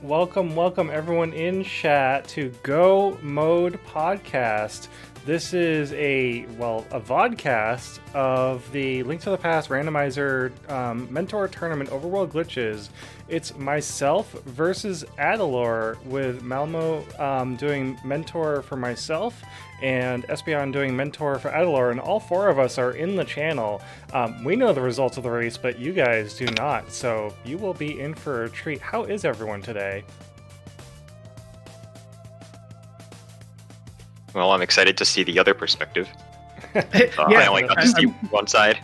Welcome everyone in chat to Go Mode Podcast. This is a VODcast of the Link to the Past randomizer mentor tournament Overworld Glitches. It's myself versus Adilor, with Malmo doing mentor for myself and Espeon doing mentor for Adilor, and all four of us are in the channel. We know the results of the race, but you guys do not, so you will be in for a treat. How is everyone today? Well, I'm excited to see the other perspective. Yeah, I only got to see one side.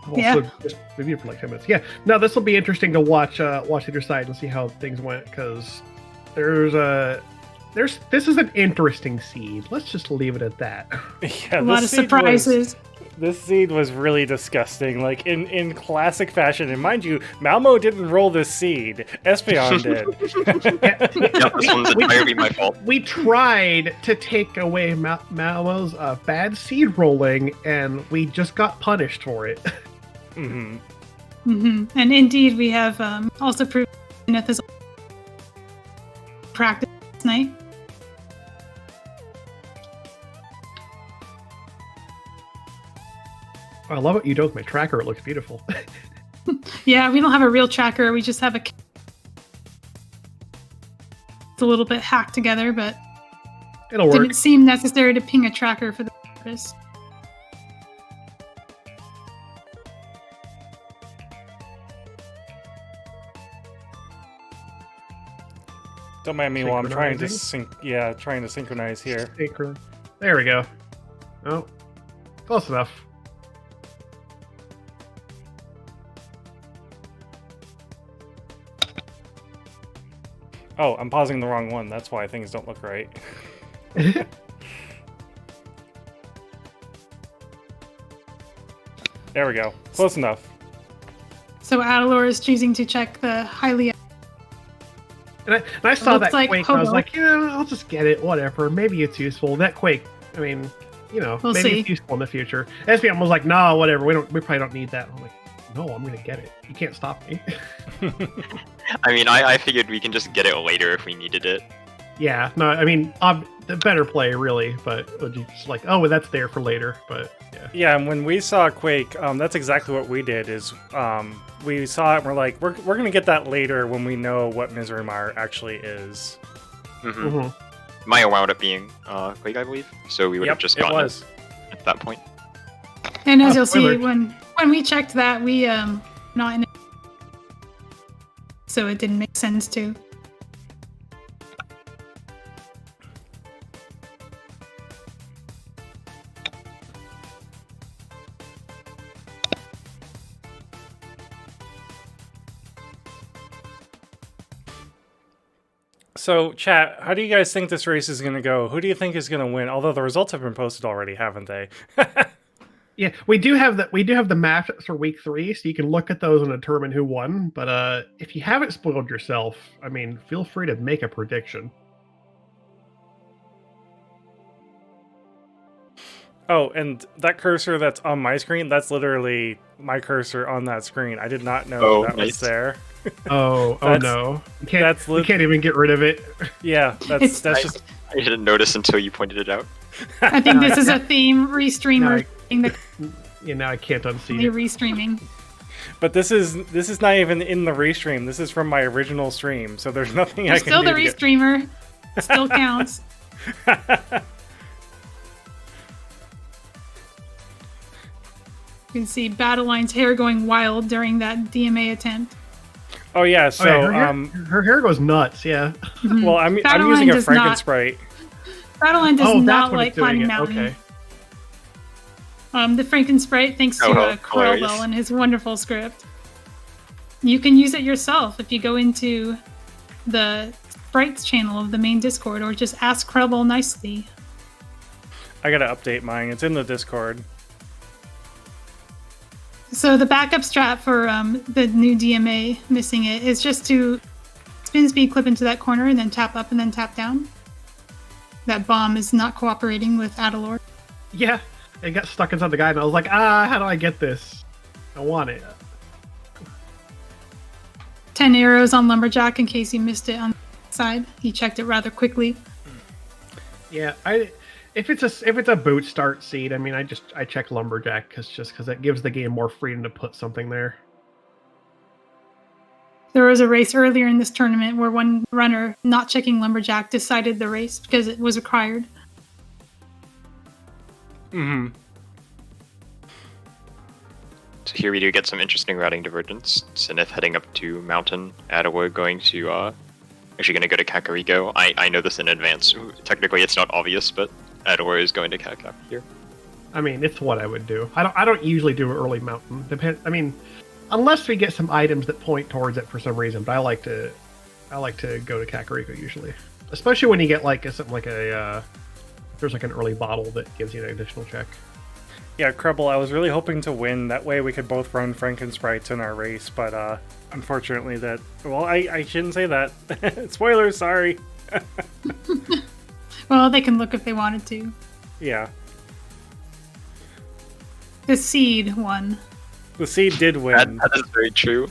Also, just review for like 10 minutes. Yeah, no, this will be interesting to watch either side and see how things went, because this is an interesting seed. Let's just leave it at that. Yeah, a lot of surprises. This seed was really disgusting, like in classic fashion. And mind you, Malmo didn't roll this seed. Espeon did. Yeah, this one's entirely my fault. We tried to take away Malmo's bad seed rolling, and we just got punished for it. Mm-hmm. Mm-hmm. And indeed, we have also proved Cinaeth is practice tonight. I love what you do with my tracker. It looks beautiful. Yeah, we don't have a real tracker. We just have it's a little bit hacked together, but It'll work. didn't seem necessary to ping a tracker for the purpose. Don't mind me while I'm trying to synchronize here. There we go. Oh, close enough. Oh, I'm pausing the wrong one. That's why things don't look right. There we go. Close enough. So Adilor is choosing to check the highly... And I saw that like Quake, and I was Hobo. like, yeah, I'll just get it, whatever. Maybe it's useful. That Quake, I mean, We'll maybe see. it's useful in the future. SPM was like, no, whatever. We probably don't need that. I'm like, no, I'm gonna get it. You can't stop me. I mean, I figured we can just get it later if we needed it. Yeah, no, I mean, the better play, really, but just like, oh, well, that's there for later, but yeah. Yeah, and when we saw Quake, that's exactly what we did. Is we saw it and we're like, we're gonna get that later when we know what Restreamer actually is. Mm-hmm. Mm-hmm. Maya wound up being Quake, I believe, so we would have just gotten it at that point. And as you'll spoiler. see, when we checked that, we not in it, so it didn't make sense to. So, chat, how do you guys think this race is gonna go? Who do you think is gonna win? Although the results have been posted already, haven't they? Yeah, we do have the maps for week 3, so you can look at those and determine who won. But if you haven't spoiled yourself, I mean, feel free to make a prediction. Oh, and that cursor that's on my screen, that's literally my cursor on that screen. I did not know that was there. Oh no! You can't even get rid of it. Yeah, that's just. I didn't notice until you pointed it out. I think this is a theme. Restreamer thing that Now I can't unsee you're it. restreaming. But this is not even in the restream. This is from my original stream, so there's nothing I You're can still do. the restreamer. Still counts. You can see Battleline's hair going wild during that DMA attempt. Oh yeah, so her hair goes nuts. Yeah. well, I'm Battleline using a does not- Franken-Sprite. Battleline does Oh, that's not what like it's doing climbing it. mountain. Okay. The Franken-Sprite, thanks to hilarious. Corelbell and his wonderful script. You can use it yourself if you go into the Sprites channel of the main Discord, or just ask Corelbell nicely. I gotta update mine. It's in the Discord. So the backup strat for the new DMA missing it is just to spin speed clip into that corner and then tap up and then tap down. That bomb is not cooperating with Adilor. Yeah. It got stuck inside the guy, and I was like, how do I get this? I want it. 10 arrows on Lumberjack in case you missed it on side. He checked it rather quickly. Yeah, if it's a boot start seed, I mean, I check Lumberjack because it gives the game more freedom to put something there. There was a race earlier in this tournament where one runner not checking Lumberjack decided the race because it was required. Mm-hmm. So here we do get some interesting routing divergence. Cinaeth heading up to Mountain. Adilor going to actually going to go to Kakariko. I know this in advance. Technically, it's not obvious, but Adilor is going to Kakariko here. I mean, it's what I would do. I don't usually do early Mountain. I mean, unless we get some items that point towards it for some reason. But I like to go to Kakariko usually, especially when you get like something like there's like an early bottle that gives you an additional check. Yeah, Crubble, I was really hoping to win. That way we could both run Frankensprites in our race, but unfortunately I shouldn't say that. Spoilers, sorry. Well, they can look if they wanted to. Yeah. The seed won. The seed did win. That is very true.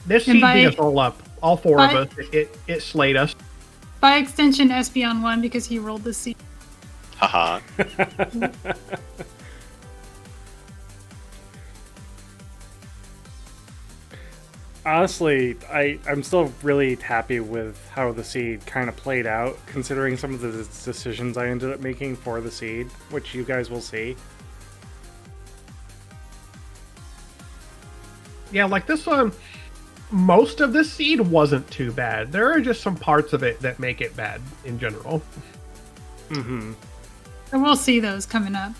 This seed beat us all up. All four of us. It slayed us. By extension, Espeon won because he rolled the seed. Haha. Honestly, I'm still really happy with how the seed kind of played out, considering some of the decisions I ended up making for the seed, which you guys will see. Yeah, like this one, most of the seed wasn't too bad. There are just some parts of it that make it bad in general. Mm-hmm. And we'll see those coming up.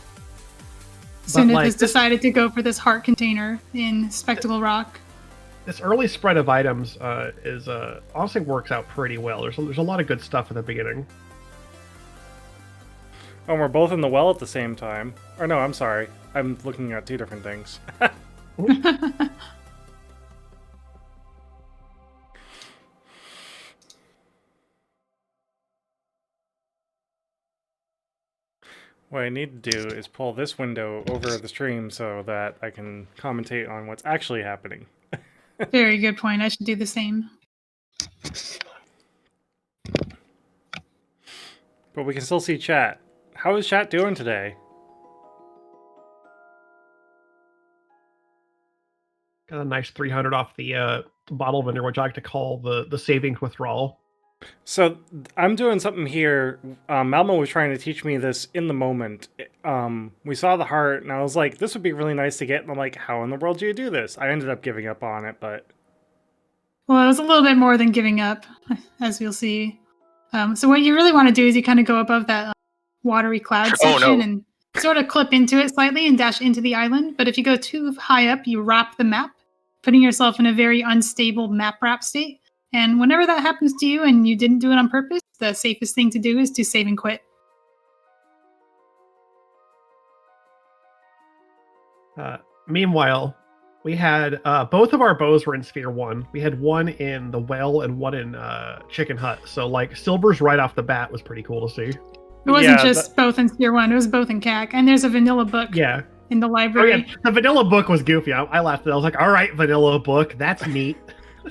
Cinaeth has decided to go for this heart container in Spectacle Rock. This early spread of items is honestly works out pretty well. There's a lot of good stuff in the beginning. Oh, we're both in the well at the same time. Or no, I'm sorry. I'm looking at two different things. What I need to do is pull this window over the stream so that I can commentate on what's actually happening. Very good point. I should do the same. But we can still see chat. How is chat doing today? Got a nice 300 off the bottle vendor, which I like to call the savings withdrawal. So I'm doing something here. Malmo was trying to teach me this in the moment. We saw the heart, and I was like, this would be really nice to get. And I'm like, how in the world do you do this? I ended up giving up on it, but... Well, it was a little bit more than giving up, as you'll see. So what you really want to do is you kind of go above that watery cloud section and sort of clip into it slightly and dash into the island. But if you go too high up, you wrap the map, putting yourself in a very unstable map wrap state. And whenever that happens to you and you didn't do it on purpose, the safest thing to do is to save and quit. Meanwhile, we had both of our bows were in Sphere 1. We had one in the well and one in Chicken Hut. So, like, Silver's right off the bat was pretty cool to see. It wasn't just both in Sphere 1. It was both in CAC. And there's a vanilla book in the library. Oh, yeah. The vanilla book was goofy. I laughed. I was like, all right, vanilla book. That's neat.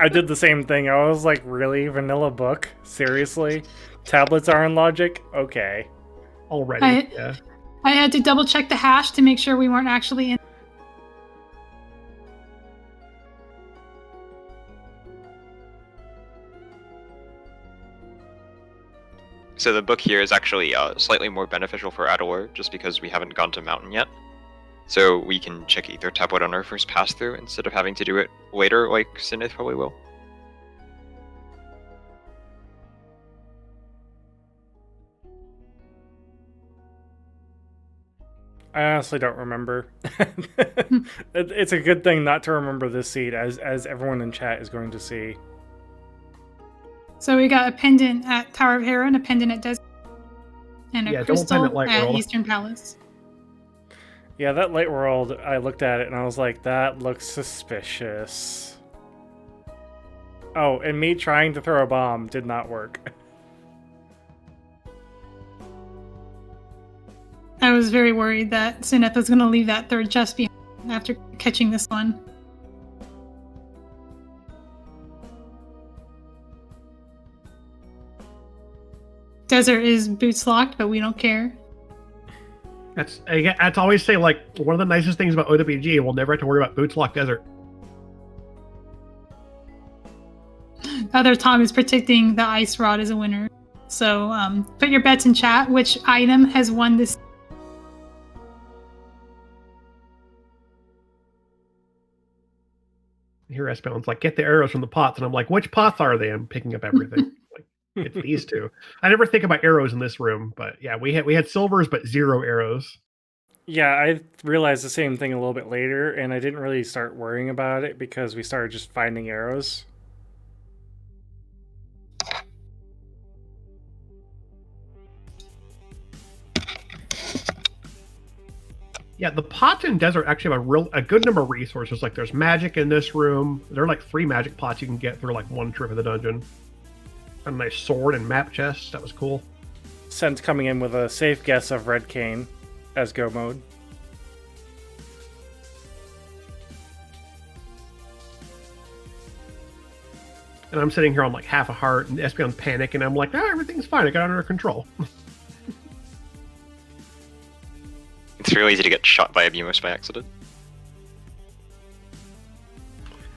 I did the same thing. I was like, really? Vanilla book? Seriously? Tablets are in Logic? Okay. Already, I had to double check the hash to make sure we weren't actually in. So the book here is actually slightly more beneficial for Adilor, just because we haven't gone to Mountain yet. So we can check Ether Tablet on our first pass through instead of having to do it later like Cinaeth probably will. I honestly don't remember. It's a good thing not to remember this seed, as everyone in chat is going to see. So we got a pendant at Tower of Hera and a pendant at Desert. And a crystal at Eastern Palace. Yeah, that Light World, I looked at it and I was like, that looks suspicious. Oh, and me trying to throw a bomb did not work. I was very worried that Cinaeth was going to leave that third chest behind after catching this one. desert is boots locked, but we don't care. That's always say, like, one of the nicest things about OWG, we'll never have to worry about boots locked desert. Other Tom is predicting the ice rod is a winner. So put your bets in chat. Which item has won this? Here Espeon's like, get the arrows from the pots, and I'm like, which pots are they? I'm picking up everything. Like, it's these two. I never think about arrows in this room, but yeah, we had silvers but 0 arrows. Yeah, I realized the same thing a little bit later, and I didn't really start worrying about it because we started just finding arrows. Yeah, the pots in desert actually have a good number of resources. Like, there's magic in this room. There are like 3 magic pots you can get through like one trip of the dungeon. A nice sword and map chest. That was cool. Scent coming in with a safe guess of Red Cane as go mode. And I'm sitting here on like half a heart, and Espeon's panicking. And I'm like, everything's fine. I got it under control. It's real easy to get shot by a Beamos by accident.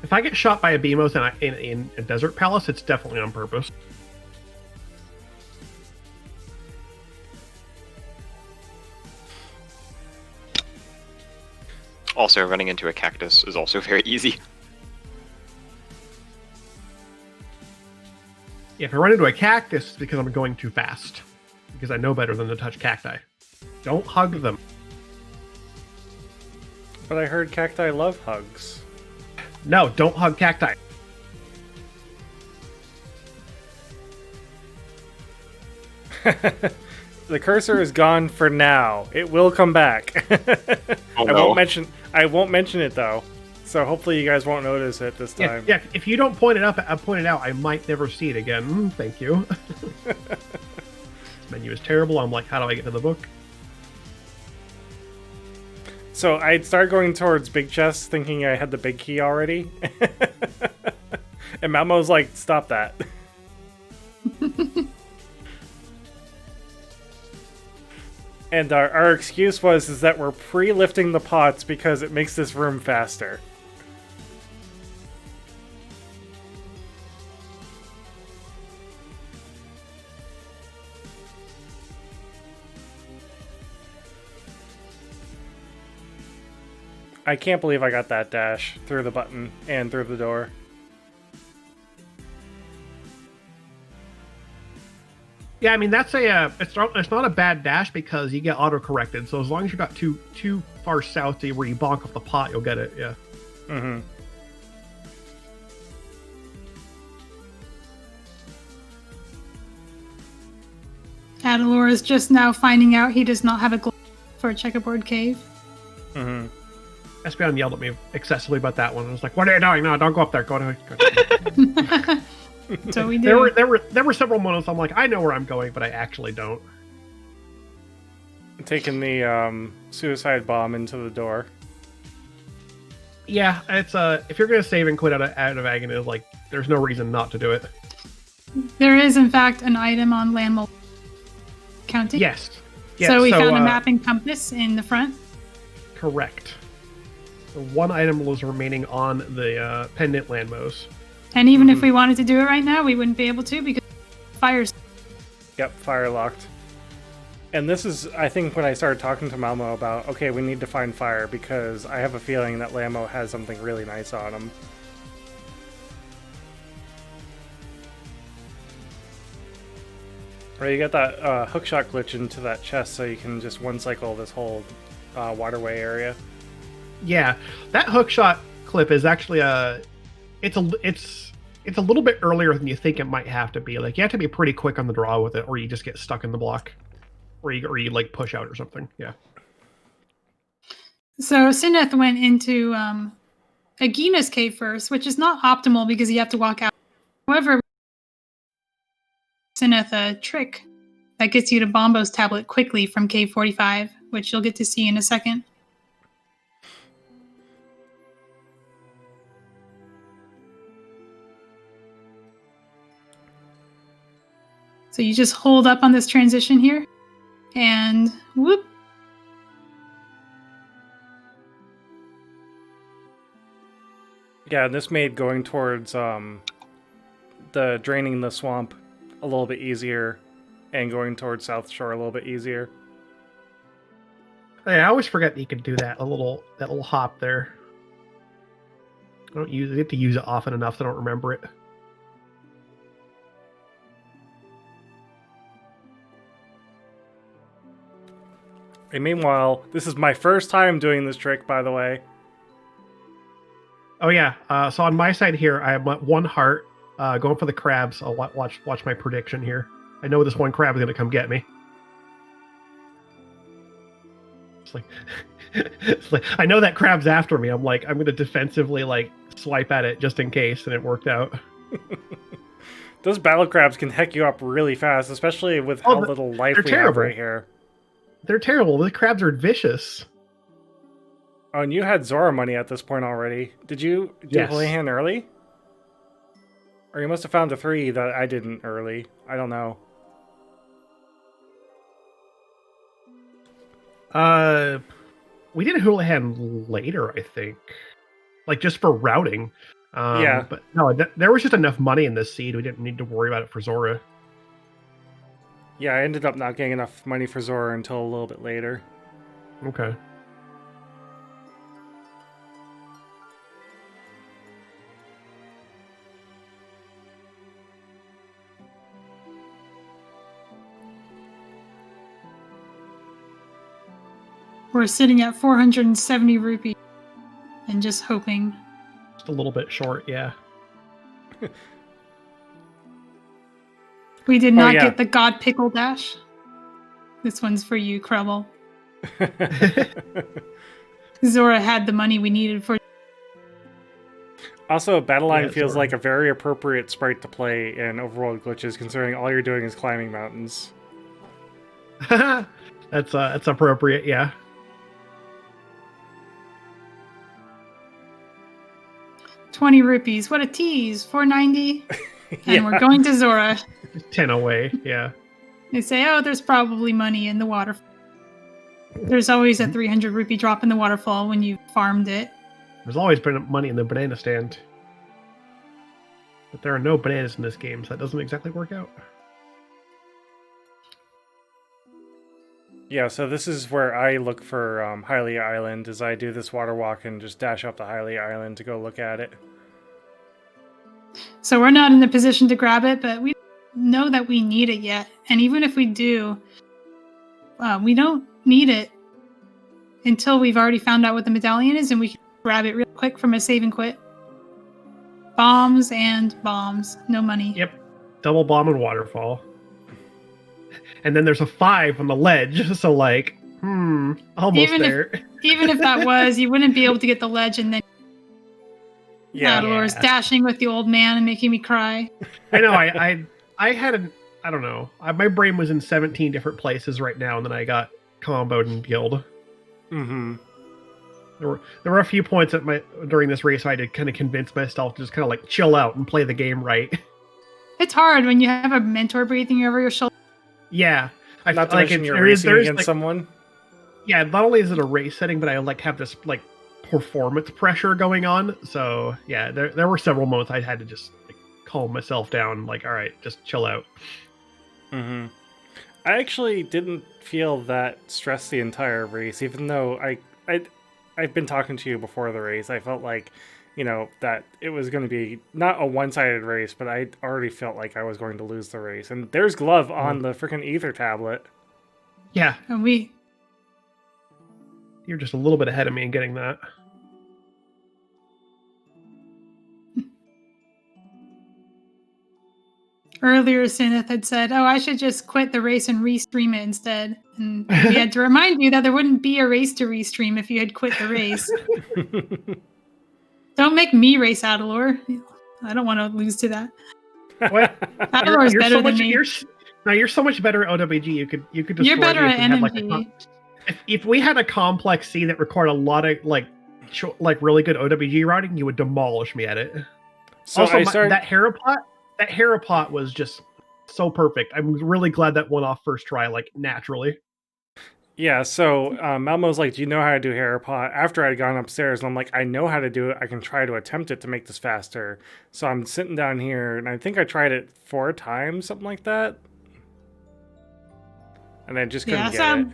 If I get shot by a Beamos in a desert palace, it's definitely on purpose. Also, running into a cactus is also very easy. Yeah, if I run into a cactus, it's because I'm going too fast. Because I know better than to touch cacti. Don't hug them. But I heard cacti love hugs. No, don't hug cacti. The cursor is gone for now. It will come back. Oh, I no. won't mention it though. So hopefully you guys won't notice it this time. Yeah, if you don't point it out, I might never see it again. Thank you. This menu is terrible. I'm like, how do I get to the book? So I started going towards big chest thinking I had the big key already. And Malmo's like, stop that. And our excuse is that we're pre-lifting the pots because it makes this room faster. I can't believe I got that dash through the button and through the door. Yeah, I mean, that's it's not a bad dash because you get auto-corrected. So as long as you got too far south to where you bonk off the pot, you'll get it, yeah. Mm-hmm. Adilor is just now finding out he does not have a glove for a checkerboard cave. Mm-hmm. Espeon yelled at me excessively about that one. I was like, "What are you doing? No, don't go up there. Go to." So we do. There were several moments I'm like, I know where I'm going, but I actually don't. Taking the suicide bomb into the door. Yeah, it's if you're gonna save and quit out of agony, like, there's no reason not to do it. There is, in fact, an item on Landmole counting. Yes. So we found a map and compass in the front. Correct. So one item was remaining on the pendant landmos. And even if we wanted to do it right now, we wouldn't be able to because fire's... Yep, fire locked. And this is, I think, when I started talking to Malmo about, okay, we need to find fire because I have a feeling that Lammo has something really nice on him. Or you got that hookshot glitch into that chest so you can just one cycle this whole waterway area. Yeah, that hookshot clip is actually it's a little bit earlier than you think it might have to be. Like, you have to be pretty quick on the draw with it, or you just get stuck in the block, or you like push out or something. Yeah. So Cinaeth went into Agina's cave first, which is not optimal because you have to walk out. However, Cinaeth a trick that gets you to Bombo's tablet quickly from cave 45, which you'll get to see in a second. So you just hold up on this transition here, and whoop. Yeah, this made going towards the draining the swamp a little bit easier, and going towards South Shore a little bit easier. Hey, I always forget that you can do that little hop there. I don't get to use it often enough, so I don't remember it. And meanwhile, this is my first time doing this trick, by the way. Oh yeah. So on my side here, I have 1 heart. Going for the crabs. I'll watch my prediction here. I know this one crab is going to come get me. It's like I know that crab's after me. I'm going to defensively swipe at it just in case, and it worked out. Those battle crabs can heck you up really fast, especially with how little life we have right here. They're terrible. The crabs are vicious. Oh, and you had Zora money at this point already. Did you do Yes. Holy Hand early? Or you must have found the 3 that I didn't early. I don't know. We did Hula Hand later, I think. Just for routing. Yeah. But no, there was just enough money in this seed. We didn't need to worry about it for Zora. Yeah, I ended up not getting enough money for Zora until a little bit later. Okay. We're sitting at 470 rupees and just hoping. Just a little bit short, yeah. We did not get the God Pickle Dash. This one's for you, Krubble. Zora had the money we needed for. Also, Battle Line Yeah, feels Zora. like a very appropriate sprite to play in Overworld Glitches, considering all you're doing is climbing mountains. That's appropriate, yeah. $20 rupees. What a tease. 490. And Yeah. we're going to Zora. 10 away, yeah. They say, oh, there's probably money in the waterfall. There's always a 300 rupee drop in the waterfall when you farmed it. There's always been money in the banana stand. But there are no bananas in this game, so that doesn't exactly work out. Yeah, so this is where I look for Hylia Island, as I do this water walk and just dash up to Hylia Island to go look at it. So we're not in a position to grab it, but we know that we need it yet. And even if we do, we don't need it until we've already found out what the medallion is, and we can grab it real quick from a save and quit. Bombs and bombs. No money. Yep. Double bomb and waterfall. And then there's a 5 on the ledge, so almost Even there. Even if that was, you wouldn't be able to get the ledge, and then Yeah. Adilor's dashing with the old man and making me cry. I know, I had I don't know. My brain was in 17 different places right now, and then I got comboed and guild. Mm-hmm. There were a few points during this race I had to kind of convince myself to just kind of chill out and play the game right. It's hard when you have a mentor breathing over your shoulder. Yeah, I Not to feel mention you're there is racing against someone. Yeah, not only is it a race setting, but I have this performance pressure going on. So yeah, there were several moments I had to just calm myself down. All right, just chill out. Mm-hmm. I actually didn't feel that stressed the entire race, even though I've been talking to you before the race. I felt like, that it was going to be not a one-sided race, but I already felt like I was going to lose the race. And there's Glove on the freaking ether tablet. Yeah, And you're just a little bit ahead of me in getting that. earlier, Cinaeth had said, oh, I should just quit the race and restream it instead. And we had to remind you that there wouldn't be a race to restream if you had quit the race. Don't make me race Adilor. I don't want to lose to that. What? Adilor is better than me. You're so much better at OWG. You could destroy You're better me at if we had, NMG. if we had a complex C that required a lot of really good OWG routing, you would demolish me at it. So Also, I started. that Harapot was just so perfect. I'm really glad that went off first try, like naturally. Yeah, so Malmo's like, do you know how to do Haripot? After I'd gone upstairs, and I'm like, I know how to do it. I can try to attempt it to make this faster. So I'm sitting down here, and I think I tried it 4 times, something like that. And I just couldn't get it.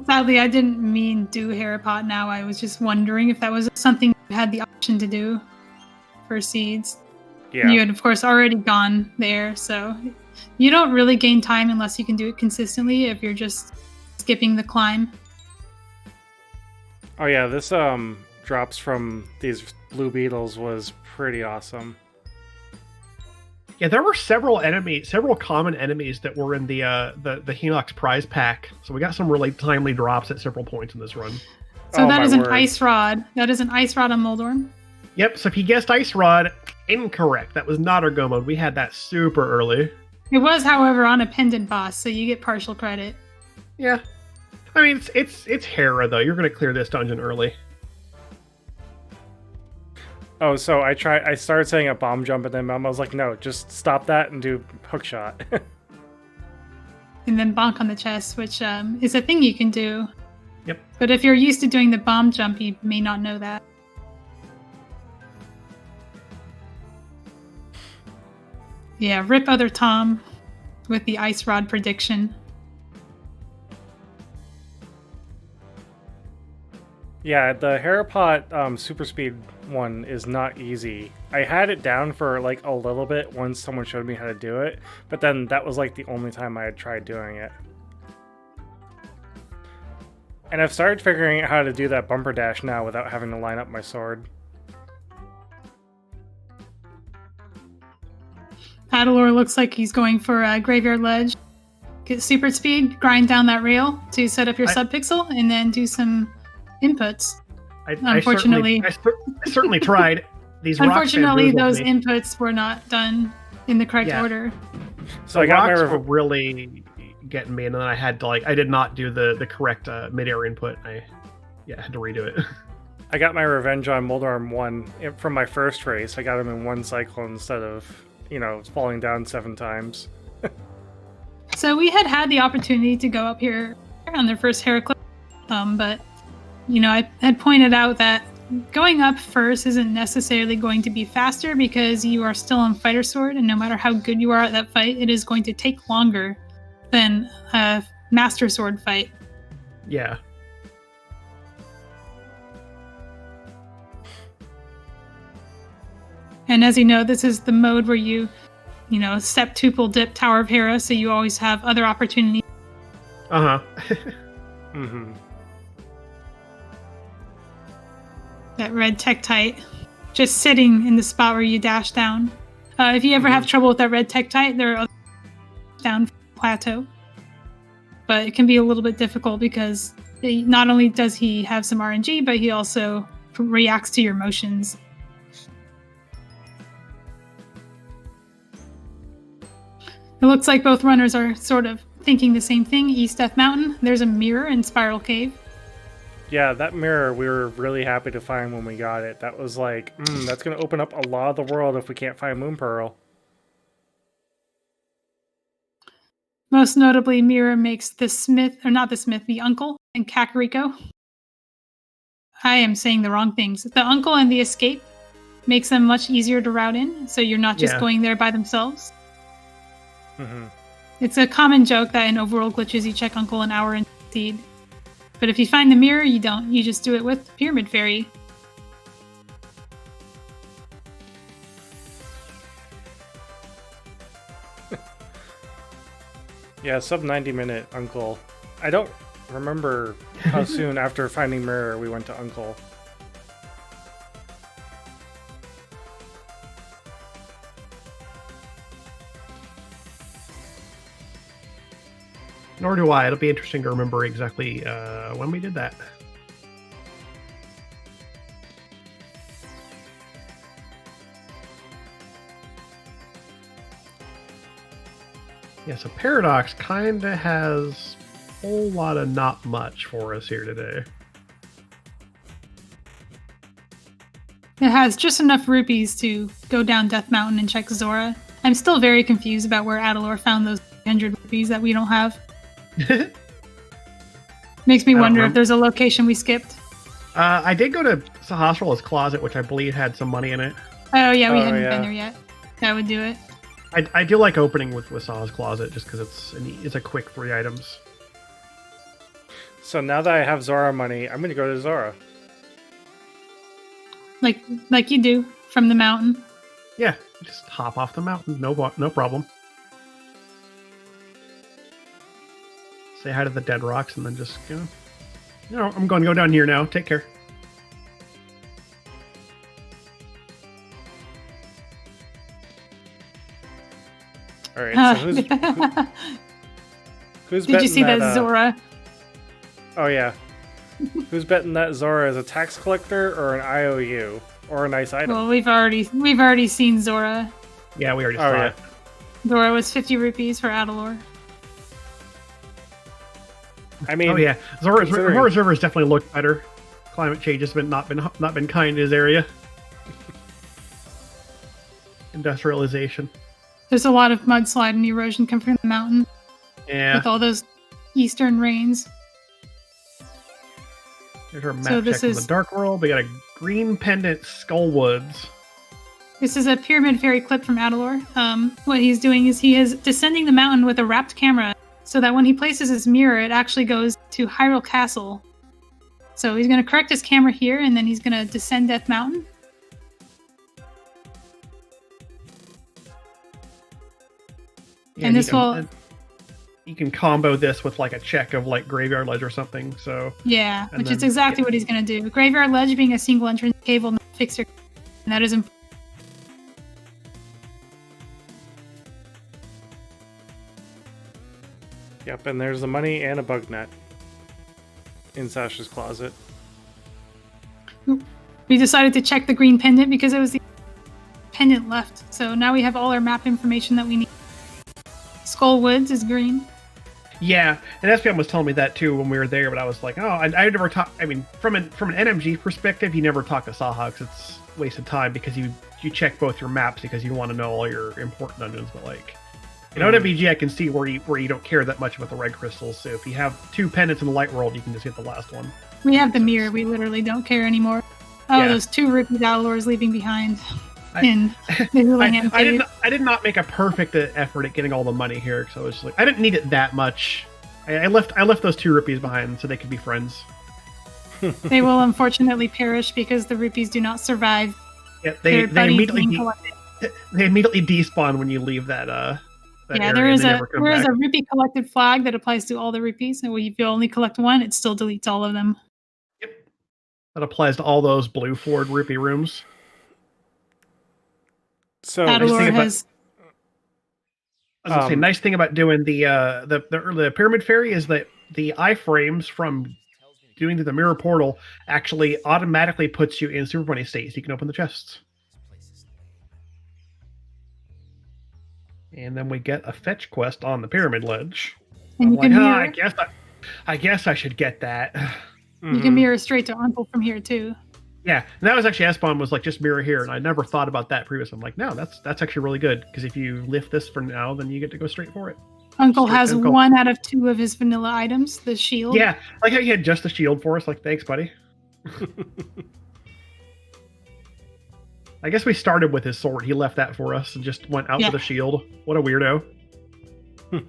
Sadly, I didn't mean do Haripot now. I was just wondering if that was something you had the option to do for seeds. Yeah. You had, of course, already gone there, so you don't really gain time unless you can do it consistently if you're just skipping the climb. Oh yeah, this drops from these blue beetles was pretty awesome. Yeah, there were several common enemies that were in the Hinox prize pack. So we got some really timely drops at several points in this run. So that is an ice rod. That is an ice rod on Moldorm. Yep, so if you guessed ice rod, incorrect. That was not our go mode. We had that super early. It was, however, on a pendant boss, so you get partial credit. Yeah. I mean, it's Hera, though. You're going to clear this dungeon early. Oh, so I started saying a bomb jump, and then Mama was like, no, just stop that and do hook shot. And then bonk on the chest, which is a thing you can do. Yep. But if you're used to doing the bomb jump, you may not know that. Yeah, rip other Tom with the ice rod prediction. Yeah, the Haripot super speed one is not easy. I had it down for like a little bit once someone showed me how to do it, but then that was like the only time I had tried doing it. And I've started figuring out how to do that bumper dash now without having to line up my sword. Adilor looks like he's going for a Graveyard Ledge. Get super speed, grind down that rail to set up your subpixel, and then do some inputs. Unfortunately, I certainly tried. These unfortunately, those inputs were not done in the correct order. So I got my were really getting me, and then I had to I did not do the correct mid-air input. I had to redo it. I got my revenge on Moldorm 1 from my first race. I got him in 1 cycle instead of, falling down 7 times. So we had the opportunity to go up here on their first Heraclip, but I had pointed out that going up first isn't necessarily going to be faster because you are still on Fighter Sword, and no matter how good you are at that fight, it is going to take longer than a Master Sword fight. Yeah. And as you know, this is the mode where you septuple dip Tower of Hera, so you always have other opportunities. Uh-huh. Mm-hmm. That red Tektite just sitting in the spot where you dash down. If you ever have trouble with that red Tektite, there are other down plateau. But it can be a little bit difficult because not only does he have some RNG, but he also reacts to your motions. It looks like both runners are sort of thinking the same thing. East Death Mountain, there's a mirror in Spiral Cave. Yeah, that mirror we were really happy to find when we got it. That was like, that's going to open up a lot of the world if we can't find Moon Pearl. Most notably, mirror makes the uncle and Kakariko. I am saying the wrong things. The uncle and the escape makes them much easier to route in, so you're not just going there by themselves. Mm-hmm. It's a common joke that in Overworld Glitches you check Uncle an hour in seed. But if you find the mirror, you don't. You just do it with Pyramid Fairy. Yeah, sub 90 minute Uncle. I don't remember how soon after finding mirror we went to Uncle. Nor do I. It'll be interesting to remember exactly when we did that. Yeah, so Paradox kind of has a whole lot of not much for us here today. It has just enough rupees to go down Death Mountain and check Zora. I'm still very confused about where Adilor found those 100 rupees that we don't have. Makes me wonder if there's a location we skipped. I did go to Sahasraral's closet, which I believe had some money in it. Oh yeah, we hadn't been there yet. That would do it. I do like opening with Sah's closet just because it's a quick 3 items. So now that I have Zora money, I'm gonna go to Zora. Like you do from the mountain. Yeah, just hop off the mountain. No problem. Say hi to the dead rocks and then just go. No, I'm going to go down here now. Take care. All right. So who's Did you see that Zora? Oh yeah. Who's betting that Zora is a tax collector or an IOU or a nice item? Well, we've already seen Zora. Yeah, we already saw it. Zora was 50 rupees for Adilor. I mean, oh yeah, Zora's River has definitely looked better. Climate change has not been kind to his area. Industrialization. There's a lot of mudslide and erosion coming from the mountain. Yeah. With all those eastern rains. There's our map check from the Dark World. We got a green pendant Skullwoods. This is a Pyramid Fairy clip from Adilor. What he's doing is he is descending the mountain with a wrapped camera so that when he places his mirror, it actually goes to Hyrule Castle. So he's going to correct his camera here, and then he's going to descend Death Mountain. Yeah, and this will... You can combo this with like a check of like Graveyard Ledge or something. So yeah, which is exactly what he's going to do. Graveyard Ledge being a single entrance cave will not fix your... And that is important. Yep, and there's the money and a bug net in Sasha's closet. We decided to check the green pendant because it was the pendant left. So now we have all our map information that we need. Skull Woods is green. Yeah, and Espeon was telling me that too when we were there, but I was like, oh, I never talk. I mean, from an NMG perspective, you never talk to Saha because it's wasted time because you check both your maps because you want to know all your important dungeons, but like. In OWG, I can see where you don't care that much about the red crystals. So if you have 2 pendants in the light world, you can just get the last one. We have the mirror. We literally don't care anymore. Oh, yeah. Those 2 rupees Adilor is leaving behind. I did not make a perfect effort at getting all the money here. So it's like I didn't need it that much. I left those 2 rupees behind so they could be friends. They will unfortunately perish because the rupees do not survive. Yeah, they immediately despawn when you leave that. Yeah, there is a rupee collected flag that applies to all the rupees, and if you only collect 1, it still deletes all of them. Yep, that applies to all those blue Ford rupee rooms. So Adilor has. I was gonna say, nice thing about doing the Pyramid Fairy is that the iframes from doing the mirror portal actually automatically puts you in Super Bunny state, so you can open the chests. And then we get a fetch quest on the Pyramid Ledge. And I'm like, I guess I should get that. You can mirror straight to Uncle from here too. Yeah, and that was actually Espeon was like, just mirror here, and I never thought about that previously. I'm like, no, that's actually really good because if you lift this for now, then you get to go straight for it. Uncle has 1 out of 2 of his vanilla items, the shield. Yeah, like how he had just the shield for us. Like, thanks, buddy. I guess we started with his sword. He left that for us and just went out with a shield. What a weirdo. I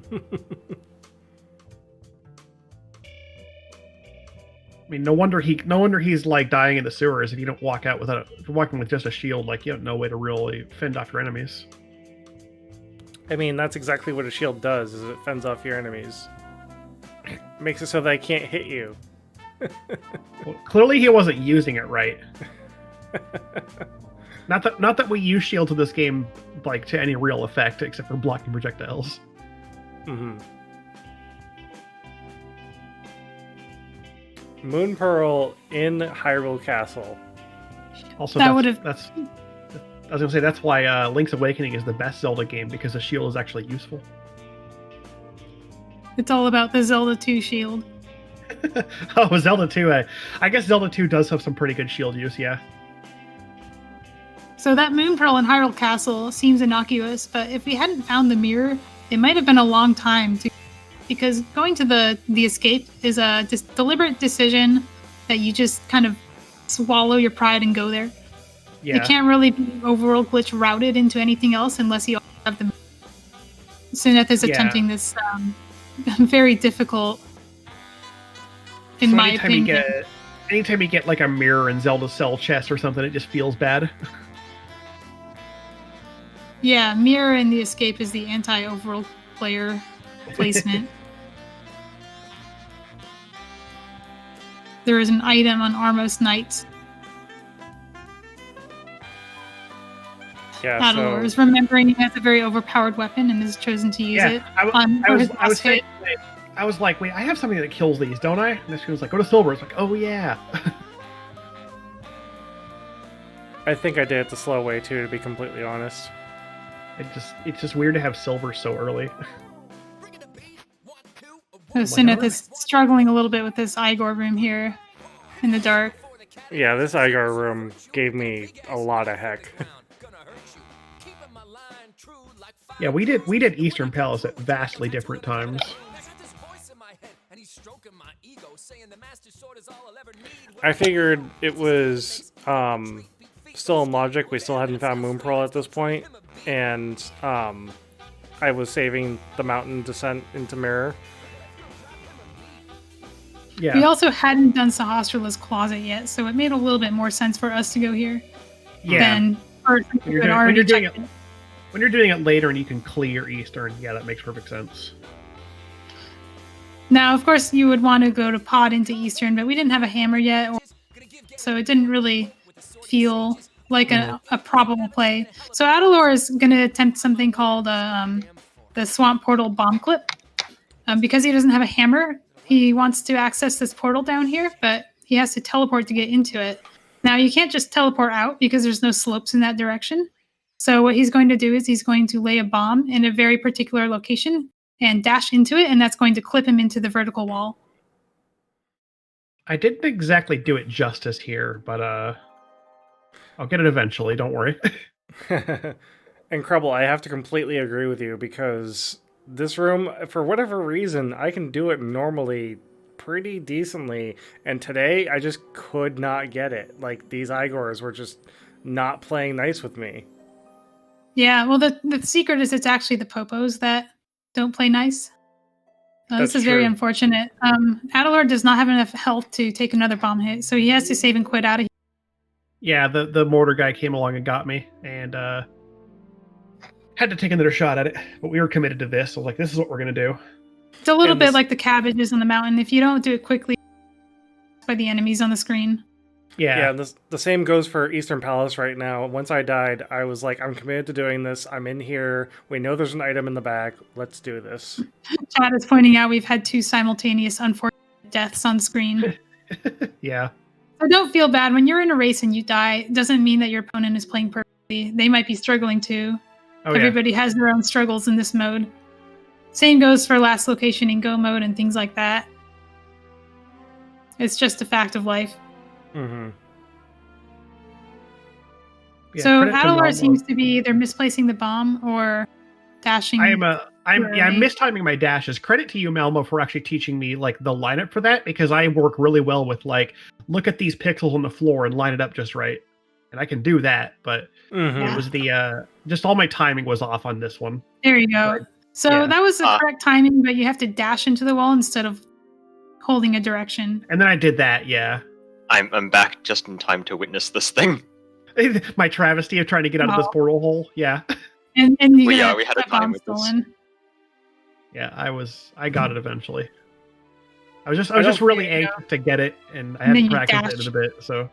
mean, no wonder he's like dying in the sewers if you don't walk out if you're walking with just a shield, like you have no way to really fend off your enemies. I mean, that's exactly what a shield does, is it fends off your enemies. It makes it so they can't hit you. Well, clearly he wasn't using it right. Not that we use shields in this game like to any real effect, except for blocking projectiles. Mm-hmm. Moon Pearl in Hyrule Castle. Also, I was gonna say that's why Link's Awakening is the best Zelda game, because the shield is actually useful. It's all about the Zelda 2 shield. Oh, Zelda 2. I guess Zelda 2 does have some pretty good shield use, yeah. So that moon pearl in Hyrule Castle seems innocuous, but if we hadn't found the mirror, it might have been a long time to, because going to the escape is a deliberate decision that you just kind of swallow your pride and go there. Yeah. It can't really be overworld glitch routed into anything else unless you have the. Cinaeth is attempting this very difficult, in my opinion. Anytime you get like a mirror in Zelda Cell chest or something, it just feels bad. Yeah, mirror in the escape is the anti-overworld player placement. There is an item on Armos Knights. Yeah, Adilor is remembering he has a very overpowered weapon and has chosen to use it. I was like, wait, I have something that kills these, don't I? And she was like, go to silver. It's like, oh yeah. I think I did it the slow way too, to be completely honest. It's just weird to have silver so early. Cinaeth is struggling a little bit with this Igor room here in the dark. Yeah, this Igor room gave me a lot of heck. Yeah, we did Eastern Palace at vastly different times. I figured it was still in logic. We still hadn't found Moon Pearl at this point, and I was saving the mountain descent into Mirror. Yeah. We also hadn't done Sahasrah's closet yet, so it made a little bit more sense for us to go here. Yeah. Than when you're doing it later and you can clear Eastern, yeah, that makes perfect sense. Now, of course, you would want to go to pod into Eastern, but we didn't have a hammer yet, so it didn't really feel like a probable play. So Adilor is going to attempt something called the Swamp Portal Bomb Clip. Because he doesn't have a hammer, he wants to access this portal down here, but he has to teleport to get into it. Now, you can't just teleport out because there's no slopes in that direction. So what he's going to do is he's going to lay a bomb in a very particular location and dash into it, and that's going to clip him into the vertical wall. I didn't exactly do it justice here, but I'll get it eventually, don't worry. And Crubble, I have to completely agree with you, because this room, for whatever reason, I can do it normally pretty decently, and today I just could not get it. Like, these Igors were just not playing nice with me. Yeah, well, the secret is it's actually the Popos that don't play nice. This is very unfortunate. Adilor does not have enough health to take another bomb hit, so he has to save and quit out of here. Yeah, the mortar guy came along and got me, and had to take another shot at it. But we were committed to this, so I was like, this is what we're going to do. It's a little bit like the cabbages on the mountain. If you don't do it quickly, by the enemies on the screen. Yeah, the same goes for Eastern Palace right now. Once I died, I was like, I'm committed to doing this. I'm in here. We know there's an item in the back. Let's do this. Chad is pointing out we've had 2 simultaneous unfortunate deaths on screen. Yeah. So don't feel bad. When you're in a race and you die, it doesn't mean that your opponent is playing perfectly. They might be struggling too. Everybody has their own struggles in this mode. Same goes for last location in Go mode and things like that. It's just a fact of life. Mm-hmm. Yeah, so Adilor seems to be either misplacing the bomb or dashing. I'm mistiming my dashes. Credit to you, Malmo, for actually teaching me like the lineup for that, because I work really well with like, look at these pixels on the floor and line it up just right. And I can do that, but it was the just all my timing was off on this one. There you go. So that was the correct timing, but you have to dash into the wall instead of holding a direction. And then I did that, yeah. I'm back just in time to witness this thing. My travesty of trying to get out of this portal hole, yeah. And we had a time with stolen. this. Yeah, I got it eventually. I was just really anxious to get it, and I had to practice it a bit, so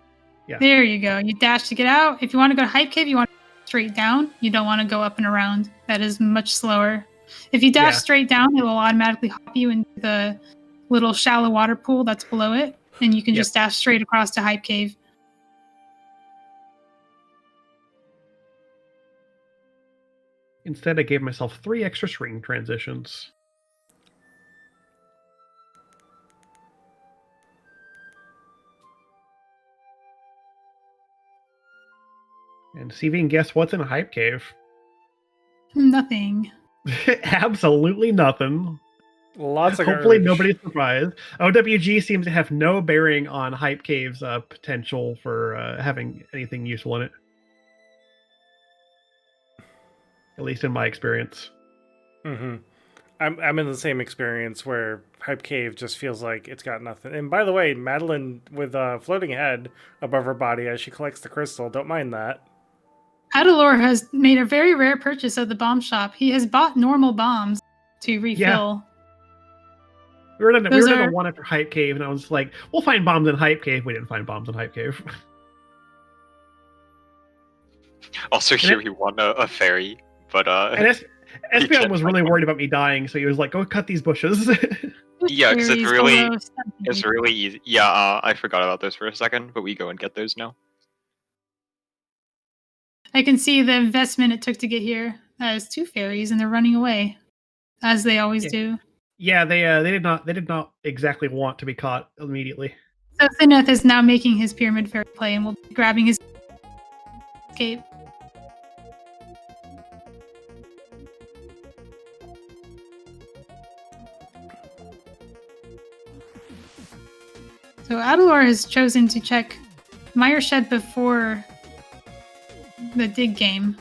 yeah. There you go. You dash to get out. If you want to go to Hype Cave, you want to go straight down. You don't want to go up and around. That is much slower. If you dash straight down, it will automatically hop you into the little shallow water pool that's below it, and you can just dash straight across to Hype Cave. Instead, I gave myself 3 extra string transitions. And see if you can guess what's in a hype cave. Nothing. Absolutely nothing. Lots of Hopefully garbage. nobody's surprised. OWG seems to have no bearing on hype caves' potential for having anything useful in it. At least in my experience. Mm-hmm. I'm in the same experience where Hype Cave just feels like it's got nothing. And by the way, Madeline with a floating head above her body as she collects the crystal. Don't mind that. Adilor has made a very rare purchase of the bomb shop. He has bought normal bombs to refill. We were in a one after Hype Cave, and I was like, we'll find bombs in Hype Cave. We didn't find bombs in Hype Cave. Also, here we won a fairy, but and Espeon was really worried about me dying, so he was like, "Go cut these bushes." Yeah, because it's really easy. Yeah, I forgot about those for a second, but we go and get those now. I can see the investment it took to get here. That is 2 fairies, and they're running away, as they always do. Yeah, they did not exactly want to be caught immediately. So Cinaeth is now making his pyramid fairy play, and will be grabbing his escape. So Adilor has chosen to check Mire Shed before the dig game.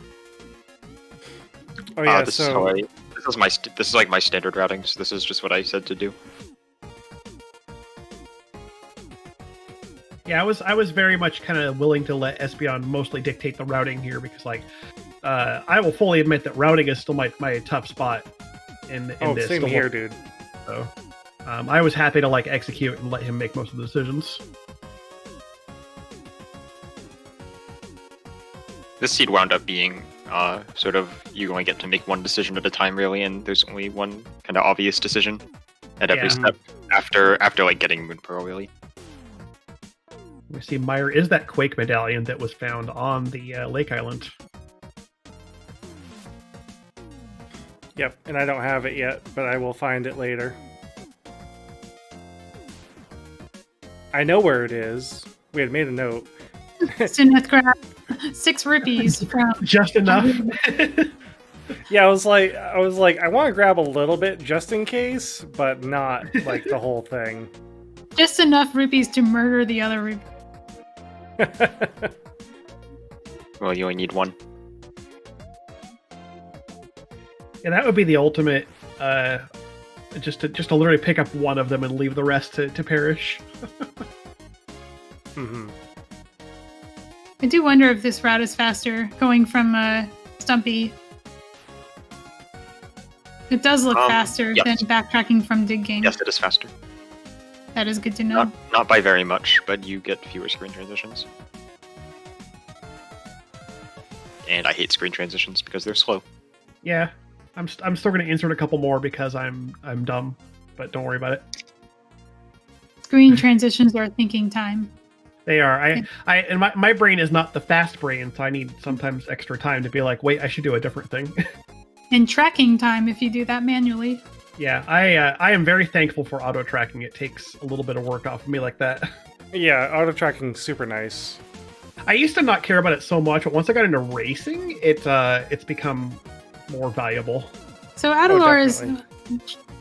Oh yeah, this is like my standard routing, so this is just what I said to do. Yeah, I was very much kind of willing to let Espeon mostly dictate the routing here because, like, I will fully admit that routing is still my tough spot in this. Same here, dude. So, I was happy to like execute and let him make most of the decisions. This seed wound up being sort of you only get to make one decision at a time, really, and there's only one kind of obvious decision at every step after like getting Moon Pearl, really. We see Mire is that Quake medallion that was found on the Lake Island. Yep, and I don't have it yet, but I will find it later. I know where it is. We had made a note. Cinaeth grabbed 6 rupees from... Just enough. Yeah, I was like, I want to grab a little bit just in case, but not like the whole thing. Just enough rupees to murder the other rupees. Well, you only need one. Yeah, that would be the ultimate. Just to literally pick up one of them and leave the rest to perish. Mm-hmm. I do wonder if this route is faster, going from Stumpy. It does look faster than backtracking from Dig Game. Yes, it is faster. That is good to know. Not by very much, but you get fewer screen transitions. And I hate screen transitions because they're slow. Yeah, I'm still going to insert a couple more because I'm dumb, but don't worry about it. Screen transitions are thinking time. They are. And my brain is not the fast brain, so I need sometimes extra time to be like, wait, I should do a different thing. And tracking time if you do that manually. Yeah, I am very thankful for auto tracking. It takes a little bit of work off of me like that. Yeah, auto tracking's super nice. I used to not care about it so much, but once I got into racing, it's become more valuable. So Adilor is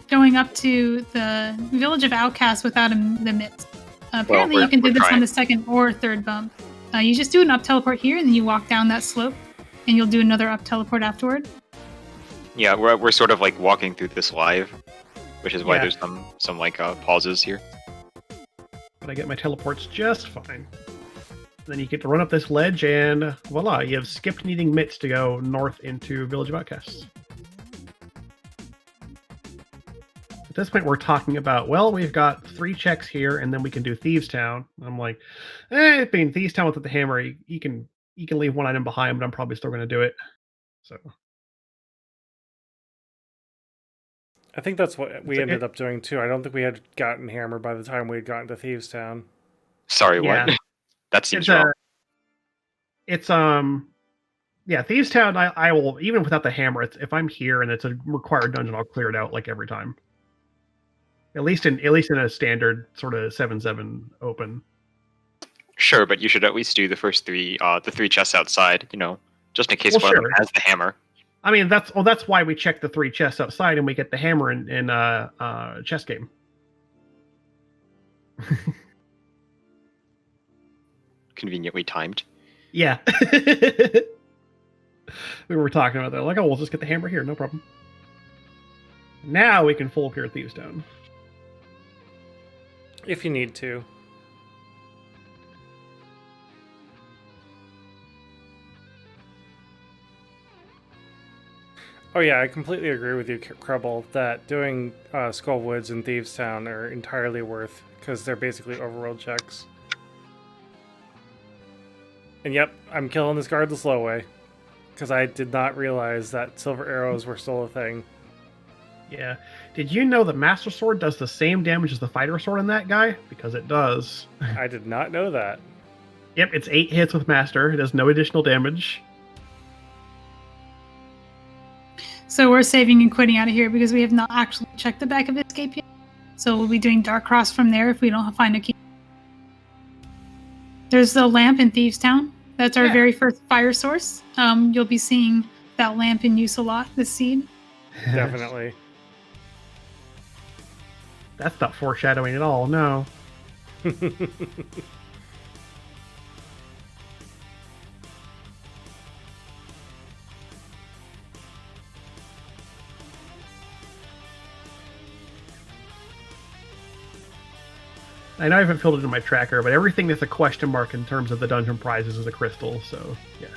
going up to the village of Outcasts without the mitts. Apparently, you can do this on the 2nd or 3rd bump. You just do an up teleport here, and then you walk down that slope, and you'll do another up teleport afterward. Yeah, we're sort of like walking through this live, which is why there's some like pauses here. But I get my teleports just fine. Then you get to run up this ledge, and voila, you have skipped needing mitts to go north into Village of Outcasts. At this point, we're talking about, well, we've got 3 checks here, and then we can do Thieves Town. I'm like, being Thieves Town without the hammer, you can leave one item behind, but I'm probably still going to do it. So. I think that's what we ended up doing too. I don't think we had gotten hammer by the time we had gotten to Thieves Town. Sorry, what? That seems wrong. Thieves Town. I will, even without the hammer. If I'm here and it's a required dungeon, I'll clear it out like every time. At least in a standard sort of 7/7 open. Sure, but you should at least do the first three chests outside, just in case Well, one of sure. them has the hammer. I mean, that's why we check the 3 chests outside and we get the hammer in chess game. Conveniently timed. Yeah. We were talking about that. Like, oh, we'll just get the hammer here, no problem. Now we can full appear Thieves Town. If you need to. Oh yeah, I completely agree with you, Crubble, that doing Skull Woods and Thieves Town are entirely worth, because they're basically overworld checks. And yep, I'm killing this guard the slow way, because I did not realize that silver arrows were still a thing. Yeah. Did you know that Master Sword does the same damage as the Fighter Sword in that guy? Because it does. I did not know that. Yep, it's 8 hits with Master. It does no additional damage. So we're saving and quitting out of here because we have not actually checked the back of Escape yet. So we'll be doing Dark Cross from there if we don't find a key. There's the lamp in Thieves Town. That's our very first fire source. You'll be seeing that lamp in use a lot this seed. Definitely. That's not foreshadowing at all, no. I know I haven't filled it in my tracker, but everything that's a question mark in terms of the dungeon prizes is a crystal, so yeah.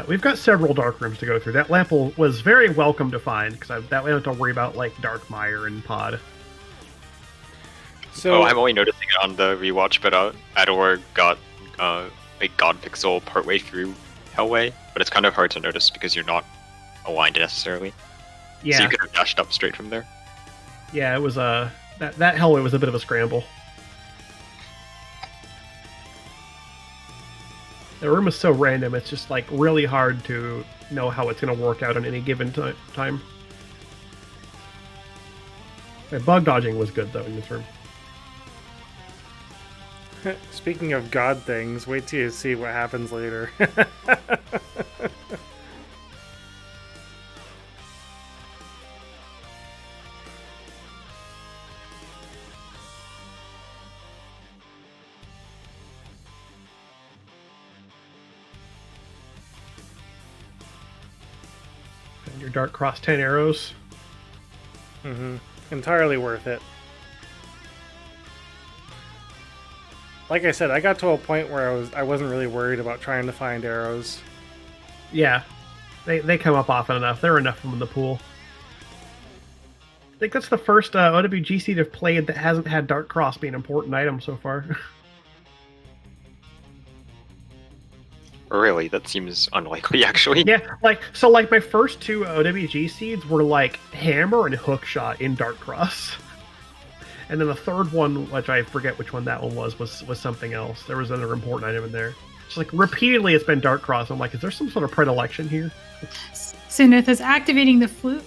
We've got several dark rooms to go through. That lamp was very welcome to find, because that way I don't have to worry about like Dark Mire and Pod. So I'm only noticing it on the rewatch, but Adilor got a God Pixel partway through Hellway, but it's kind of hard to notice because you're not aligned necessarily. Yeah, So you could have dashed up straight from there. yeah, it was that Hellway was a bit of a scramble. The room is so random; it's just like really hard to know how it's going to work out on any given time. Bug dodging was good though in this room. speaking of god things, wait till you see what happens later. And your Dark Cross 10 arrows. Entirely worth it. Like I said, I got to a point where I wasn't really worried about trying to find arrows. Yeah, they come up often enough. There are enough of them in the pool. I think that's the first OWG seed I've played that hasn't had Dark Cross be an important item so far. Really, that seems unlikely, actually. Yeah, like my first 2 OWG seeds were like Hammer and Hookshot in Dark Cross. And then the third one, which I forget which one that one was something else. There was another important item in there. Just like repeatedly it's been Dark Cross. I'm like, is there some sort of predilection here? Cinaeth is activating the flute.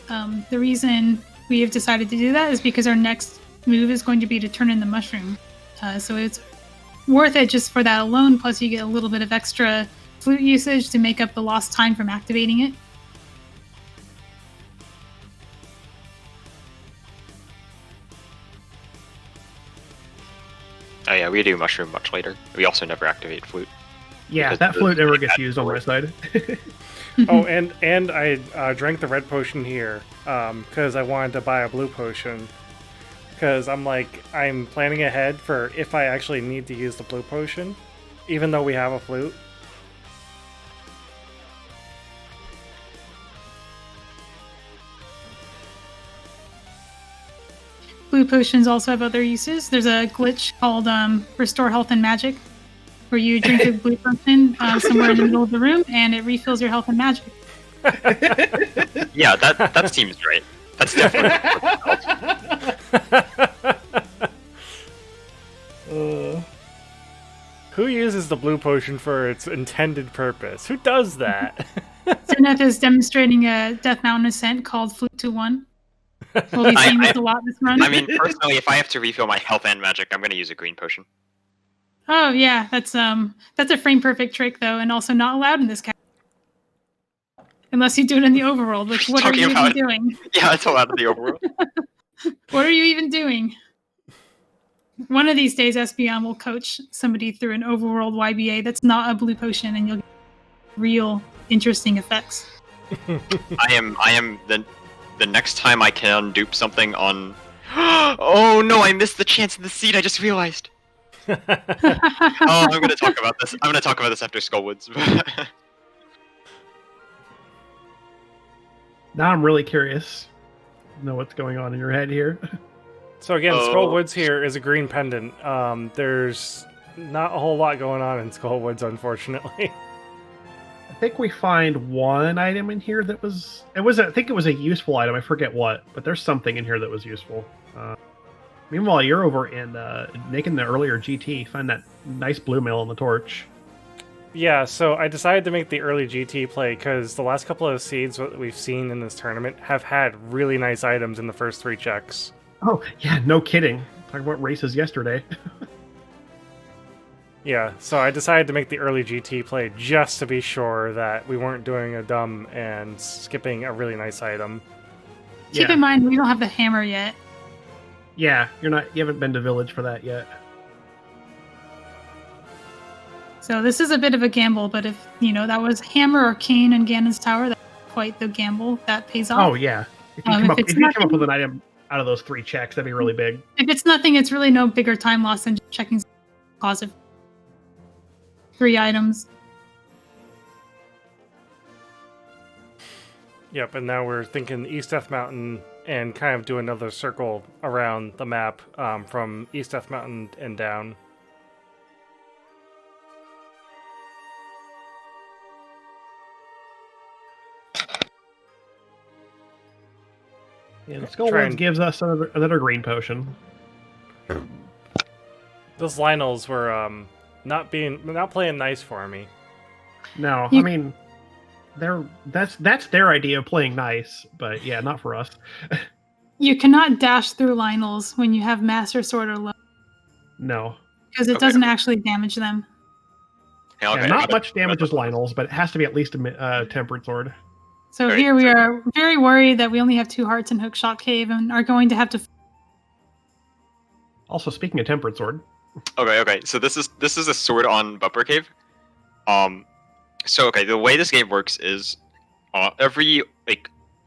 The reason we have decided to do that is because our next move is going to be to turn in the mushroom. So it's worth it just for that alone, plus you get a little bit of extra flute usage to make up the lost time from activating it. Oh yeah, we do mushroom much later. We also never activate flute. Yeah, Because that flute never gets that used on my side. Oh, and I drank the red potion here because I wanted to buy a blue potion. Because I'm planning ahead for if I actually need to use the blue potion, even though we have a flute. Blue potions also have other uses. There's a glitch called Restore Health and Magic, where you drink a blue potion somewhere in the middle of the room, and it refills your health and magic. Yeah, that seems right. That's definitely. Who uses the blue potion for its intended purpose? Who does that? Cinaeth is demonstrating a Death Mountain ascent called Flute to 1. We'll be seeing this a lot this run. I mean, personally, if I have to refill my health and magic, I'm going to use a green potion. Oh yeah, that's a frame perfect trick though, and also not allowed in this category. Unless you do it in the overworld, which what are you even doing? Yeah, it's allowed in the overworld. What are you even doing? One of these days, Espeon will coach somebody through an overworld YBA that's not a blue potion, and you'll get real interesting effects. I am the next time I can dupe something on. Oh no! I missed the chance in the seed. I just realized. Oh, I'm gonna talk about this. I'm gonna talk about this after Skullwoods. Now I'm really curious. Know what's going on in your head here? So again, Skullwoods here is a green pendant. There's not a whole lot going on in Skullwoods, unfortunately. I think we find one item in here that was. I think it was a useful item. I forget what, but there's something in here that was useful. Meanwhile, you're over in making the earlier GT. Find that nice blue mail on the torch. Yeah, so I decided to make the early GT play because the last couple of seeds that we've seen in this tournament have had really nice items in the first 3 checks. Oh, yeah, no kidding. Talking about races yesterday. Yeah, so I decided to make the early GT play just to be sure that we weren't doing a dumb and skipping a really nice item. Keep in mind, we don't have the hammer yet. Yeah, you haven't been to Village for that yet. So this is a bit of a gamble, but if, that was hammer or cane in Ganon's Tower, that's quite the gamble. That pays off. Oh, yeah. If you come up with an item out of those 3 checks, that'd be really big. If it's nothing, it's really no bigger time loss than just checking closet. 3 items. Yep, and now we're thinking East Death Mountain and kind of do another circle around the map from East Death Mountain and down. And Skullwoods gives us another green potion. Those Lionels were not playing nice for me. No, I mean, that's their idea of playing nice, but yeah, not for us. You cannot dash through Lionels when you have Master Sword or low. No, because it doesn't actually damage them. Yeah, not much damages Lionels, but it has to be at least a Tempered Sword. So here we are very worried that we only have 2 hearts in Hookshot Cave and are going to have to... Also, speaking of Tempered Sword. Okay. So this is a sword on Bumper Cave. The way this game works is every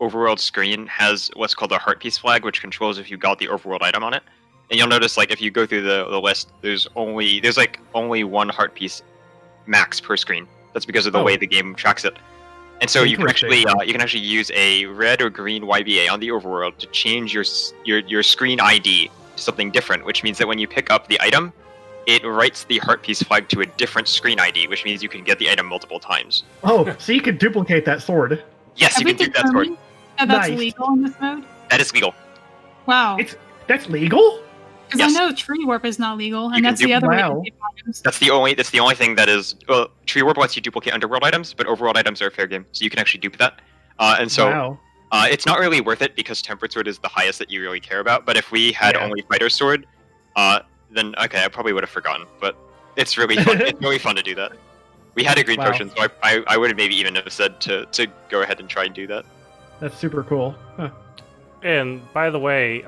overworld screen has what's called a heart piece flag, which controls if you got the overworld item on it. And you'll notice if you go through the list, there's only 1 heart piece max per screen. That's because of the way the game tracks it. And so you can actually use a red or green YBA on the overworld to change your screen ID to something different, which means that when you pick up the item, it writes the heart piece flag to a different screen ID, which means you can get the item multiple times. Oh, so you can duplicate that sword. Yes, you can do that sword. That's legal in this mode? That is legal. Wow. That's legal? Because I know Tree Warp is not legal, and that's the other way to get items. That's the only thing that is... Well, Tree Warp lets you duplicate Underworld items, but Overworld items are a fair game, so you can actually dupe that. It's not really worth it because Tempered Sword is the highest that you really care about, but if we had only Fighter Sword, then okay, I probably would have forgotten, but it's really fun. It's really fun to do that. We had a green potion, so I would have maybe even have said to go ahead and try and do that. That's super cool. Huh. And by the way,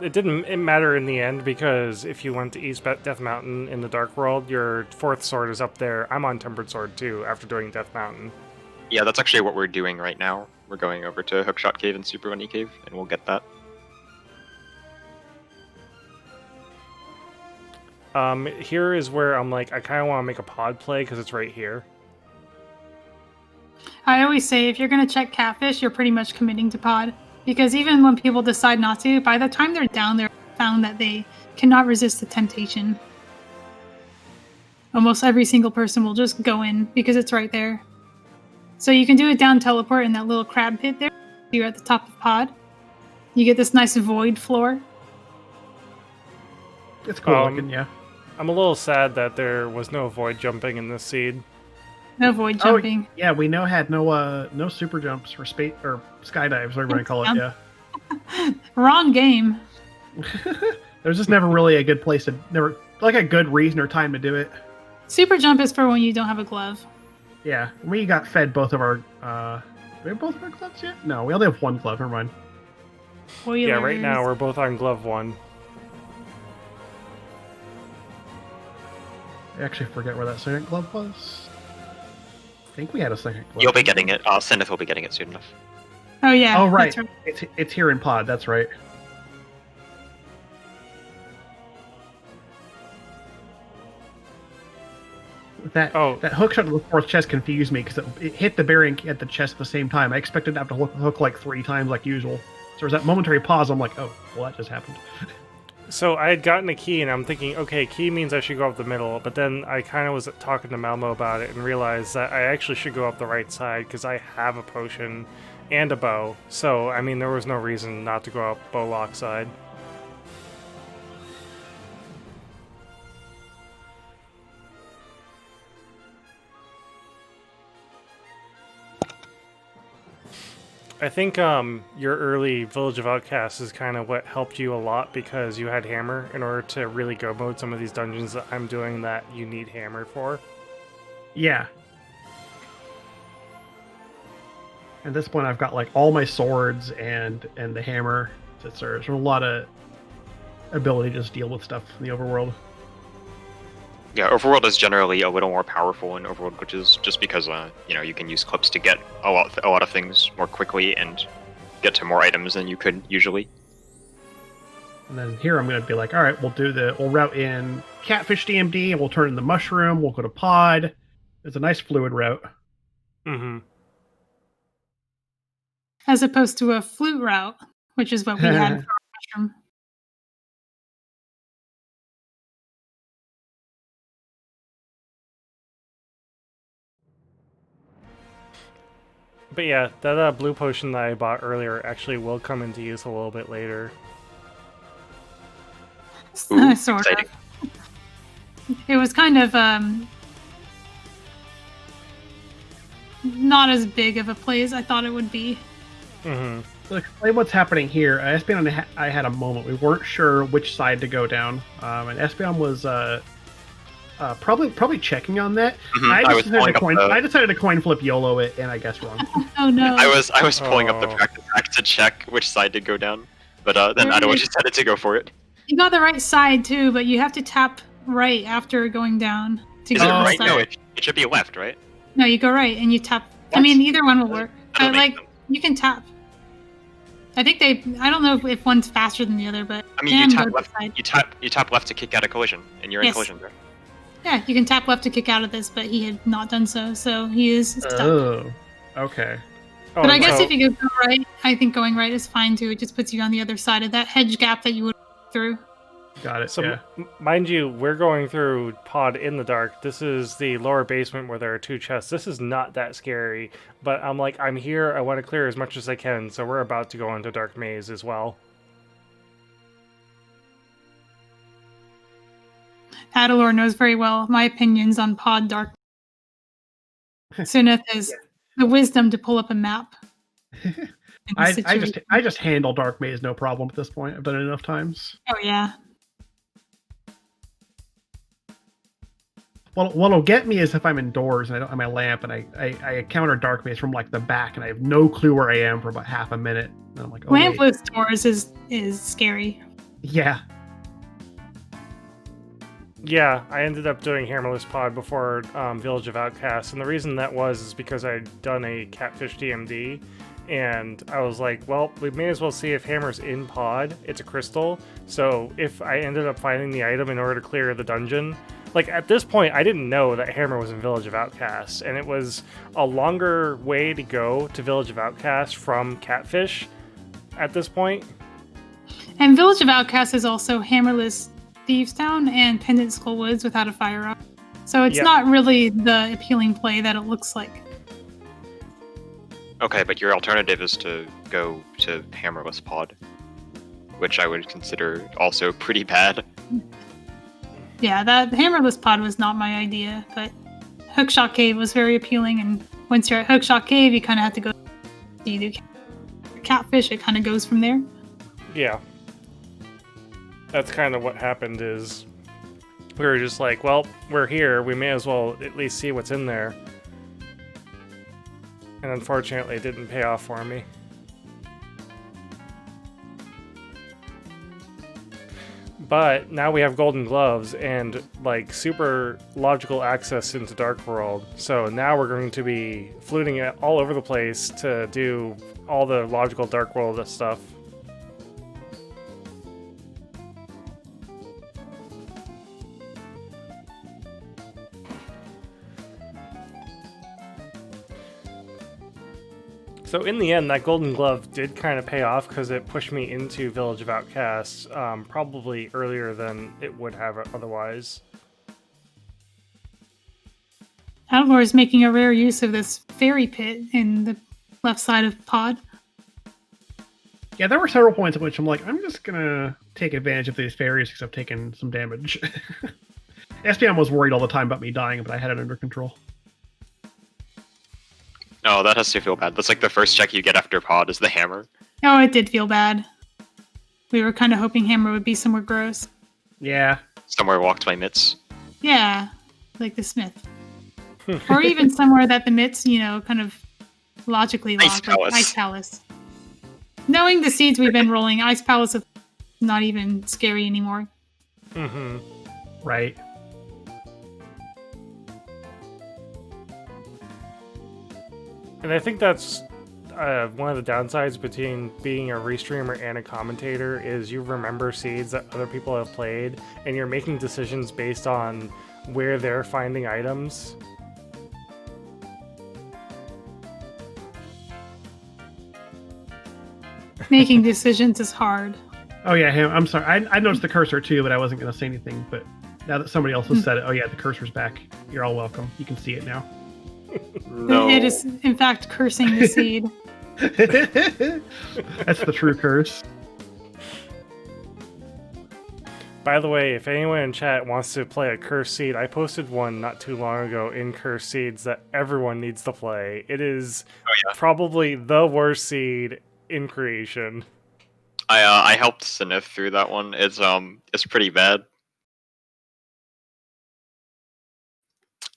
it didn't matter in the end because if you went to East Death Mountain in the Dark World, your 4th sword is up there. I'm on Tempered Sword too after doing Death Mountain. Yeah, that's actually what we're doing right now. We're going over to Hookshot Cave and Super Bunny Cave, and we'll get that. Here is where I'm I kind of want to make a pod play because it's right here. I always say if you're going to check Catfish, you're pretty much committing to pod. Because even when people decide not to, by the time they're down there, found that they cannot resist the temptation. Almost every single person will just go in because it's right there. So you can do it down teleport in that little crab pit there. You're at the top of pod. You get this nice void floor. It's cool looking, yeah. I'm a little sad that there was no void jumping in this seed. No void jumping. Yeah, we had no super jumps or skydives, whatever you call it. Yeah. Wrong game. There's just never really a good place like a good reason or time to do it. Super jump is for when you don't have a glove. Yeah, we got fed both of our. We have both of our gloves yet? No, we only have one glove. Never mind. Yeah, right now we're both on glove 1. I actually forget where that second glove was. I think we had a second glove. You'll be getting it. Cinaeth will be getting it soon enough. Oh yeah. Oh right. That's right. It's here in pod. That's right. That hook shot to the fourth chest confused me because it hit the bearing at the chest at the same time. I expected to have to hook like 3 times like usual. So there's that momentary pause. I'm like, oh, well, that just happened. So I had gotten a key, and I'm thinking, okay, key means I should go up the middle. But then I kind of was talking to Malmo about it and realized that I actually should go up the right side because I have a potion and a bow. So, I mean, there was no reason not to go up bow lock side. I think your early Village of Outcasts is kind of what helped you a lot because you had Hammer in order to really go mode some of these dungeons that I'm doing that you need Hammer for. Yeah. At this point, I've got like all my swords and the hammer. So there's a lot of ability to just deal with stuff in the overworld. Yeah, Overworld is generally a little more powerful in Overworld Glitches, just because you can use clips to get a lot of things more quickly and get to more items than you could usually. And then here I'm going to be like, all right, we'll route in Catfish DMD, and we'll turn in the Mushroom. We'll go to Pod. It's a nice fluid route. Mm-hmm. As opposed to a flute route, which is what we had for our mushroom. But yeah, that blue potion that I bought earlier actually will come into use a little bit later. Ooh, sort exciting. of. It was kind of not as big of a play as I thought it would be. Mm-hmm. So explain what's happening here. Espeon and I had a moment. We weren't sure which side to go down, and Espeon was probably checking on that. Mm-hmm. I decided to coin flip YOLO it, and I guess wrong. Oh no! I was pulling up the practice track to check which side to go down, but then Adilor just decided to go for it. You got the right side too, but you have to tap right after going down to Is get it the right? side. No, it should be left, right? No, you go right and you tap. What? I mean, either one will work. That don't But make like, you can tap. I think I don't know if one's faster than the other, but I mean, you can tap go left. to the side. You tap left to kick out a collision, and you're in Yes. collision there. Yeah, you can tap left to kick out of this, but he had not done so he is stuck. Oh, okay. But I guess so- if you go right, I think going right is fine too. It just puts you on the other side of that hedge gap that you would walk through. Got it. So, yeah. mind you, we're going through Pod in the dark. This is the lower basement where there are 2 chests. This is not that scary, but I'm here. I want to clear as much as I can, so we're about to go into Dark Maze as well. Adilor knows very well my opinions on Pod Dark. Cinaeth has the wisdom to pull up a map. in this I situation. just handle Dark Maze no problem at this point. I've done it enough times. Oh yeah. Well, what'll get me is if I'm indoors and I don't have my lamp and I encounter Dark Maze from like the back and I have no clue where I am for about half a minute. And I'm like, oh, wait. Lampless doors is scary. Yeah. Yeah, I ended up doing Hammerless Pod before Village of Outcasts, and the reason that is because I'd done a Catfish DMD, and I was like, well, we may as well see if Hammer's in Pod. It's a crystal, so if I ended up finding the item in order to clear the dungeon, like at this point, I didn't know that Hammer was in Village of Outcasts, and it was a longer way to go to Village of Outcasts from Catfish at this point. And Village of Outcasts is also Hammerless Thieves Town and Pendant Skull Woods without a fire up. So it's Yeah. not really the appealing play that it looks like. Okay, but your alternative is to go to Hammerless Pod, which I would consider also pretty bad. Yeah, that Hammerless Pod was not my idea, but Hookshot Cave was very appealing, and once you're at Hookshot Cave, you kind of have to go. You do Catfish, it kind of goes from there. Yeah. That's kind of what happened is we were just like, well, we're here. We may as well at least see what's in there. And unfortunately, it didn't pay off for me. But now we have golden gloves and like super logical access into Dark World. So now we're going to be fluting it all over the place to do all the logical Dark World stuff. So in the end, that golden glove did kind of pay off because it pushed me into Village of Outcasts probably earlier than it would have otherwise. Adilor is making a rare use of this fairy pit in the left side of pod. Yeah, there were several points at which I'm like, I'm just gonna take advantage of these fairies because I've taken some damage. Espeon was worried all the time about me dying, but I had it under control. Oh, that has to feel bad. That's like the first check you get after pod is the hammer. Oh, it did feel bad. We were kind of hoping Hammer would be somewhere gross. Yeah. Somewhere walked by Mitts. Yeah, like the Smith. Or even somewhere that the Mitts, kind of logically Ice lock, like Palace. Ice Palace. Knowing the seeds we've been rolling, Ice Palace is not even scary anymore. Mm-hmm. Right. And I think that's one of the downsides between being a restreamer and a commentator is you remember seeds that other people have played, and you're making decisions based on where they're finding items. Making decisions is hard. Oh yeah, I'm sorry. I noticed the cursor too, but I wasn't going to say anything. But now that somebody else has said it, oh yeah, the cursor's back. You're all welcome. You can see it now. No. It is, in fact, cursing the seed. That's the true curse. By the way, if anyone in chat wants to play a cursed seed, I posted one not too long ago in Cursed Seeds that everyone needs to play. It is probably the worst seed in creation. I helped Cinaeth through that one. It's pretty bad.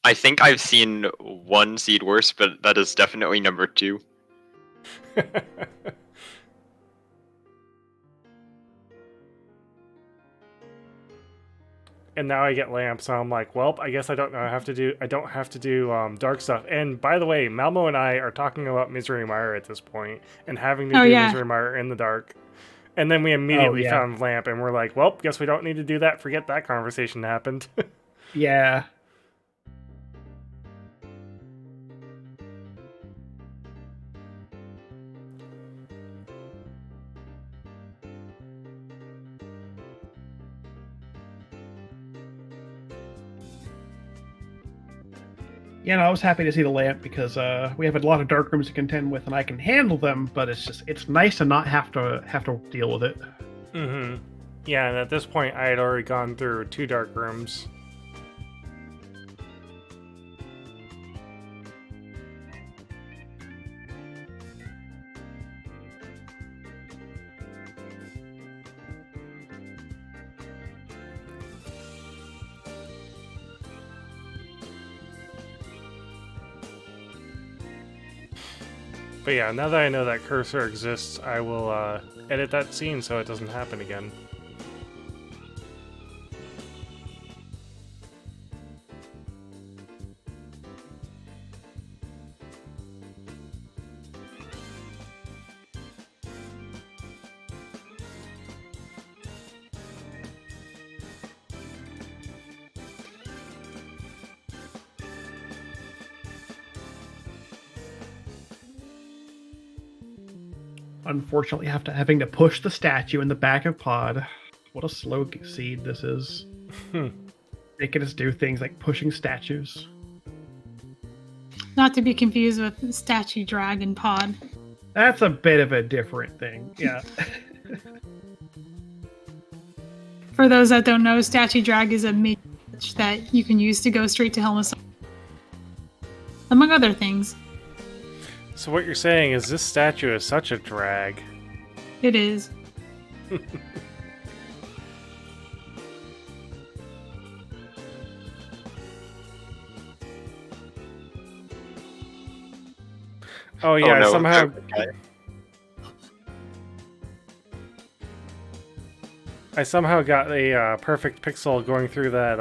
I think I've seen one seed worse, but that is definitely number 2. And now I get lamp, so I'm like, well, I guess I don't have to do dark stuff. And by the way, Malmo and I are talking about Misery Mire at this point and having to do Misery Mire in the dark. And then we immediately found lamp, and we're like, well, guess we don't need to do that. Forget that conversation happened. Yeah. Yeah, no, I was happy to see the lamp because we have a lot of dark rooms to contend with, and I can handle them. But it's nice to not have to deal with it. Mm-hmm. Yeah, and at this point, I had already gone through 2 dark rooms. But yeah, now that I know that cursor exists, I will edit that scene so it doesn't happen again. Unfortunately, having to push the statue in the back of pod. What a slow seed this is. Making us do things like pushing statues. Not to be confused with statue drag and pod. That's a bit of a different thing. Yeah. For those that don't know, statue drag is a mage that you can use to go straight to Helmut, among other things. So what you're saying is this statue is such a drag. It is. Oh yeah, no, somehow okay. I somehow got a perfect pixel going through that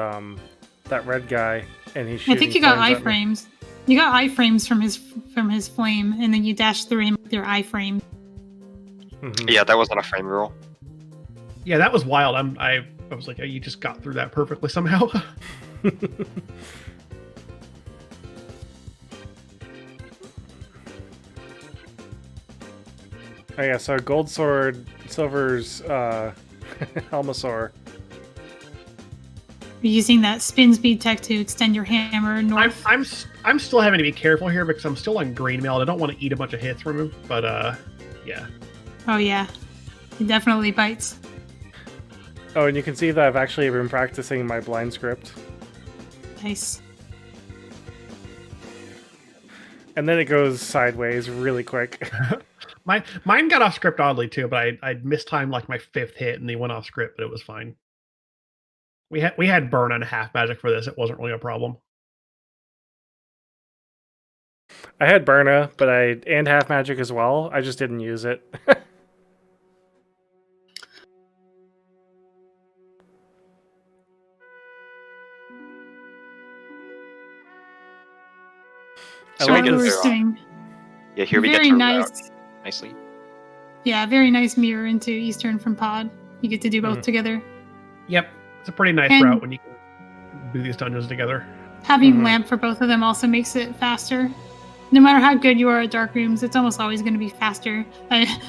that red guy, and he's shooting. I think you got flames at me. iframes. You got iframes from his flame, and then you dashed through him with your iframe. Mhm. Yeah, that wasn't a frame rule. Yeah, that was wild. I was like, oh, you just got through that perfectly somehow. Oh yeah, so gold sword, silver's Helmasaur. You're using that spin speed tech to extend your hammer north. I'm still having to be careful here because I'm still on green mail. I don't want to eat a bunch of hits from him, but yeah. Oh yeah, it definitely bites. Oh, and you can see that I've actually been practicing my blind script. Nice. And then it goes sideways really quick. Mine got off script oddly too, but I mistimed like my 5th hit and they went off script, but it was fine. We had burn on half magic for this. It wasn't really a problem. I had Burna, but and half magic as well. I just didn't use it. So we get Adilor's there. doing Yeah, here we get very to nice. route nicely. Yeah, very nice mirror into Eastern from Pod. You get to do both together. Yep, it's a pretty nice And- route when you can do these dungeons together. Having Mhm. lamp for both of them also makes it faster. No matter how good you are at dark rooms, it's almost always going to be faster.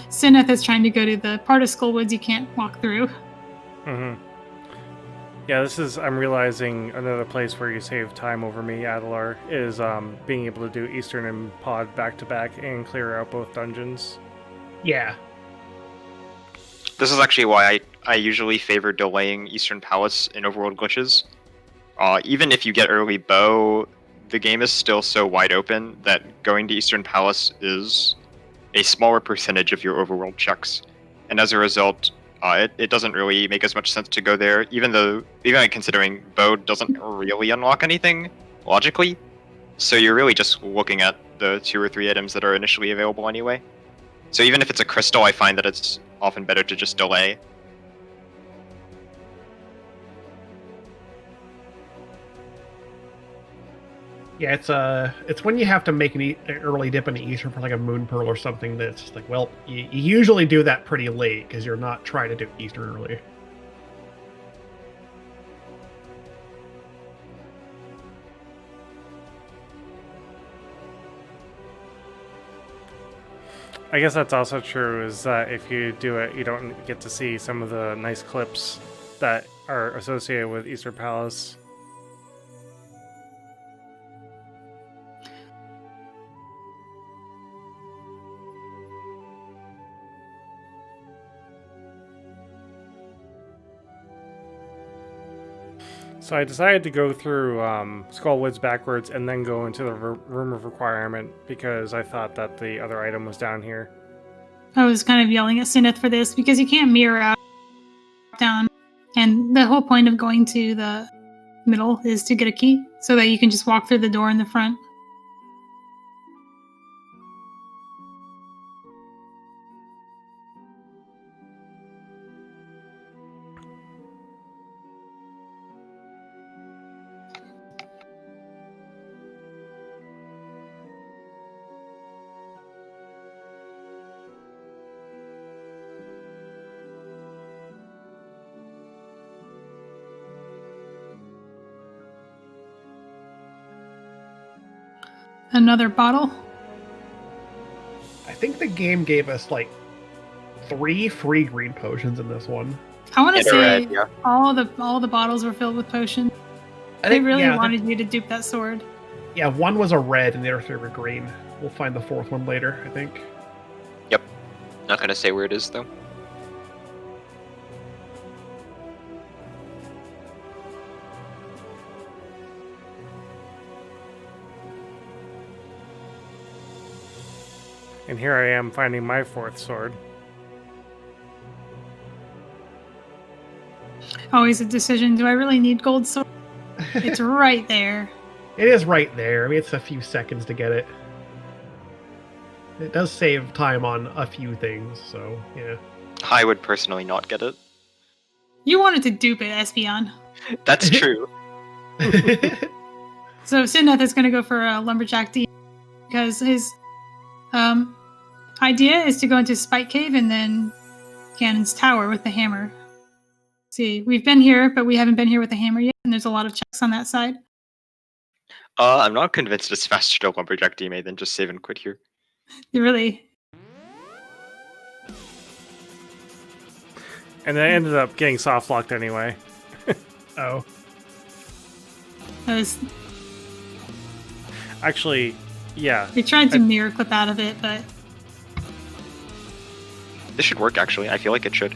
Cinaeth is trying to go to the part of Skullwoods you can't walk through. Mm-hmm. Yeah, I'm realizing another place where you save time over me, Adilor, is being able to do Eastern and Pod back to back and clear out both dungeons. Yeah, This is actually why I usually favor delaying Eastern Palace in Overworld Glitches. Even if you get early bow, the game is still so wide open that going to Eastern Palace is a smaller percentage of your Overworld checks. And as a result, it doesn't really make as much sense to go there, even considering bow doesn't really unlock anything, logically. So you're really just looking at the 2 or 3 items that are initially available anyway. So even if it's a crystal, I find that it's often better to just delay. yeah. It's when you have to make an early dip into Eastern for like a moon pearl or something that's just like, well, you usually do that pretty late because you're not trying to do Eastern early. I guess that's also true, is that if you do it, you don't get to see some of the nice clips that are associated with Eastern Palace. So I decided to go through Skullwoods backwards and then go into the Room of Requirement because I thought that the other item was down here. I was kind of yelling at Cinaeth for this because you can't mirror out down. And the whole point of going to the middle is to get a key so that you can just walk through the door in the front. Another bottle. I think the game gave us like 3 free green potions in this one. I want to And a say red, yeah. all the bottles were filled with potions. I They think, really yeah, wanted you to dupe that sword. yeah, one was a red and the other 3 were green. We'll find the 4th one later, I think. Yep. Not gonna say where it is though. And here I am finding my 4th sword. Always a decision. Do I really need gold sword? It's right there. It is right there. I mean, it's a few seconds to get it. It does save time on a few things, so yeah. I would personally not get it. You wanted to dupe it, Espeon. That's true. So Cinaeth is going to go for a Lumberjack D because his idea is to go into Spike Cave and then Ganon's Tower with the hammer. See, we've been here, but we haven't been here with the hammer yet, and there's a lot of checks on that side. I'm not convinced it's faster to Lumberjack DMA than just save and quit here. You really... And I ended up getting soft locked anyway. Oh. That was... Actually, yeah. We tried to mirror clip out of it, but... This should work, actually. I feel like it should.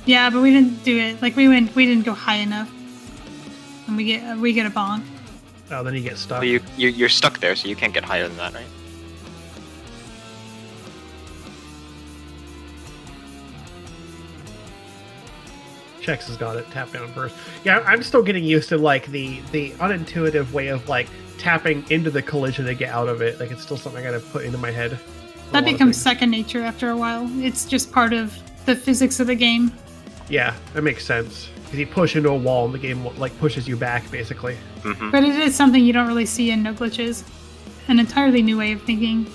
Yeah, but we didn't do it. Like, we didn't go high enough. And we get a bonk. Oh, then you get stuck. Well, you're stuck there, so you can't get higher than that, right? Chex has got it. Tap down first. Yeah, I'm still getting used to like the unintuitive way of like tapping into the collision to get out of it. Like it's still something I gotta put into my head. That becomes second nature after a while. It's just part of the physics of the game. Yeah, that makes sense. Because you push into a wall and the game like pushes you back basically. Mm-hmm. But it is something you don't really see in No Glitches. An entirely new way of thinking.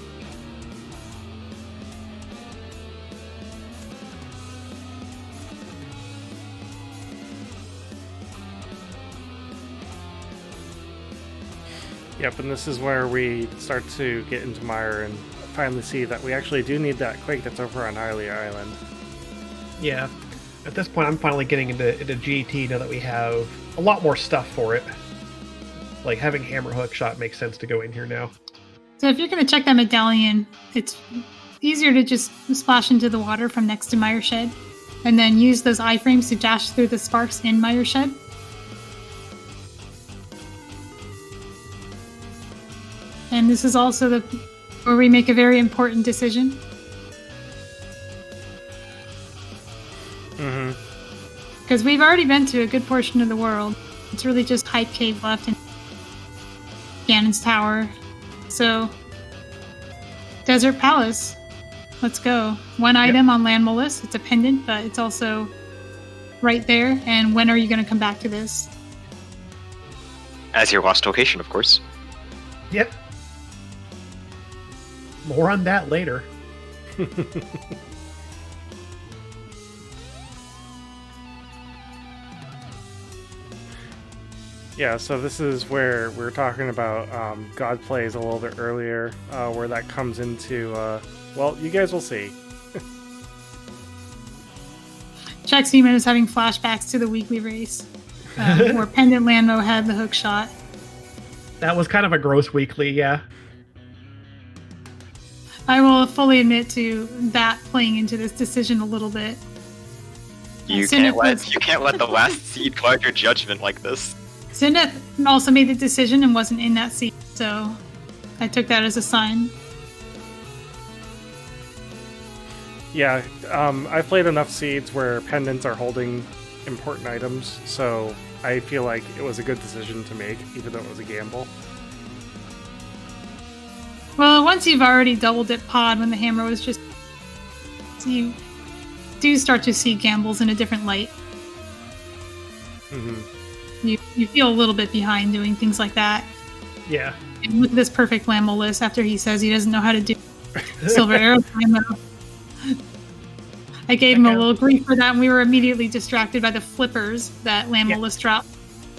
Yep, and this is where we start to get into mire and finally see that we actually do need that quake that's over on Hylia Island. Yeah. At this point, I'm finally getting into GT now that we have a lot more stuff for it. Like having hammer hook shot makes sense to go in here now. So if you're going to check that medallion, it's easier to just splash into the water from next to Mire Shed, and then use those iframes to dash through the sparks in Mire Shed. And this is also where we make a very important decision. Mm-hmm. Because we've already been to a good portion of the world. It's really just Hype Cave left and Ganon's Tower. So, Desert Palace. Let's go. One item on Land Molus. It's a pendant, but it's also right there. And when are you going to come back to this? As your last location, of course. Yep. More on that later. Yeah, so this is where we're talking about God Plays a little bit earlier, where that comes into, well, you guys will see. Check Seaman is having flashbacks to the weekly race, where Pendant Landmo had the hook shot. That was kind of a gross weekly, yeah. I will fully admit to that playing into this decision a little bit. You can't let the last seed cloud your judgment like this. Cinaeth also made the decision and wasn't in that seat, so I took that as a sign. Yeah, I've played enough seeds where pendants are holding important items, so I feel like it was a good decision to make, even though it was a gamble. Well, once you've already double dipped pod when the hammer was just... You do start to see gambles in a different light. Mm-hmm. You feel a little bit behind doing things like that. Yeah. And with this perfect Lambo list after he says he doesn't know how to do Silver Arrow Lambo. I gave him a little grief for that, and we were immediately distracted by the flippers that Lambo list dropped.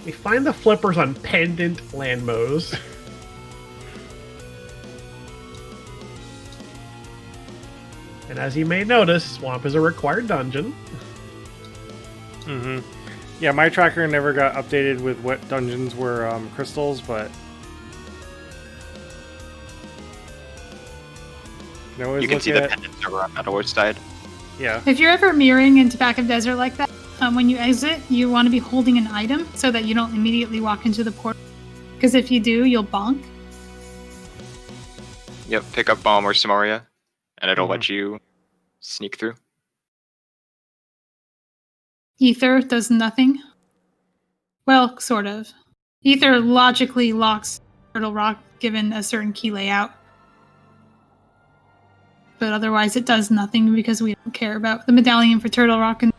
We find the flippers on pendant landmos. And as you may notice, Swamp is a required dungeon. Mm-hmm. Yeah, my tracker never got updated with what dungeons were crystals, but... You can see the pendants over on Adilor's side. Yeah. If you're ever mirroring into Back of Desert like that, when you exit, you want to be holding an item so that you don't immediately walk into the portal. Because if you do, you'll bonk. Yep, pick up Bomb or Samaria, and it'll let you sneak through. Ether does nothing. Well, sort of. Ether logically locks Turtle Rock given a certain key layout. but otherwise it does nothing because we don't care about the medallion for Turtle Rock. And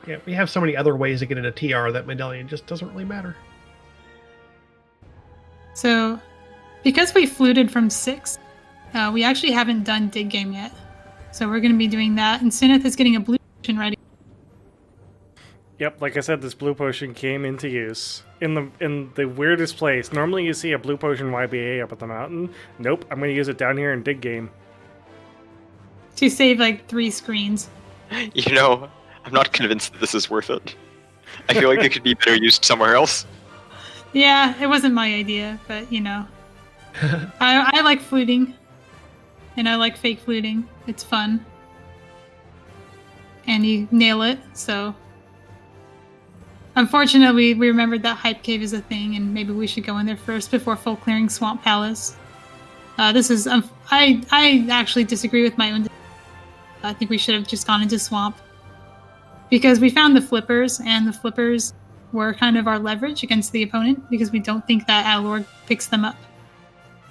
Yeah, we have so many other ways to get into TR that medallion just doesn't really matter. so, because we fluted from 6, we actually haven't done Dig Game yet. So we're going to be doing that, and Cinaeth is getting a blue potion ready. Yep, like I said, this blue potion came into use in the weirdest place. Normally you see a blue potion YBA up at the mountain. Nope, I'm going to use it down here in Dig Game. To save like 3 screens. You know, I'm not convinced that this is worth it. I feel like it could be better used somewhere else. Yeah, it wasn't my idea, but you know. I like fluting. And I like fake fluting. It's fun. And you nail it, so. Unfortunately, we remembered that Hype Cave is a thing, and maybe we should go in there first before full clearing Swamp Palace. This is. I actually disagree with my own. I think we should have just gone into Swamp. Because we found the flippers, and the flippers were kind of our leverage against the opponent, because we don't think that Adilor picks them up.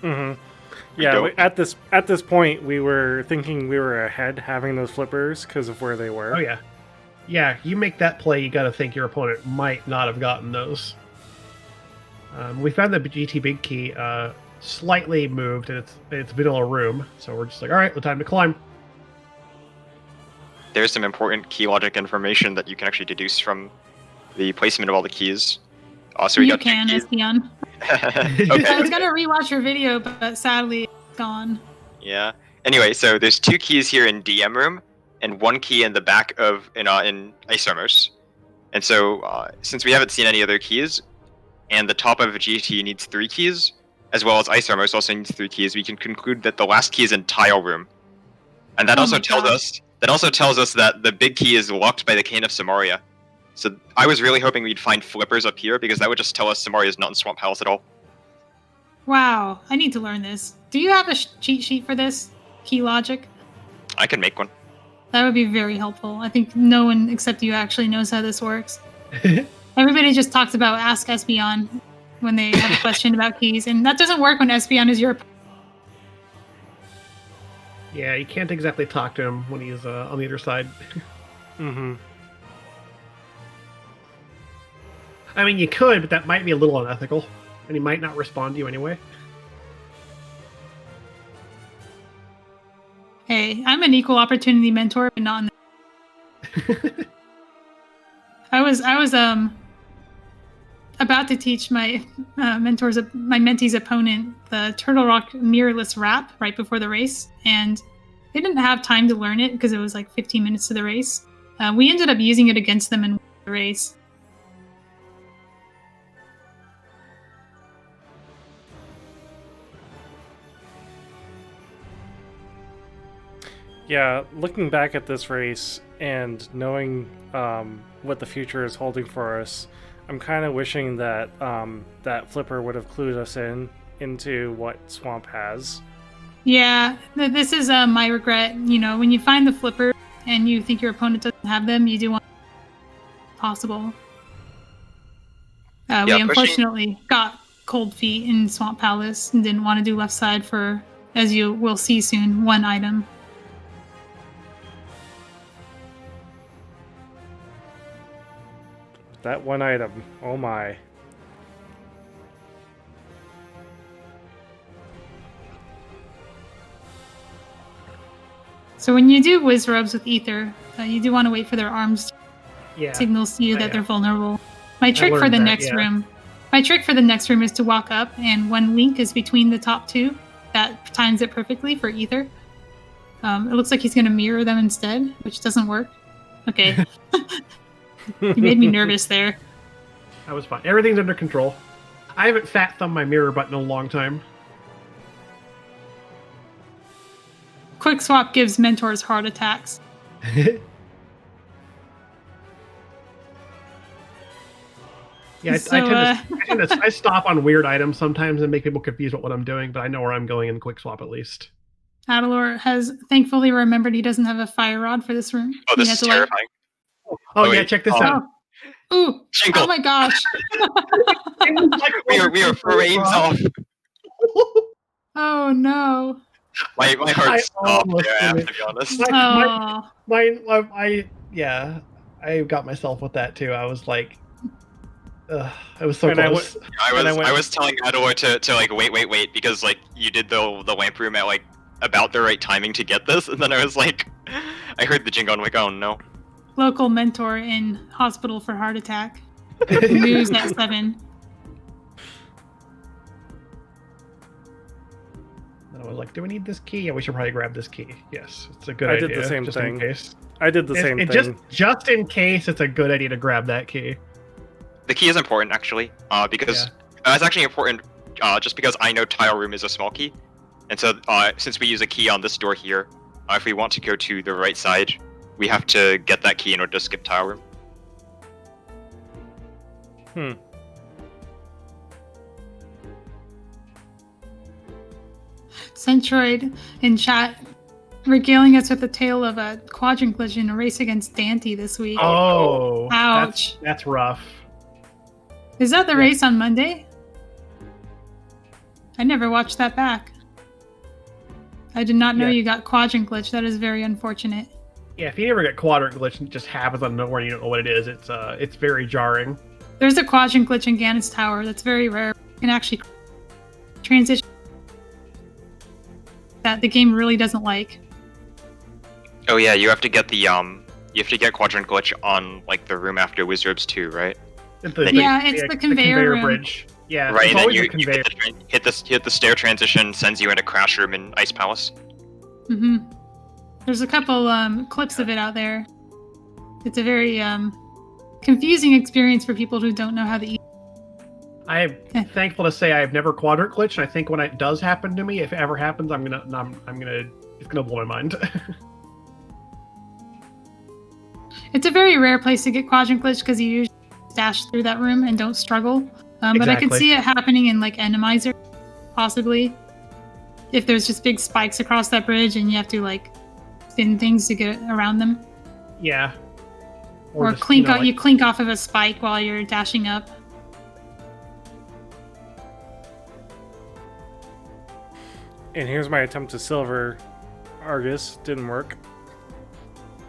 Mm-hmm. Yeah, at this point, we were thinking we were ahead having those flippers because of where they were. Oh, yeah. Yeah, you make that play, you got to think your opponent might not have gotten those. We found the GT Big Key slightly moved in its vanilla room, so we're just like, all right, time to climb. There's some important key logic information that you can actually deduce from the placement of all the keys. Also, we You got can, two keys. Espeon. Okay. I was going to rewatch your video, but sadly, it's gone. Yeah. Anyway, so there's 2 keys here in DM room, and 1 key in the back of in Isomos. And so, since we haven't seen any other keys, and the top of a GT needs 3 keys, as well as Isomos also needs 3 keys, we can conclude that the last key is in tile room. And that also tells us that the big key is locked by the Cane of Samaria. So I was really hoping we'd find flippers up here, because that would just tell us Samaria is not in Swamp Palace at all. Wow, I need to learn this. Do you have a cheat sheet for this? Key logic? I can make one. That would be very helpful. I think no one except you actually knows how this works. Everybody just talks about Ask Espeon when they have a question about keys, and that doesn't work when Espeon is your... Yeah, you can't exactly talk to him when he's on the other side. Mm-hmm. I mean, you could, but that might be a little unethical, and he might not respond to you anyway. Hey, I'm an equal opportunity mentor, but not in the... I was about to teach my mentee's opponent the Turtle Rock mirrorless wrap right before the race, and they didn't have time to learn it because it was like 15 minutes to the race. We ended up using it against them in the race. Yeah, looking back at this race and knowing what the future is holding for us, I'm kind of wishing that that flipper would have clued us into what Swamp has. Yeah, this is my regret. You know, when you find the flipper and you think your opponent doesn't have them, you do want possible. We unfortunately got cold feet in Swamp Palace and didn't want to do left side for, as you will see soon, 1 item. That 1 item, oh my. So when you do whiz robes with Ether, you do want to wait for their arms to signals to you that they're vulnerable. My trick for the next room is to walk up, and when Link is between the top 2, that times it perfectly for Ether. It looks like he's going to mirror them instead, which doesn't work. Okay. You made me nervous there. That was fine. Everything's under control. I haven't fat thumbed my mirror button in a long time. Quick swap gives mentors heart attacks. Yeah, I stop on weird items sometimes and make people confused about what I'm doing, but I know where I'm going in quick swap at least. Adilor has thankfully remembered he doesn't have a fire rod for this room. Oh, this is terrifying. Oh yeah, check this out. Ooh. Jingle. Oh my gosh. We are frames off. Oh no. My heart stopped almost there, I have did to be honest. I got myself with that too. I was like, it was so And I close. I was telling Adilor to like wait because like you did the lamp room at like about the right timing to get this, and then I was like, I heard the jingle, and I'm like, oh no. Local mentor in hospital for heart attack. News at 7. And I was like, do we need this key? Yeah, we should probably grab this key. Yes, it's a good I idea. did the same just thing. In case. I did the same thing. Just in case, it's a good idea to grab that key. The key is important actually, because it's actually important just because I know tile room is a small key, and so since we use a key on this door here, if we want to go to the right side, we have to get that key in order to skip tile room. Centroid in chat regaling us with the tale of a quadrant glitch in a race against Dante this week. Oh, ouch. That's rough. Is that the race on Monday? I never watched that back. I did not know you got quadrant glitch. That is very unfortunate. Yeah, if you ever get quadrant glitch and it just happens out of nowhere and you don't know what it is, it's very jarring. There's a quadrant glitch in Ganon's Tower that's very rare. You can actually transition that the game really doesn't like. Oh yeah, you have to get the quadrant glitch on like the room after Wizards 2, right? It's the conveyor room. Bridge. Yeah, right. It's And then always you a conveyor. hit the stair transition, sends you into Crash Room in Ice Palace. There's a couple clips of it out there. It's a very confusing experience for people who don't know how to eat. I'm thankful to say I've never quadrant glitched, and I think when it does happen to me, if it ever happens, it's gonna blow my mind. It's a very rare place to get quadrant glitch because you usually dash through that room and don't struggle. But I could see it happening in like Enemizer, possibly. If there's just big spikes across that bridge and you have to like spin things to get around them. Yeah. Or just, clink you clink off of a spike while you're dashing up. And here's my attempt to silver Argus. Didn't work.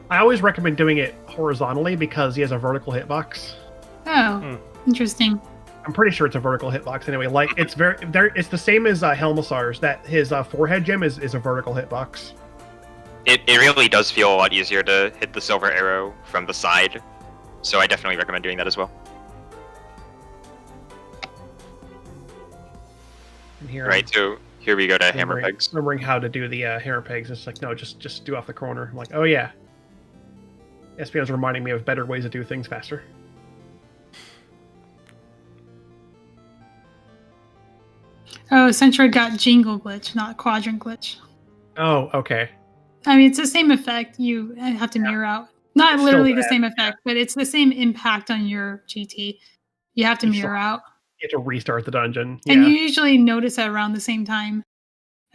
I always recommend doing it horizontally because he has a vertical hitbox. Oh, interesting. I'm pretty sure it's a vertical hitbox anyway. Like it's it's the same as Helmasar's. That his forehead gem is a vertical hitbox. It really does feel a lot easier to hit the silver arrow from the side, so I definitely recommend doing that as well. And here, right, so here we go to hammer pegs. Remembering how to do the hammer pegs, it's like no, just do off the corner. I'm like, oh yeah. Espeon's reminding me of better ways to do things faster. Oh, Centroid got jingle glitch, not quadrant glitch. Oh, okay. I mean, it's the same effect. You have to mirror out. Not it's literally the same effect, but it's the same impact on your GT. You have to mirror out. You have to restart the dungeon. And you usually notice that around the same time.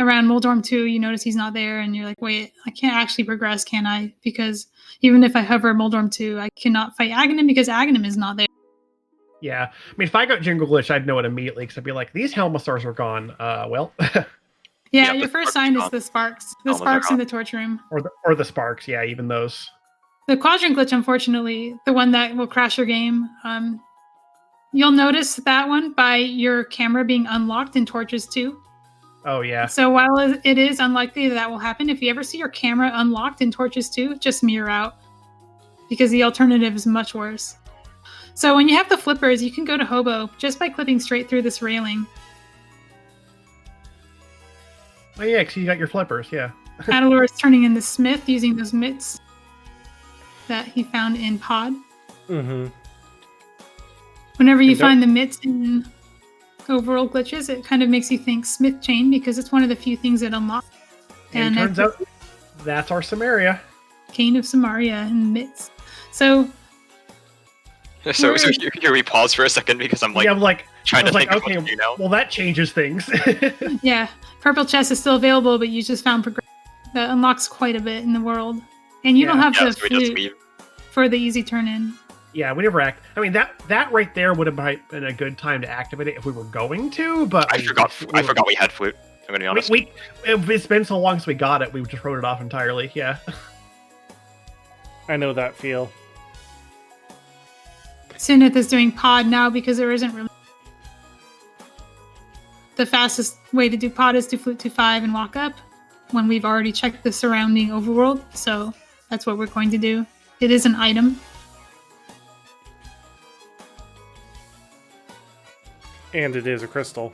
Around Moldorm 2, you notice he's not there, and you're like, wait, I can't actually progress, can I? Because even if I hover Moldorm 2, I cannot fight Aghanim because Aghanim is not there. Yeah. I mean, if I got jingle glitch, I'd know it immediately because I'd be like, these Helmasars were gone. Well. Yeah, your first sign is the sparks. The sparks in the torch room. Or the sparks, yeah, even those. The quadrant glitch, unfortunately, the one that will crash your game, you'll notice that one by your camera being unlocked in Torches 2. Oh, yeah. So while it is unlikely that will happen, if you ever see your camera unlocked in Torches 2, just mirror out. Because the alternative is much worse. So when you have the flippers, you can go to Hobo just by clipping straight through this railing. Oh yeah, because you got your flippers, yeah. Adilor is turning into Smith using those mitts that he found in Pod. Mm-hmm. Whenever you find the mitts in Overworld Glitches, it kind of makes you think Smith Chain because it's one of the few things that unlock. And it turns out that's our Samaria. Cane of Samaria and mitts. So here we pause for a second because I'm trying to think of what to do now. Well, that changes things. Yeah, Purple Chest is still available, but you just found progression. That unlocks quite a bit in the world. And you don't have the flute for the easy turn-in. Yeah, we never act. I mean, that right there would have been a good time to activate it if we were going to, but I forgot we had flute. I'm gonna be honest. It's been so long since we got it, we just wrote it off entirely. Yeah. I know that feel. Cinaeth is doing pod now because there isn't really. The fastest way to do pod is to flute to 5 and walk up when we've already checked the surrounding overworld, so that's what we're going to do. It is an item. And it is a crystal.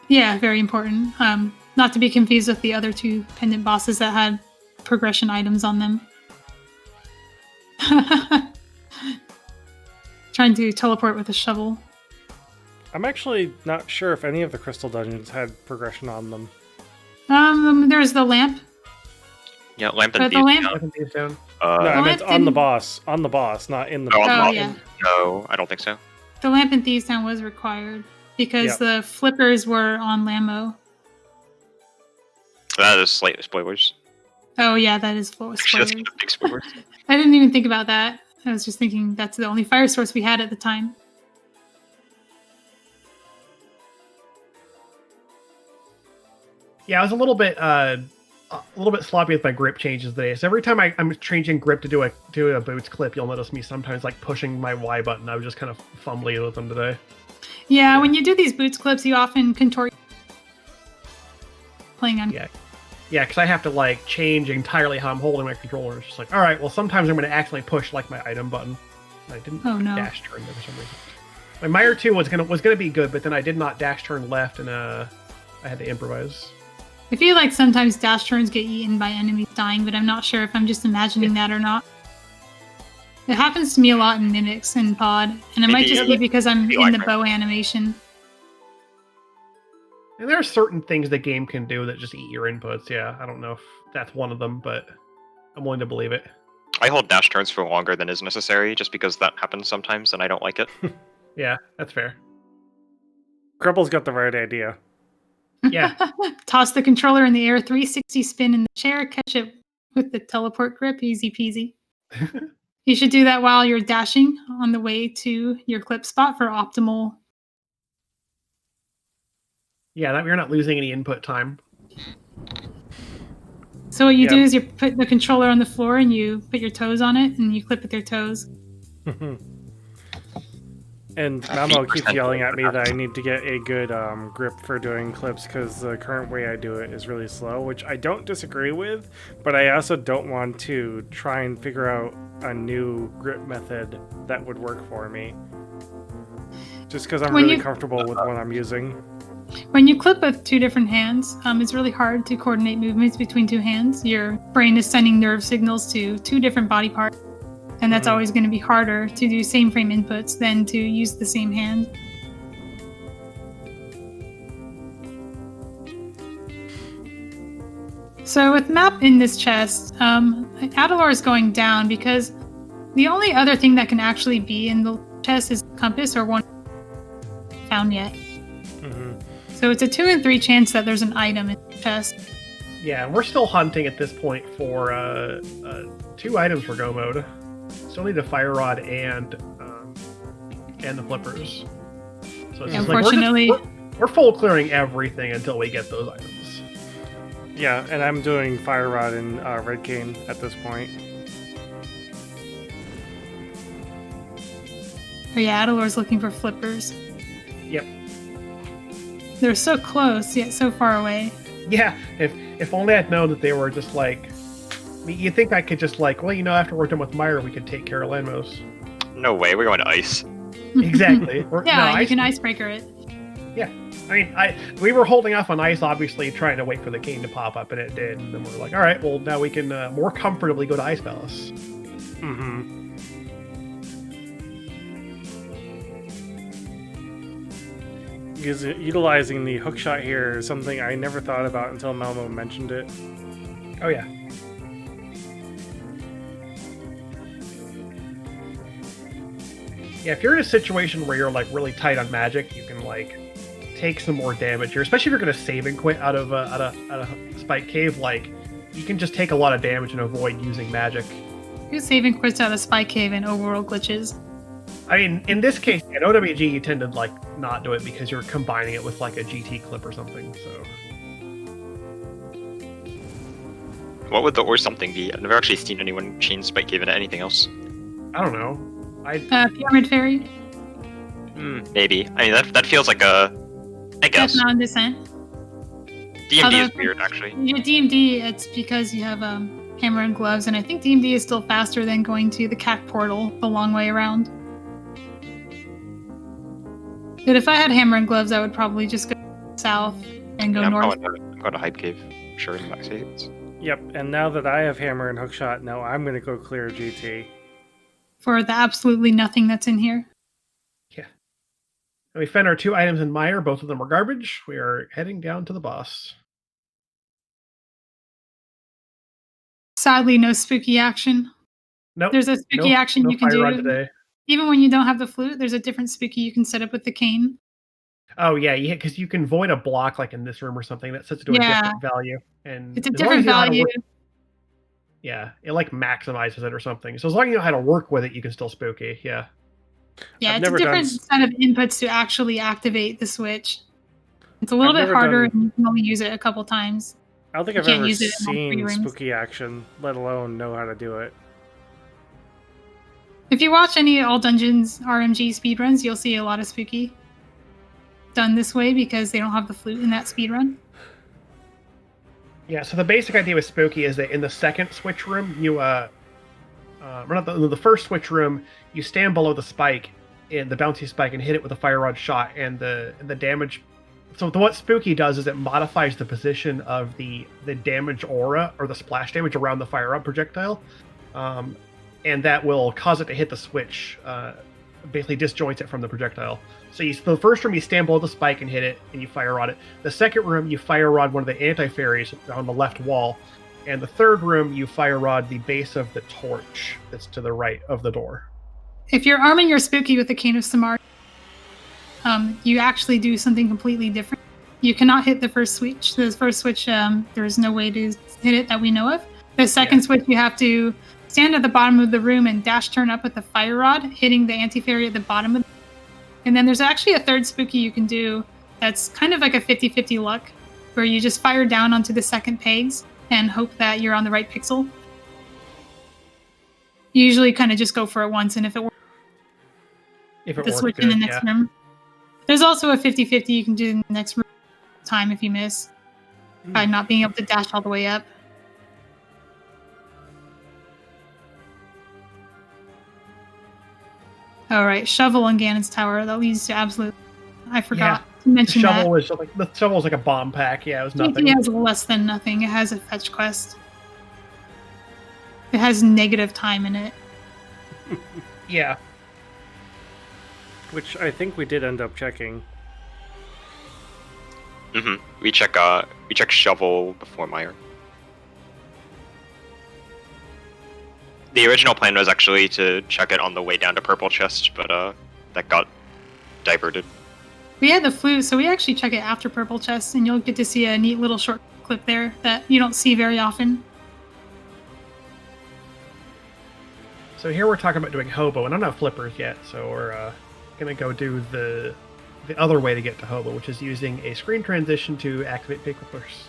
Yeah, very important. Not to be confused with the other 2 pendant bosses that had progression items on them. Trying to teleport with a shovel. I'm actually not sure if any of the crystal dungeons had progression on them. There's the lamp. Yeah, lamp But and the lamp. No, I meant on the boss. On the boss, not in the Oh, boss. Oh, yeah. No, I don't think so. The lamp in Thieves Town was required because Yep. the flippers were on Malmo. That is slight spoilers. Oh yeah, that is full of Actually, that's spoilers. kind of big spoilers. I didn't even think about that. I was just thinking that's the only fire source we had at the time. Yeah, I was a little bit sloppy with my grip changes today. So every time I'm changing grip to do a boots clip, you'll notice me sometimes like pushing my Y button. I was just kind of fumbling with them today. Yeah, when you do these boots clips, you often contort playing on. Yeah, because I have to like change entirely how I'm holding my controller. It's just like, all right, well, sometimes I'm going to accidentally push like my item button. And I didn't Oh, no. dash turn there for some reason. My Meyer 2 was gonna be good, but then I did not dash turn left, and I had to improvise. I feel like sometimes dash turns get eaten by enemies dying, but I'm not sure if I'm just imagining that or not. It happens to me a lot in Mimics and Pod, and it might just be because I'm in the bow animation. And there are certain things the game can do that just eat your inputs. Yeah, I don't know if that's one of them, but I'm willing to believe it. I hold dash turns for longer than is necessary, just because that happens sometimes, and I don't like it. Yeah, that's fair. Cribble's got the right idea. Yeah. Toss the controller in the air, 360 spin in the chair, catch it with the teleport grip, easy peasy. You should do that while you're dashing on the way to your clip spot for optimal. Yeah, that you're not losing any input time. So what you do Yeah. is you put the controller on the floor and you put your toes on it and you clip with your toes. And Malmo keeps yelling at me that I need to get a good grip for doing clips because the current way I do it is really slow, which I don't disagree with, but I also don't want to try and figure out a new grip method that would work for me. Just because I'm really comfortable with what I'm using. When you clip with 2 different hands, it's really hard to coordinate movements between 2 hands. Your brain is sending nerve signals to 2 different body parts. And that's always going to be harder to do same frame inputs than to use the same hand. So with map in this chest, Adilor is going down because the only other thing that can actually be in the chest is compass or one found yet. So it's a 2 in 3 chance that there's an item in the chest. Yeah, and we're still hunting at this point for 2 items for go mode. Still need a fire rod and the flippers. So it's just Unfortunately, like we're full clearing everything until we get those items. Yeah, and I'm doing Fire Rod and Red Cane at this point. oh yeah, Adilor's looking for flippers. Yep. They're so close yet so far away. Yeah, if only I'd known that they were just like... I mean, you think I could just like, well, after we're done with Meyer, we could take care of Lanmos. No way, we're going to ice. Exactly. Yeah, you can icebreaker it. Yeah. I mean, we were holding off on ice, obviously, trying to wait for the king to pop up, and it did. And then we're like, all right, well, now we can more comfortably go to Ice Palace. Utilizing the hookshot here is something I never thought about until Malmo mentioned it. Oh, yeah. Yeah, if you're in a situation where you're like really tight on magic, you can like take some more damage here. Especially if you're gonna save and quit out of a Spike Cave, like you can just take a lot of damage and avoid using magic. Who's saving quits out of the Spy Cave and Overworld Glitches? I mean, in this case, in OWG, you tend to like not do it because you're combining it with like a GT clip or something. So, What would the or something be? I've never actually seen anyone chain Spike Cave into anything else. I don't know. Pyramid Fairy. Maybe. I mean, that feels like a. I guess. Death Mountain Descent. DMD Although is weird, actually. Yeah, DMD, it's because you have Hammer and Gloves, and I think DMD is still faster than going to the CAC portal the long way around. But if I had Hammer and Gloves, I would probably just go south and go north. I'm going to Hype Cave. Sure, in max hits. Yep, and now that I have Hammer and Hookshot, no, I'm going to go clear GT. For the absolutely nothing that's in here. yeah. And we found our 2 items in Mire. Both of them are garbage. We are heading down to the boss. Sadly, no spooky action. Nope. There's a spooky action you can fire rod do. today. Even when you don't have the flute, there's a different spooky you can set up with the cane. Oh yeah, because you can void a block like in this room or something that sets it to a different value, and it's a as long as different you know how to value. yeah, it like maximizes it or something. So as long as you know how to work with it, you can still spooky. Yeah. Yeah, I've it's a never different set of inputs to actually activate the switch. It's a little bit harder, and you can only use it a couple times. I don't think You I've can't ever use it in all 3 seen rooms. spooky action, let alone know how to do it. If you watch any All Dungeons RMG speedruns, you'll see a lot of spooky done this way because they don't have the flute in that speedrun. Yeah, so the basic idea with spooky is that in the second switch room, you the first switch room, you stand below the spike, in the bouncy spike, and hit it with a fire rod shot, and the damage. So what spooky does is it modifies the position of the damage aura or the splash damage around the fire rod projectile, and that will cause it to hit the switch. Basically disjoints it from the projectile. So the first room you stand below the spike and hit it, and you fire rod it. The second room you fire rod one of the anti-fairies on the left wall, and the third room you fire rod the base of the torch that's to the right of the door. If you're arming your spooky with the Cane of Samar, you actually do something completely different. You cannot hit the first switch. The first switch, there is no way to hit it that we know of. The second switch, you have to stand at the bottom of the room and dash turn up with the fire rod, hitting the anti-fairy at the bottom of. And then there's actually a third spooky you can do that's kind of like a 50-50 luck, where you just fire down onto the second pegs and hope that you're on the right pixel. You usually kind of just go for it once, and if it works, the switch in the next room. There's also a 50-50 you can do in the next room time if you miss, by not being able to dash all the way up. All right, shovel on Ganon's tower. That leads to absolute. I forgot to mention the that. The shovel was like a bomb pack. Yeah, it was nothing. It has less than nothing. It has a fetch quest. It has negative time in it. Yeah. Which I think we did end up checking. We check shovel before Mire. The original plan was actually to check it on the way down to Purple Chest, but that got diverted. We had the flute, so we actually check it after Purple Chest, and you'll get to see a neat little short clip there that you don't see very often. So here we're talking about doing Hobo, and I'm not flippers yet, so we're gonna go do the other way to get to Hobo, which is using a screen transition to activate big flippers.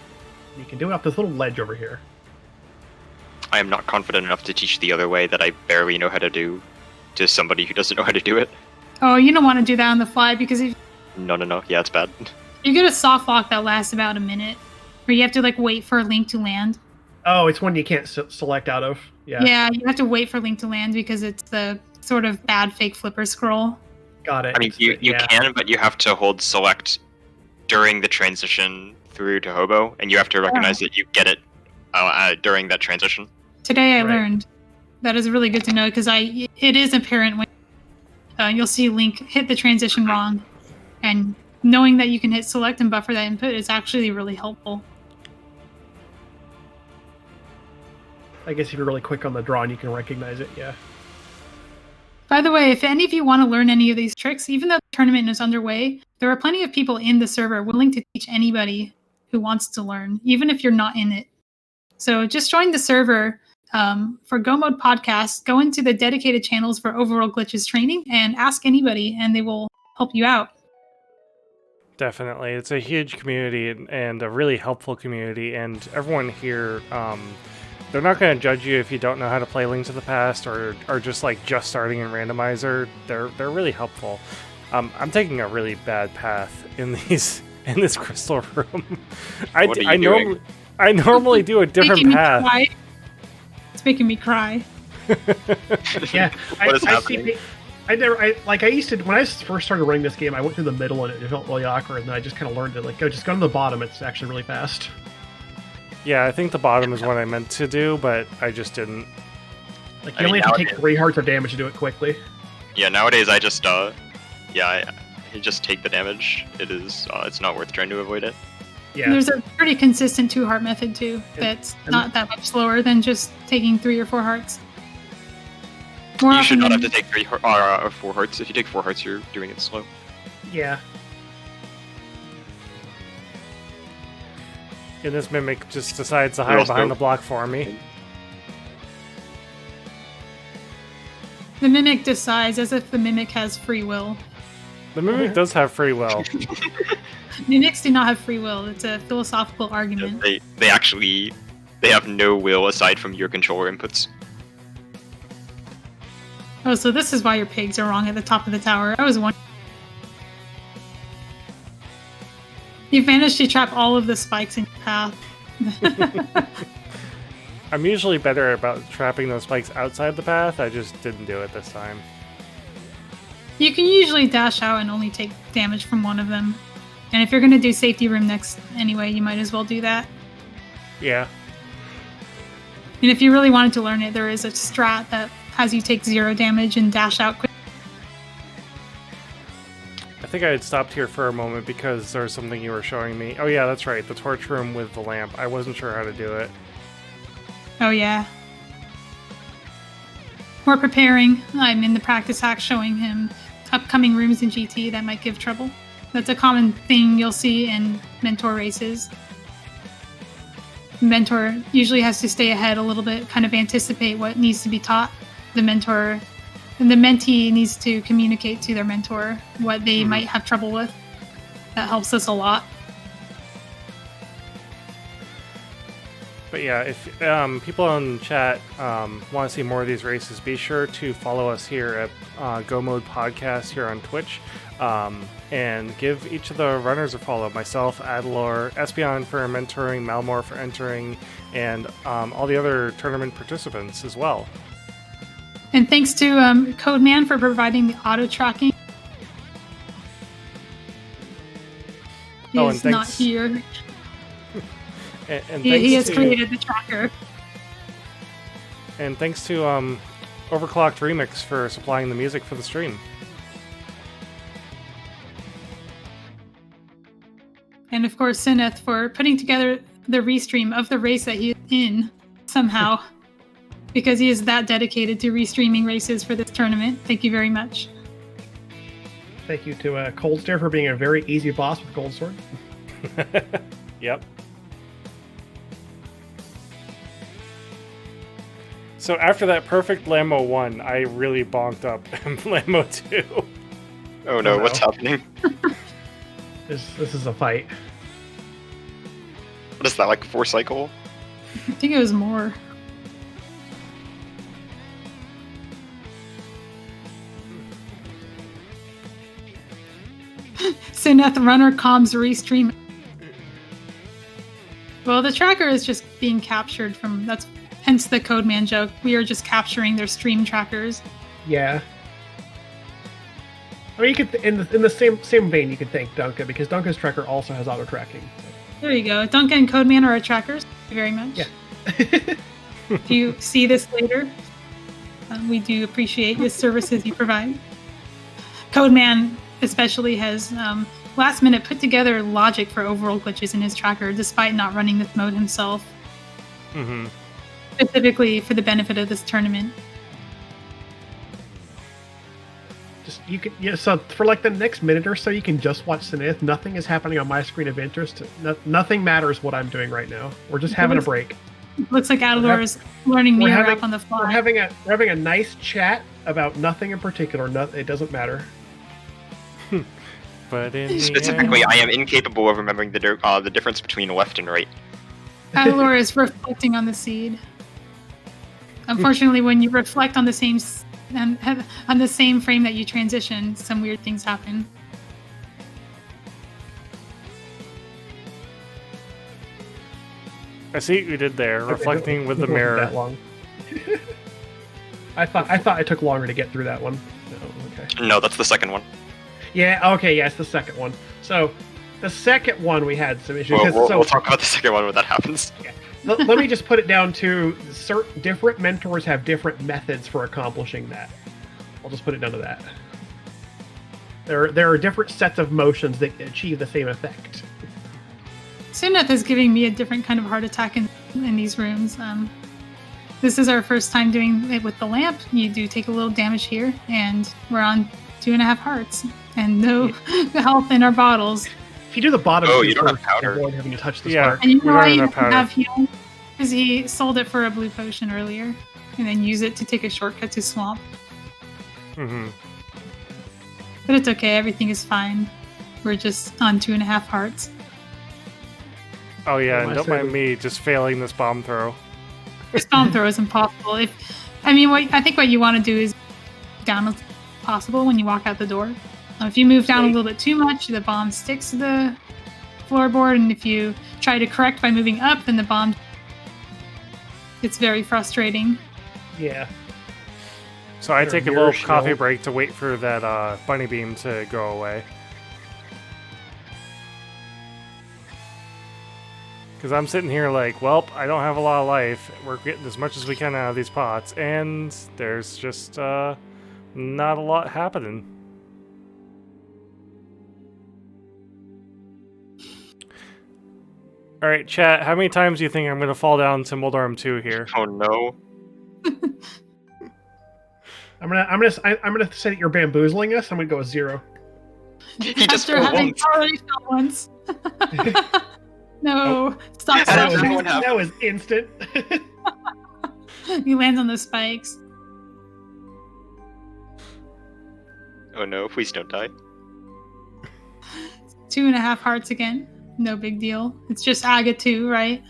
You can do it off this little ledge over here. I am not confident enough to teach the other way that I barely know how to do to somebody who doesn't know how to do it. Oh, you don't want to do that on the fly, because if No. Yeah, it's bad. you get a soft lock that lasts about a minute, where you have to wait for a link to land. Oh, it's one you can't select out of. Yeah. Yeah, you have to wait for link to land because it's the sort of bad fake flipper scroll. Got it. I mean, you can, but you have to hold select during the transition through to Hobo, and you have to recognize that you get it during that transition. Today I learned. That is really good to know, because it is apparent when you'll see Link hit the transition wrong, and knowing that you can hit select and buffer that input is actually really helpful. I guess if you're really quick on the draw and you can recognize it, yeah. By the way, if any of you want to learn any of these tricks, even though the tournament is underway, there are plenty of people in the server willing to teach anybody who wants to learn, even if you're not in it. So just join the server. for Go Mode Podcast, go into the dedicated channels for Overworld Glitches training and ask anybody, and they will help you out. Definitely. It's a huge community and a really helpful community, and everyone here, they're not going to judge you if you don't know how to play Link to the Past or just starting in Randomizer. They're really helpful. I'm taking a really bad path in this crystal room. I normally do a different path. It's making me cry. Yeah, What is happening? I used to, when I first started running this game, I went through the middle and it felt really awkward, and then I just kind of learned to just go to the bottom. It's actually really fast. Yeah, I think the bottom is what I meant to do, but I just didn't. You only have to take 3 hearts of damage to do it quickly. Yeah, nowadays I just I just take the damage. It's not worth trying to avoid it. Yeah. There's a pretty consistent 2-heart method too. That's not that much slower than just taking 3 or 4 hearts. You should not have to take 3 or 4 hearts. If you take 4 hearts, you're doing it slow. Yeah. And this Mimic just decides to hide behind the block for me. The Mimic decides as if the Mimic has free will. The Mimic does have free will. Mimics do not have free will. It's a philosophical argument. They have no will aside from your controller inputs. Oh, so this is why your pigs are wrong at the top of the tower. I was wondering. You managed to trap all of the spikes in your path. I'm usually better about trapping those spikes outside the path. I just didn't do it this time. You can usually dash out and only take damage from one of them. And if you're going to do safety room next anyway, you might as well do that. Yeah. And if you really wanted to learn it, there is a strat that has you take 0 damage and dash out quick. I think I had stopped here for a moment because there was something you were showing me. Oh yeah, that's right, the torch room with the lamp. I wasn't sure how to do it. Oh yeah. We're preparing. I'm in the practice hack showing him upcoming rooms in GT that might give trouble. That's a common thing you'll see in mentor races. The mentor usually has to stay ahead a little bit, kind of anticipate what needs to be taught. The mentor and the mentee needs to communicate to their mentor what they might have trouble with. That helps us a lot. But yeah, if people in chat want to see more of these races, be sure to follow us here at Go Mode Podcast here on Twitch. And give each of the runners a follow. Myself, Adilor, Espeon for mentoring, Malmo for entering, and all the other tournament participants as well. And thanks to Codeman for providing the auto tracking. He is not here. and he has created the tracker. And thanks to Overclocked Remix for supplying the music for the stream. And of course, Cinaeth for putting together the restream of the race that he is in somehow. Because he is that dedicated to restreaming races for this tournament. Thank you very much. Thank you to Cold Stare for being a very easy boss with Gold Sword. Yep. So after that perfect Lammo 1, I really bonked up Lammo 2. Oh no, what's happening? This is a fight. What is that, like 4 cycle? I think it was more. Cinaeth runner comms restream. Well, the tracker is just being captured from, that's hence the Codeman joke. We are just capturing their stream trackers. Yeah. I mean, you could in the same vein, you could thank Duncan, because Duncan's tracker also has auto tracking. There you go. Duncan and Codeman are our trackers. Thank you very much. Yeah. If you see this later, we do appreciate the services you provide. Codeman especially has last minute put together logic for Overworld Glitches in his tracker, despite not running this mode himself. Mm-hmm. Specifically for the benefit of this tournament. So for like the next minute or so, you can just watch Cinaeth. Nothing is happening on my screen of interest. Nothing matters what I'm doing right now. We're just having a break. Looks like Adilor is learning we're mirror having- up on the fly. We're having a nice chat about nothing in particular. It doesn't matter. But in the Specifically, end- I am incapable of remembering the difference between left and right. Adilor is reflecting on the seed. Unfortunately, when you reflect on the same on the same frame that you transition, some weird things happen. I see what you did there, reflecting with the It wasn't mirror. That long. I thought it took longer to get through that one. No, okay. No, that's the second one. Yeah, okay, yeah, it's the second one. So, the second one we had some issues. We'll talk about the second one when that happens. Let me just put it down to certain different mentors have different methods for accomplishing that. I'll just put it down to that. There are different sets of motions that achieve the same effect. Cinaeth is giving me a different kind of heart attack in these rooms. This is our first time doing it with the lamp. You do take a little damage here, and we're on 2.5 hearts, and no health in our bottles. If you do the bottom, Oh, two you don't have first, powder. avoid having to touch the Yeah. spark. And you We know don't why have you enough powder. have heal? Because he sold it for a blue potion earlier, and then use it to take a shortcut to swamp. Mm-hmm. But it's okay, everything is fine. We're just on 2.5 hearts. Oh yeah, Oh, and I don't see. mind me just failing this bomb throw. This bomb throw is impossible. I think what you want to do is down as possible when you walk out the door. If you move down a little bit too much, the bomb sticks to the floorboard, and if you try to correct by moving up, then the bomb. It's very frustrating. Yeah. So I Your take a mirror little coffee shield. break to wait for that bunny beam to go away. Because I'm sitting here like, well, I don't have a lot of life. We're getting as much as we can out of these pots, and there's just not a lot happening. All right, chat. How many times do you think I'm going to fall down to Moldarm 2 here? Oh no. I'm gonna say that you're bamboozling us. I'm gonna go with 0. He just After fell having once. already fell once. No, stop, How stop. did That one was, happen? that was instant. He lands on the spikes. Oh no, please don't die. 2.5 hearts again. No big deal. It's just Aga 2, right?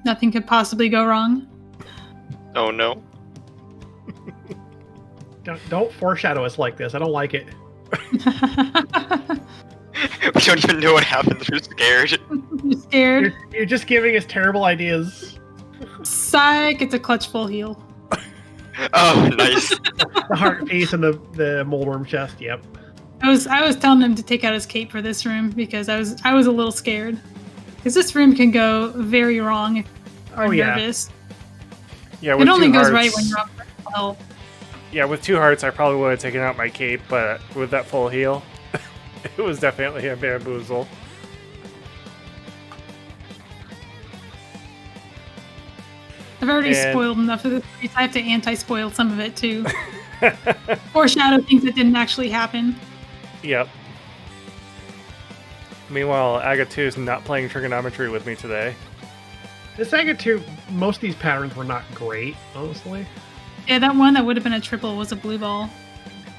Nothing could possibly go wrong. Oh no. Don't foreshadow us like this. I don't like it. We don't even know what happens. We're scared. You're scared. You're just giving us terrible ideas. Psych, it's a clutch full heal. Oh, nice. The heart piece and the moldworm chest. Yep. I was telling him to take out his cape for this room because I was a little scared. Because this room can go very wrong if you're Oh yeah. nervous. Yeah, with It only two goes hearts, right when you're on critical health. Yeah, with 2 hearts, I probably would have taken out my cape, but with that full heal, it was definitely a bamboozle. I've already And- spoiled enough of this place. I have to anti-spoil some of it too. Foreshadow things that didn't actually happen. Yep. Meanwhile, Aga2 is not playing trigonometry with me today. The Saga 2, most of these patterns were not great, honestly. Yeah, that one that would have been a triple was a blue ball.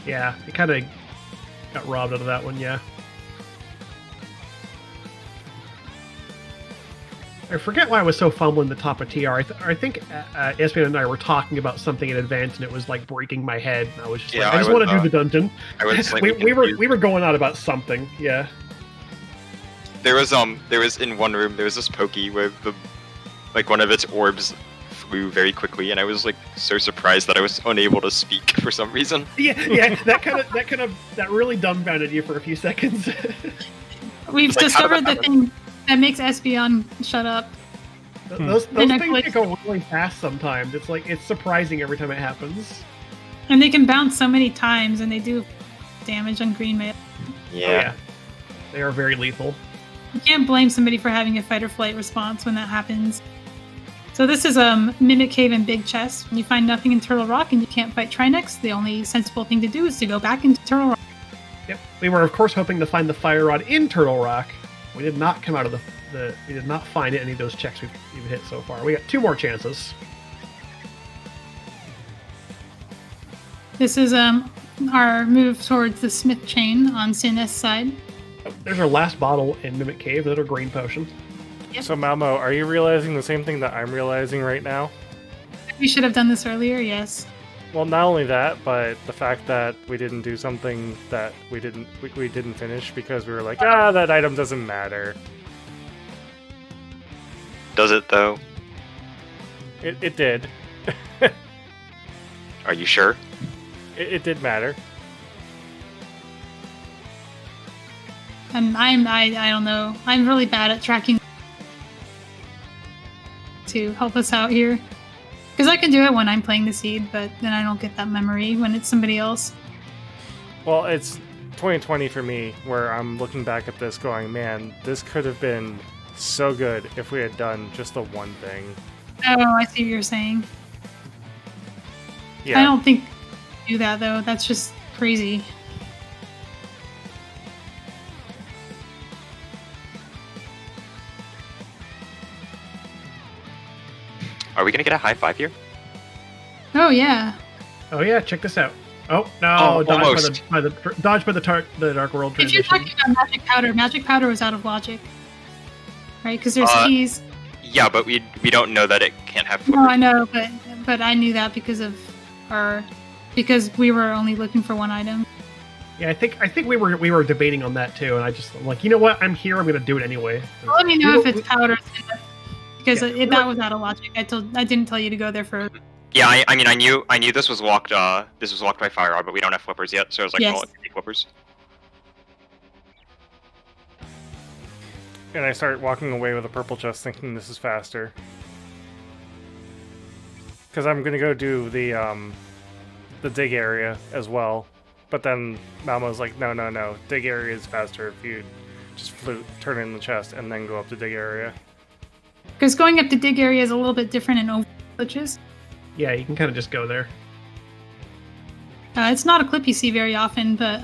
Yeah, it kind of got robbed out of that one, yeah. I forget why I was so fumbling the top of TR. I think Espeon and I were talking about something in advance, and it was like breaking my head. And I was just Yeah, like, I just I want was, to do the dungeon. I was slightly we confused. were going on about something, yeah. There was in one room there was this pokey where one of its orbs flew very quickly, and I was like so surprised that I was unable to speak for some reason. Yeah, that really dumbfounded you for a few seconds. We've It's like, how discovered did the that thing that makes Espeon shut up. Those And I things clicked- can go really fast sometimes. It's surprising every time it happens. And they can bounce so many times, and they do damage on green mail. Yeah. They are very lethal. You can't blame somebody for having a fight or flight response when that happens. So this is Mimic Cave and Big Chest. When you find nothing in Turtle Rock and you can't fight Trinex, the only sensible thing to do is to go back into Turtle Rock. Yep. We were of course hoping to find the fire rod in Turtle Rock. We did not come out of the we did not find any of those checks we've hit so far. We got 2 more chances. This is our move towards the Smith chain on Cinaeth's side. Oh, there's our last bottle in Mimic Cave, another green potion. Yep. So Malmo, are you realizing the same thing that I'm realizing right now? We should have done this earlier, yes. Well, not only that, but the fact that we didn't do something that we didn't finish because we were like, that item doesn't matter. Does it though? It did. Are you sure? It did matter. I don't know. I'm really bad at tracking to help us out here. Because I can do it when I'm playing the seed, but then I don't get that memory when it's somebody else. Well, it's 2020 for me, where I'm looking back at this going, man, this could have been so good if we had done just the one thing. Oh, I see what you're saying. Yeah. I don't think do that though. That's just crazy. Are we gonna get a high 5 here? Oh yeah. Oh yeah, check this out. Oh no! Oh, Dodge almost. by the Dark World If you're transition. talking about Magic Powder was out of logic, right? Because there's keys. Yeah, but we don't know that it can't have No, flippers. I know, but I knew that because we were only looking for one item. Yeah, I think we were debating on that too, and I'm like, you know what? I'm here. I'm gonna do it anyway. Well, let me know if it's powder, because Yeah. that was out of logic. I didn't tell you to go there for. Yeah, I mean, I knew this was locked. This was locked by Fire Rod, but we don't have flippers yet, so I was like, Yes. well, it could be flippers. And I start walking away with a purple chest thinking this is faster. Because I'm going to go do the dig area as well. But then Malmo's like, no, dig area is faster if you just flute, turn it in the chest, and then go up to dig area. Because going up to dig area is a little bit different in Overworld Glitches. Yeah, you can kind of just go there. It's not a clip you see very often, but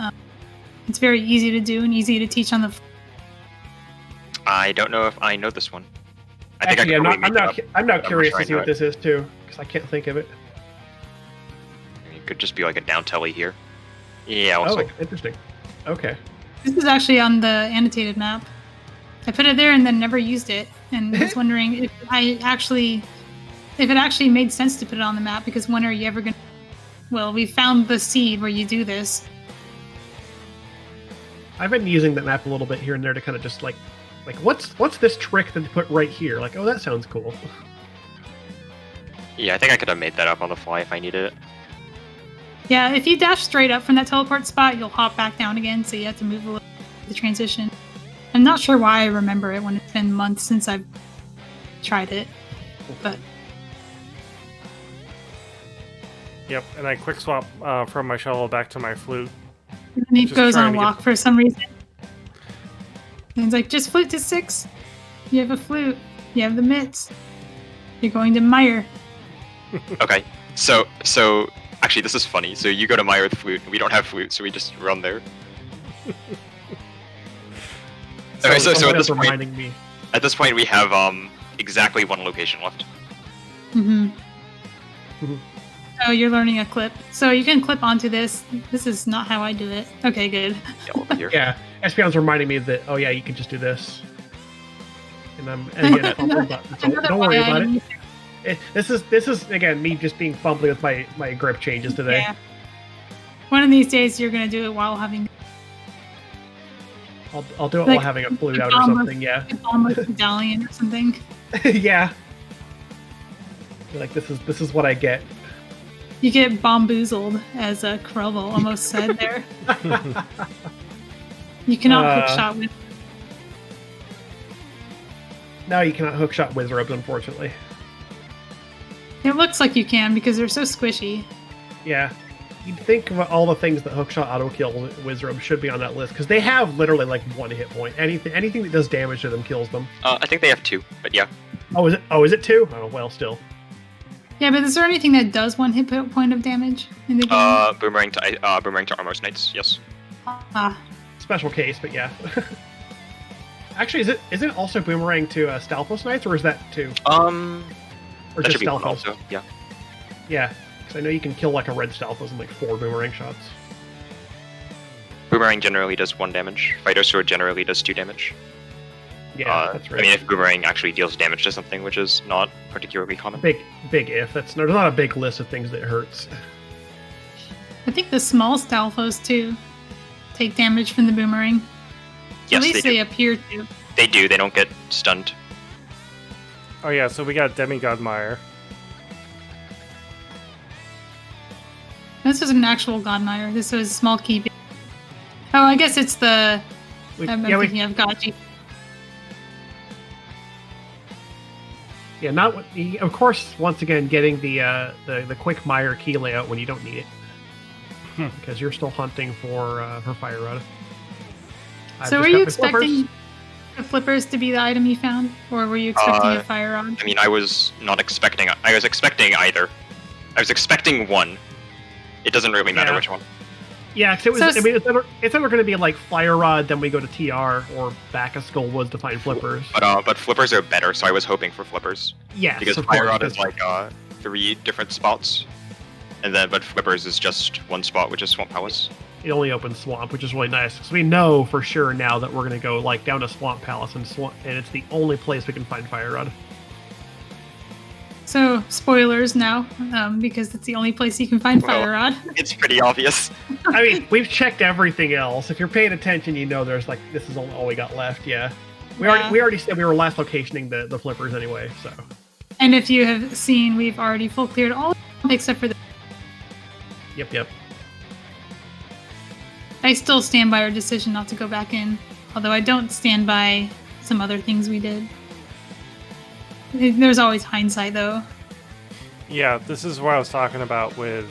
it's very easy to do and easy to teach on the. I don't know if I know this one. I think Actually, I could probably make it up. I'm now I'm curious sure I to see know what it. this is too, because I can't think of it. It could just be like a down telly here. Yeah, looks Oh, like. interesting. Okay. This is actually on the annotated map. I put it there and then never used it, and was wondering if it actually made sense to put it on the map, because when are you ever gonna? Well, we found the seed where you do this. I've been using that map a little bit here and there to kind of just like what's this trick that they put right here? Like, oh, that sounds cool. Yeah, I think I could have made that up on the fly if I needed it. Yeah, if you dash straight up from that teleport spot, you'll hop back down again, so you have to move a little the transition. I'm not sure why I remember it when it's been months since I've tried it, but Yep, and I quick swap from my shovel back to my flute. and then it Just goes trying on to a get- walk for some reason. And it's like, just flute to 6. You have a flute. You have the mitts. You're going to Meyer. Okay, so actually this is funny. So you go to Meyer with flute. We don't have flute, so we just run there. Okay, so someone at this else point, reminding me. we have exactly one location left. Mm-hmm. Mhm. Oh, you're learning a clip. So you can clip onto this. This is not how I do it. Okay, good. Yeah, over here. Yeah, Espeon's reminding me that, oh yeah, you can just do this. And again, fumbling, but don't worry about it. This is again me just being fumbly with my grip changes today. Yeah. One of these days, you're gonna do it while having I'll do it Like, while having a flute out or almost- something. Yeah, almost medallion or something. yeah. Like this is what I get. You get bamboozled, as Krelvel almost said there. You cannot hook shot with. No, you cannot hookshot Wizrobes, unfortunately. It looks like you can because they're so squishy. Yeah. You'd think of all the things that hookshot auto kill Wizrobes should be on that list, because they have literally like one hit point. Anything that does damage to them kills them. I think they have 2, but yeah. Oh, is it 2? Oh, well, still. Yeah, but is there anything that does one hit point of damage in the game? Boomerang to Armor Knights. Yes. Ah, Special case, but yeah. Actually, is it also boomerang to Stalfos Knights, or is that too? Or Or that just should be one Stalfos? also. Yeah. Yeah, because I know you can kill like a red Stalfos in like 4 boomerang shots. Boomerang generally does 1 damage. Fighter Sword generally does 2 damage. Yeah, that's right. I mean, if Boomerang actually deals damage to something, which is not particularly common. big if. There's not a big list of things that hurts. I think the small Stalfos too take damage from the boomerang. Yes, At least they they do. appear to. They do. They don't get stunned. Oh yeah, so we got Demigod Mire. This was an actual Godmire. This was small key. Oh, I guess it's the. I'm thinking of Gachi. Yeah, not what. Of course, once again, getting the quick Mire key layout when you don't need it, because you're still hunting for Fire Rod. So, were you expecting the flippers to be the item you found, or were you expecting a Fire Rod? I mean, I was not expecting. I was expecting either. I was expecting one. It doesn't really matter which one. Yeah, because it was. I mean, it's either going to be like Fire Rod, then we go to TR, or back of Skull Woods to find flippers. But flippers are better, so I was hoping for flippers. Yes, because Fire Rod is like 3 different spots, but flippers is just 1 spot, which is Swamp Palace. It only opens Swamp, which is really nice. So we know for sure now that we're going to go like down to Swamp Palace, and it's the only place we can find Fire Rod. So, spoilers now, because it's the only place you can find Fire Rod. It's pretty obvious. I mean, we've checked everything else. If you're paying attention, you know there's like, this is all we got left, yeah. We already said we were last locationing the flippers anyway, so. And if you have seen, we've already full cleared all except for the... Yep. I still stand by our decision not to go back in, although I don't stand by some other things we did. There's always hindsight, though. Yeah, this is what I was talking about with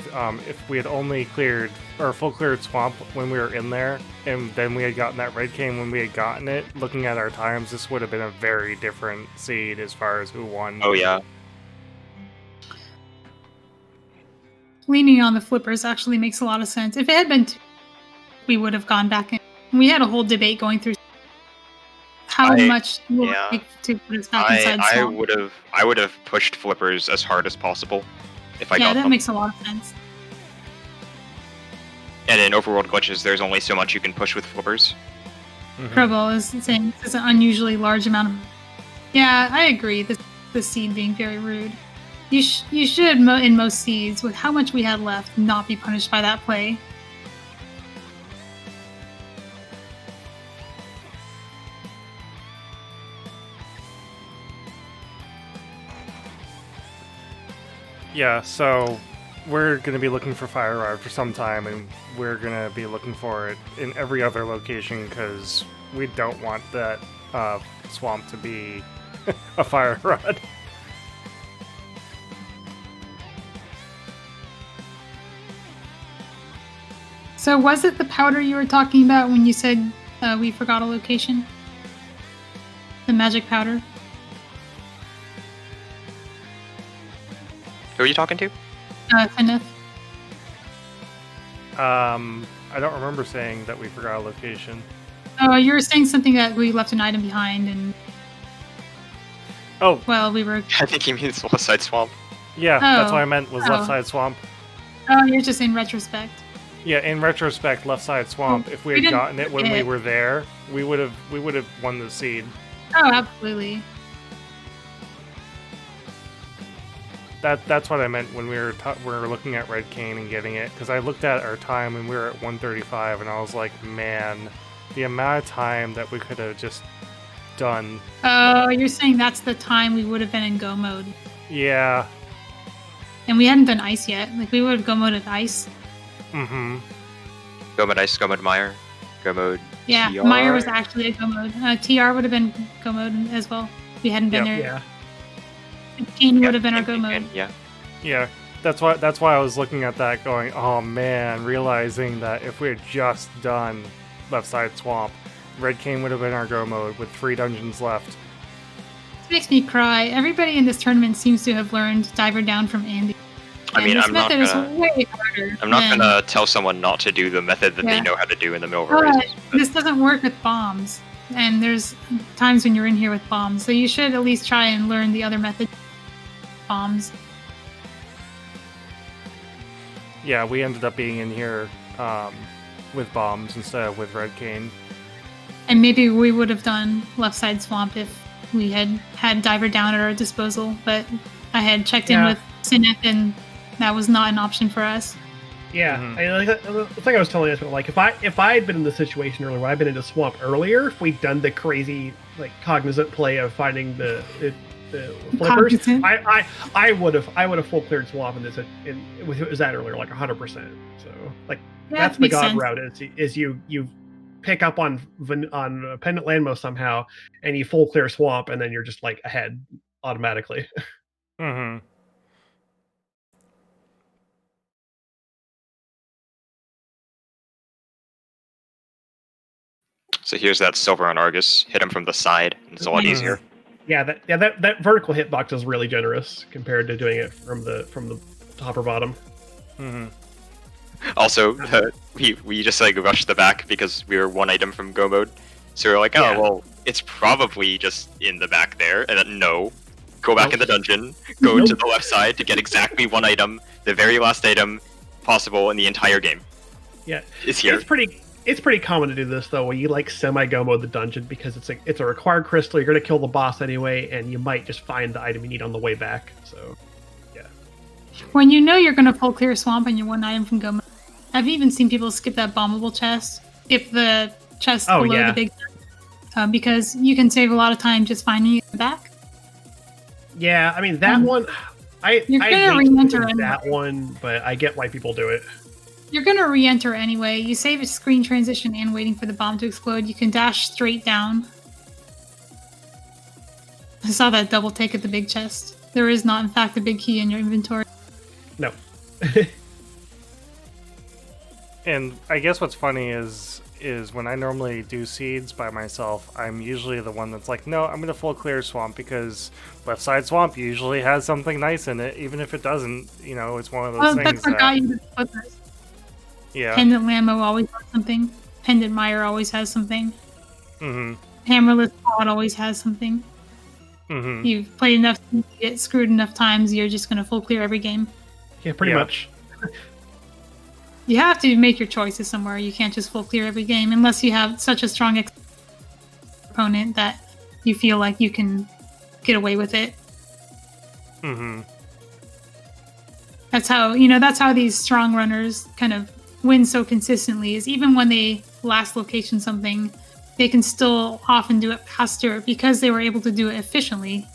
if we had only cleared or full cleared Swamp when we were in there, and then we had gotten that Red Cane when we had gotten it. Looking at our times, this would have been a very different seed as far as who won. Oh yeah. Leaning on the flippers actually makes a lot of sense. If it had been 2, we would have gone back in. We had a whole debate going through how much will it take to put us back inside Swamp. I would have pushed flippers as hard as possible if I got them. Yeah, that makes a lot of sense. And in Overworld Glitches, there's only so much you can push with flippers. Crowball is saying this is an unusually large amount of... Yeah, I agree. The seed being very rude. You should, in most seeds, with how much we had left, not be punished by that play. Yeah, so we're going to be looking for Fire Rod for some time, and we're going to be looking for it in every other location because we don't want that swamp to be a Fire Rod. So was it the powder you were talking about when you said we forgot a location? The magic powder? Who are you talking to? Cinaeth. I don't remember saying that we forgot a location. Oh, you were saying something that we left an item behind and... Oh. Well, we were... I think he means Left Side Swamp. Yeah, that's what I meant was Left Side Swamp. Oh, you're just in retrospect. Yeah, in retrospect, Left Side Swamp. If we had gotten it when we were there, we would have won the seed. Oh, absolutely. That's what I meant when we were looking at Red Cane and getting it, because I looked at our time and we were at 135, and I was like, man, the amount of time that we could have just done. Oh, you're saying that's the time we would have been in go mode. Yeah. And we hadn't done ice yet. Like, we would have go moded ice. Mm-hmm. Go mode Ice, go mode Mire, go mode Yeah, TR. Mire was actually a go mode. TR would have been go mode as well. We hadn't been there. Yeah. Cane would have been our go mode. Yeah. Yeah. That's why I was looking at that going, oh man, realizing that if we had just done Left Side Swamp, Red Cane would have been our go mode with 3 dungeons left. This makes me cry. Everybody in this tournament seems to have learned Diver Down from Andy. I mean, I'm not gonna tell someone not to do the method that they know how to do in the middle of a race. This doesn't work with bombs. and there's times when you're in here with bombs, so you should at least try and learn the other methods. Bombs. Yeah, we ended up being in here with bombs instead of with red cane. And maybe we would have done left side swamp if we had diver down at our disposal, but I had checked in with Cinaeth, and that was not an option for us. Yeah, it's like I was telling you, but like if I had been in the situation earlier, when I'd been in the swamp earlier, if we'd done the crazy like cognizant play of finding the flippers, I would have full cleared swamp in this. It was that earlier, like 100%. So like that's the god route is you pick up on pendant landmo somehow, and you full clear swamp, and then you're just like ahead automatically. Mm-hmm. So here's that silver on Argus. Hit him from the side. It's a lot easier. Yeah, that vertical hitbox is really generous compared to doing it from the top or bottom. Mm-hmm. Also, we just like rushed the back because we were one item from go mode. So we were like, well, it's probably just in the back there. And then no, go back in the dungeon, go to the left side to get exactly one item, the very last item possible in the entire game. Yeah, it's here. It's pretty common to do this though, where you like semi-go mode the dungeon because it's a required crystal. You're gonna kill the boss anyway, and you might just find the item you need on the way back. So, yeah. When you know you're gonna full clear swamp and you're one item from go mode, I've even seen people skip that bombable chest, skip the chest below the big, because you can save a lot of time just finding it back. Yeah, I mean that one. You're gonna re-enter that one, but I get why people do it. You're going to re-enter anyway. You save a screen transition and waiting for the bomb to explode. You can dash straight down. I saw that double take at the big chest. There is not, in fact, a big key in your inventory. No. And I guess what's funny is when I normally do seeds by myself, I'm usually the one that's like, no, I'm going to full clear swamp because left side swamp usually has something nice in it. Even if it doesn't, it's one of those things that... Yeah. Pendant Lammo always has something. Pendant Meyer always has something. Mm-hmm. Hammerless Pod always has something. Mm-hmm. You've played enough to get screwed enough times, you're just going to full clear every game. Yeah, pretty much. You have to make your choices somewhere. You can't just full clear every game unless you have such a strong opponent that you feel like you can get away with it. Mm-hmm. That's how these strong runners kind of win so consistently, is even when they last location something, they can still often do it faster because they were able to do it efficiently.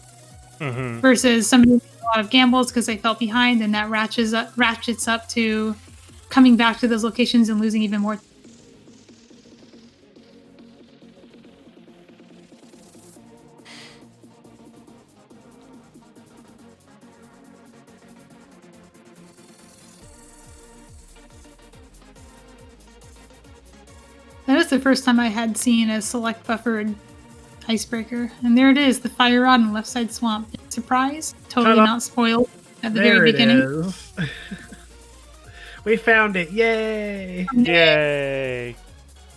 Mm-hmm. Versus somebody with a lot of gambles because they felt behind, and that ratchets up to coming back to those locations and losing even more. That was the first time I had seen a select buffered icebreaker. And there it is, the fire rod in the left side swamp. Surprise! Totally not spoiled at the very beginning. There it is. We found it! Yay! Yay!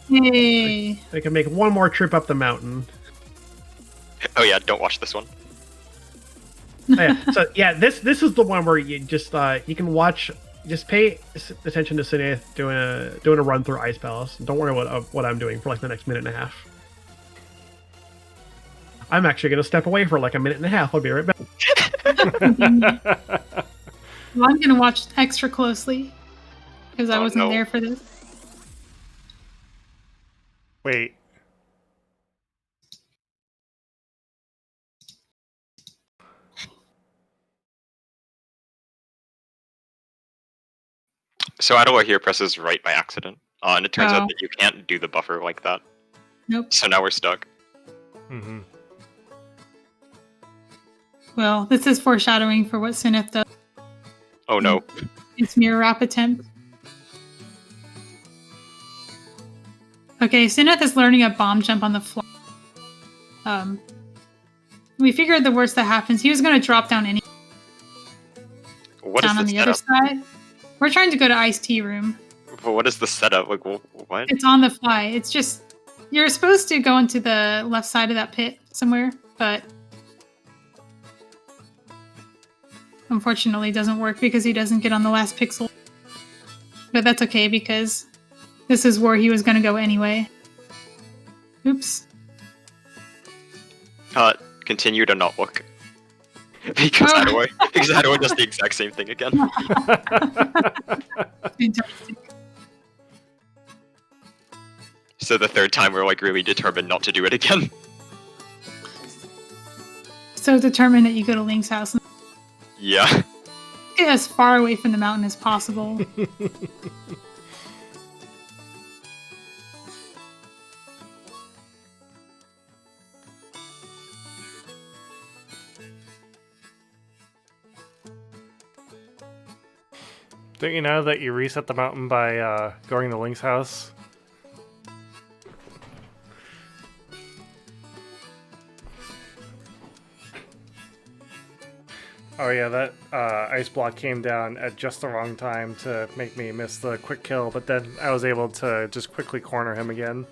Yay! We can make one more trip up the mountain. Oh yeah, don't watch this one. So yeah, this is the one where you just you can watch. Just pay attention to Cinaeth doing a run through Ice Palace. Don't worry what I'm doing for like the next minute and a half. I'm actually going to step away for like a minute and a half. I'll be right back. Well, I'm going to watch extra closely because I wasn't there for this. Wait. So Adilor here presses right by accident, and it turns out that you can't do the buffer like that. Nope. So now we're stuck. Mm-hmm. Well, this is foreshadowing for what Cinaeth does. Oh no. It's mirror wrap attempt. Okay, Cinaeth is learning a bomb jump on the fly. We figured the worst that happens. He was going to drop down What is on the other side. We're trying to go to Ice Tea Room. But what is the setup? Like, what? It's on the fly. It's just You're supposed to go into the left side of that pit somewhere, but unfortunately it doesn't work because he doesn't get on the last pixel. But that's okay because this is where he was going to go anyway. Oops. Continue to not look. Because Adilor does the exact same thing again. Fantastic. So the third time we're like really determined not to do it again. So determined that you go to Link's house and Yeah. get as far away from the mountain as possible. Don't you know that you reset the mountain by going to Link's house? Oh yeah, that ice block came down at just the wrong time to make me miss the quick kill, but then I was able to just quickly corner him again.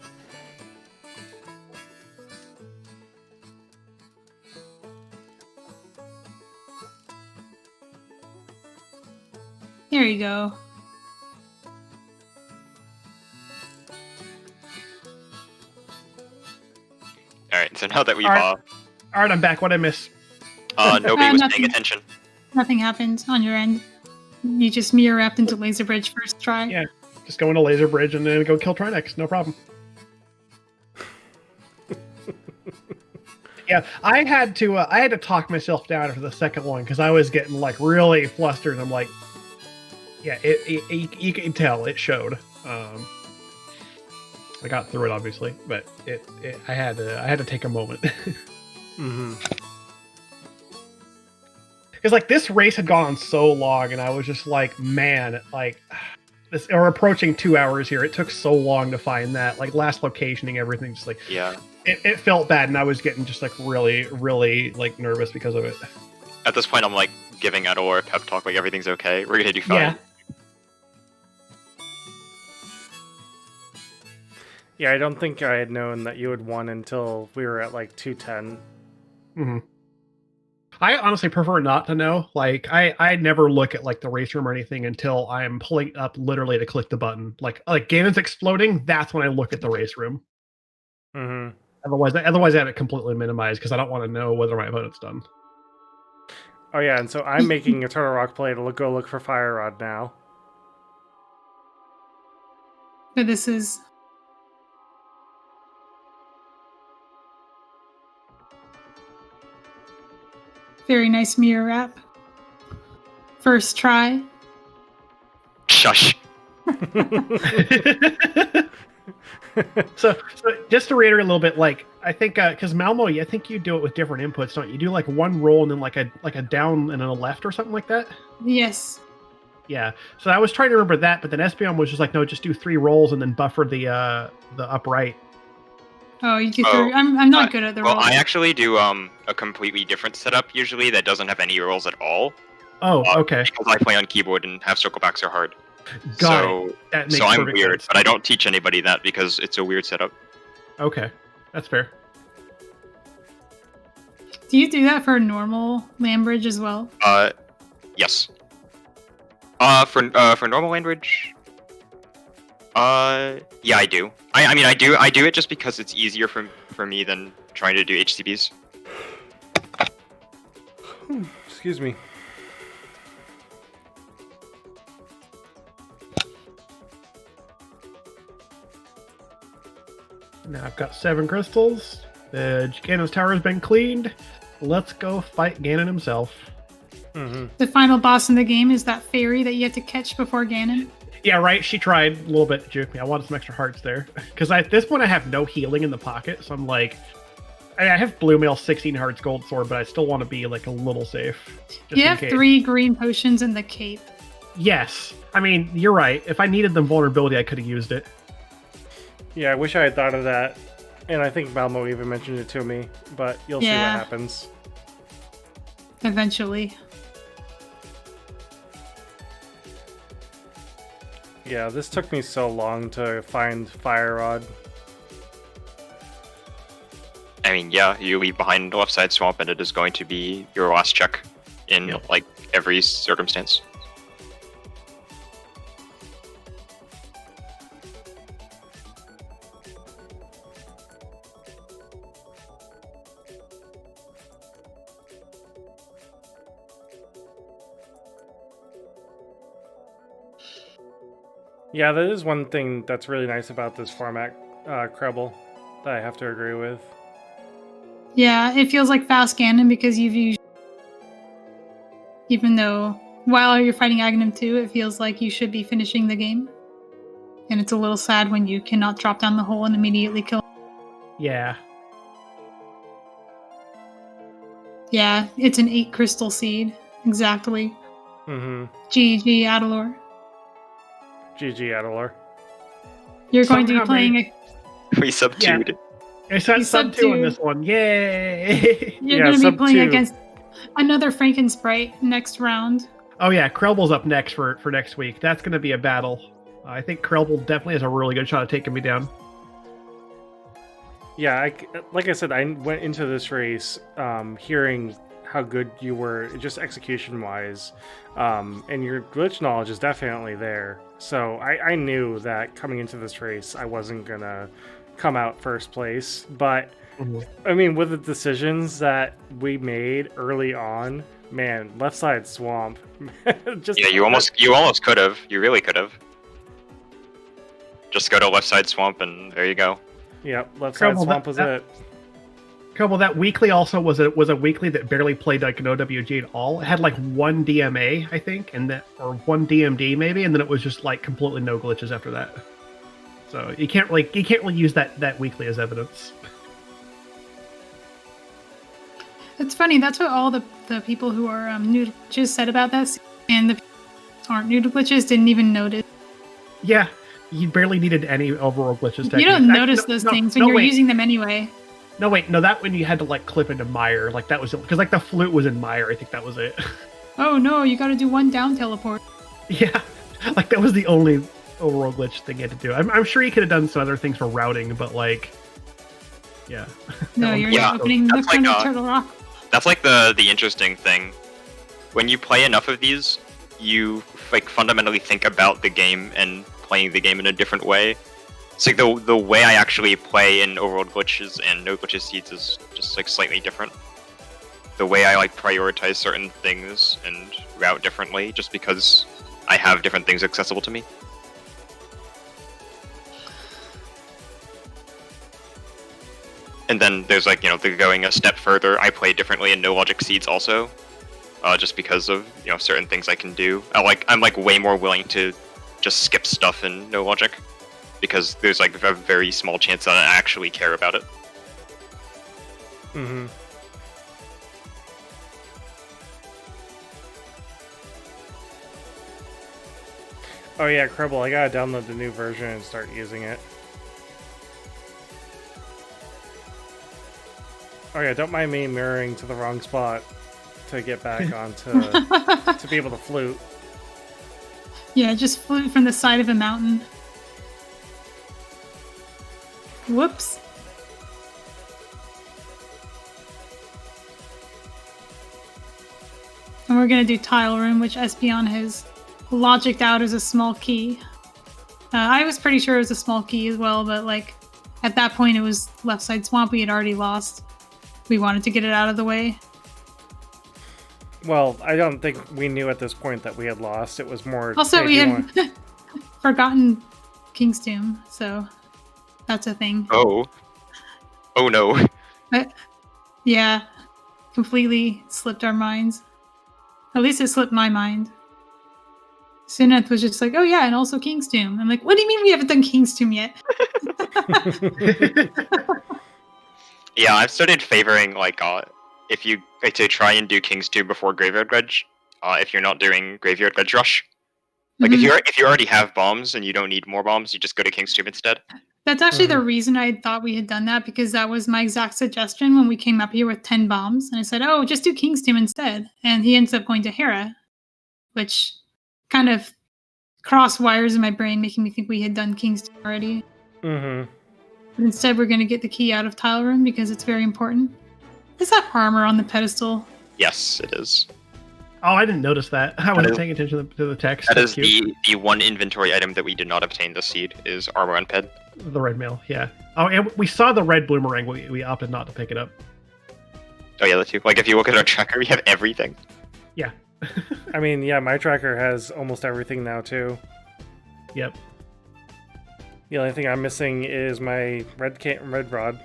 Here you go. Alright, so now that we've Alright, I'm back. What'd I miss? nobody was nothing. paying attention. Nothing happened on your end. You just mirror wrapped into Laser Bridge first try. Yeah, just go into Laser Bridge and then go kill Trinex. No problem. Yeah, I had to talk myself down after the second one because I was getting like really flustered. I'm like, yeah, you can tell it showed. I got through it obviously, but I had to take a moment. Mm-hmm. Because like this race had gone on so long, and I was just like, man, like this, we're approaching 2 hours here. It took so long to find that like last locationing, everything. Just like Yeah. it felt bad, and I was getting just like really, really like nervous because of it. At this point, I'm like giving Adilor a pep talk, like everything's okay. We're gonna do fine. Yeah. Yeah, I don't think I had known that you had won until we were at like 210. Mm-hmm. I honestly prefer not to know. Like, I never look at like the race room or anything until I'm pulling up literally to click the button. Like Ganon's exploding, that's when I look at the race room. Mm-hmm. Otherwise, I have it completely minimized because I don't want to know whether my opponent's done. Oh yeah, and so I'm making a Turtle Rock play to go look for Fire Rod now. But this is very nice mirror wrap. First try. Shush. so just to reiterate a little bit, like I think because Malmo, I think you do it with different inputs, don't you? You do like one roll and then like a down and then a left or something like that. Yes. Yeah. So I was trying to remember that, but then Espeon was just like, no, just do 3 rolls and then buffer the upright. Oh, you get through. I'm not good at the Well, rolls. I actually do a completely different setup usually that doesn't have any rolls at all. Oh, okay. Because I play on keyboard and have circle backs are hard. Got it. That makes So I'm perfect weird, sense. but I don't teach anybody that because it's a weird setup. Okay, that's fair. Do you do that for normal land bridge as well? Yes. For normal language. Yeah, I do. I mean, I do it just because it's easier for me than trying to do HCBs. Excuse me. Now I've got 7 crystals. Ganon's tower has been cleaned. Let's go fight Ganon himself. Mm-hmm. The final boss in the game is that fairy that you have to catch before Ganon. Yeah, right. She tried a little bit to juke me. I wanted some extra hearts there. Because at this point I have no healing in the pocket, so I'm like... I have Blue Mail 16 hearts gold sword, but I still want to be like a little safe. Just You in have case. 3 green potions in the cape. Yes. I mean, you're right. If I needed them vulnerability, I could have used it. Yeah, I wish I had thought of that. And I think Malmo even mentioned it to me, but you'll see what Yeah. happens. Eventually. Yeah, this took me so long to find Fire Rod. mean, yeah, you leave behind the left side swamp, and it is going to be your last check in like every circumstance. Yeah, that is one thing that's really nice about this format, Krebel, that I have to agree with. Yeah, it feels like fast Ganon because you've used... Even though while you're fighting Aghanim 2, it feels like you should be finishing the game. And it's a little sad when you cannot drop down the hole and immediately kill. Yeah. Yeah, it's an 8 crystal seed. Exactly. Mm-hmm. GG, Adilor. GG, Adilor. You're going to be playing We subdued. Yeah. It's sub 2 on this one. Yay! You're going to be playing against another Frankensprite next round. Oh yeah, Krelbel's up next for next week. That's going to be a battle. I think Krelbel definitely has a really good shot at taking me down. Yeah, like I said, I went into this race hearing how good you were, just execution-wise, and your glitch knowledge is definitely there. So I knew that coming into this race, I wasn't going to come out first place. But, I mean, with the decisions that we made early on, man, left side swamp. You almost could have. You really could have. Just go to left side swamp, and there you go. Yep, left side swamp was it. Well, that weekly also was a weekly that barely played like an OWG at all. It had like one DMA, I think, or one DMD maybe, and then it was just like completely no glitches after that. So you can't really use that weekly as evidence. It's funny. That's what all the people who are new to glitches said about this, and the people who aren't new to glitches didn't even notice. Yeah, you barely needed any overworld glitches. You don't notice those things when you're using them anyway. No, that one you had to like clip into mire, like that was because like the flute was in mire. I think that was it. Oh no, you got to do one down teleport. Yeah, like that was the only overworld glitch thing you had to do. I'm sure you could have done some other things for routing, but like, yeah. No, you're not opening the front of Turtle Rock. That's like the interesting thing. When you play enough of these, you like fundamentally think about the game and playing the game in a different way. It's like the way I actually play in Overworld Glitches and No Glitches Seeds is just like slightly different. The way I like prioritize certain things and route differently just because I have different things accessible to me. And then there's like, going a step further, I play differently in No Logic Seeds also. Just because of, certain things I can do. I'm like way more willing to just skip stuff in No Logic. Because there's like a very small chance that I actually care about it. Mm-hmm. Oh yeah, Krebel, I gotta download the new version and start using it. Oh yeah, don't mind me mirroring to the wrong spot to get back onto to be able to flute. Yeah, just flute from the side of a mountain. Whoops. And we're gonna do Tile Room, which Espeon has logicked out as a small key. I was pretty sure it was a small key as well, but like at that point it was left side swamp we had already lost. We wanted to get it out of the way. Well, I don't think we knew at this point that we had lost. It was more... Also, we had forgotten King's Tomb, so that's a thing. Oh no. Yeah, completely slipped our minds. At least it slipped my mind. Cinaeth was just like, oh yeah, and also King's Tomb. I'm like, what do you mean we haven't done King's Tomb yet? Yeah, I've started favoring if you like to try and do King's Tomb before Graveyard Dredge, if you're not doing Graveyard Dredge Rush. Like if you already have bombs and you don't need more bombs, you just go to King's Tomb instead. That's actually the reason I thought we had done that, because that was my exact suggestion when we came up here with 10 bombs. And I said, oh, just do King's Tomb instead. And he ends up going to Hera, which kind of cross wires in my brain, making me think we had done King's Tomb already. Mm-hmm. But instead, we're going to get the key out of tile room because it's very important. Is that armor on the pedestal? Yes, it is. Oh, I didn't notice that. I wasn't paying attention to the text. That That's is cute. the one inventory item that we did not obtain this seed is armor on ped. The red mail, yeah. Oh, and we saw the red bloomerang. We opted not to pick it up. Oh yeah, the two. Like if you look at our tracker, we have everything. Yeah. I mean, yeah, my tracker has almost everything now too. Yep. The only thing I'm missing is my red rod.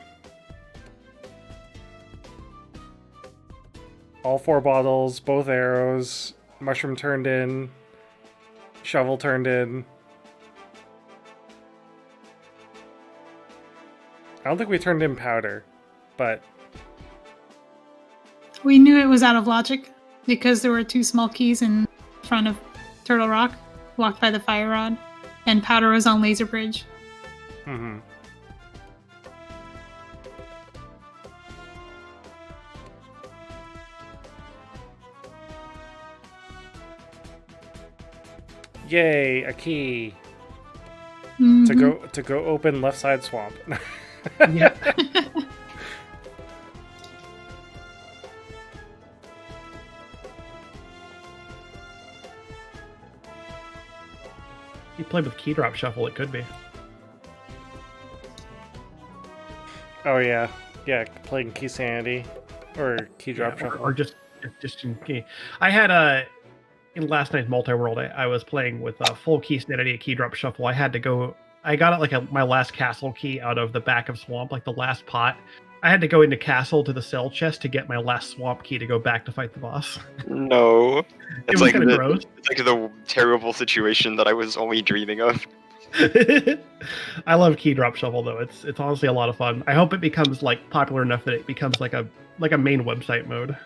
All 4 bottles, both arrows, mushroom turned in, shovel turned in. I don't think we turned in powder, but We knew it was out of logic because there were 2 small keys in front of Turtle Rock, blocked by the fire rod, and powder was on Laser Bridge. mm-hmm. Yay, a key Mhm. to go open left side swamp. Yeah. You played with key drop shuffle, it could be. Oh yeah, playing key sanity or key drop shuffle. Or just in key. I had in last night's multi-world, I was playing with full key sanity, a key drop shuffle. I had to go. I got it like my last castle key out of the back of swamp, like the last pot. I had to go into castle to the cell chest to get my last swamp key to go back to fight the boss. No. It It's was like kind of gross. it's like the terrible situation that I was only dreaming of. I love key drop shuffle though. It's honestly a lot of fun. I hope it becomes like popular enough that it becomes like a main website mode.